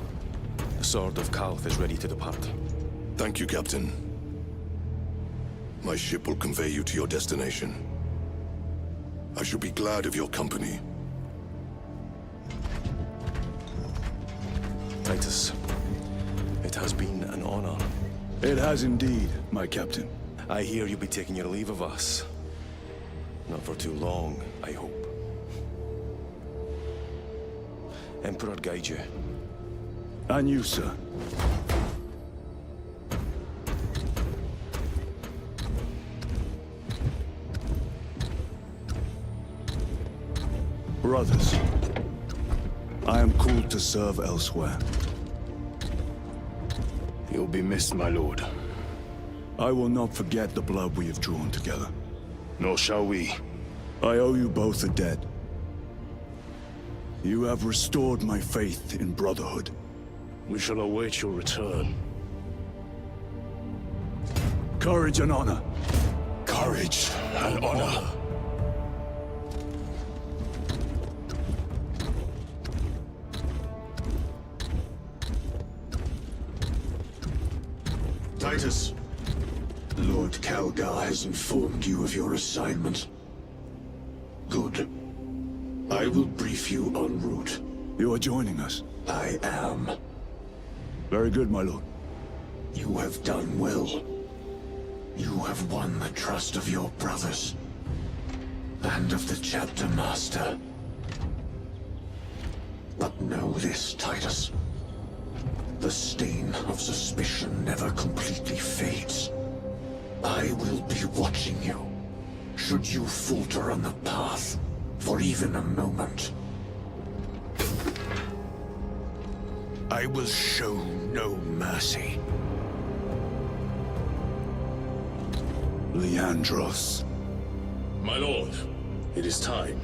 the Sword of Kauth is ready to depart. Thank you, Captain. My ship will convey you to your destination. I shall be glad of your company. Titus, it has been an honor. It has indeed, my captain. I hear you'll be taking your leave of us. Not for too long, I hope. Emperor guide you. And you, sir. Brothers, I am called to serve elsewhere. You'll be missed, my lord. I will not forget the blood we have drawn together. Nor shall we. I owe you both a debt. You have restored my faith in brotherhood. We shall await your return. Courage and honor. Courage and honor. Titus, Lord Calgar has informed you of your assignment. Good. I will brief you en route. You are joining us? I am. Very good, my lord. You have done well. You have won the trust of your brothers. And of the chapter master. But know this, Titus. The stain of suspicion never completely fades. I will be watching you, should you falter on the path for even a moment. I will show no mercy. Leandros. My lord, it is time.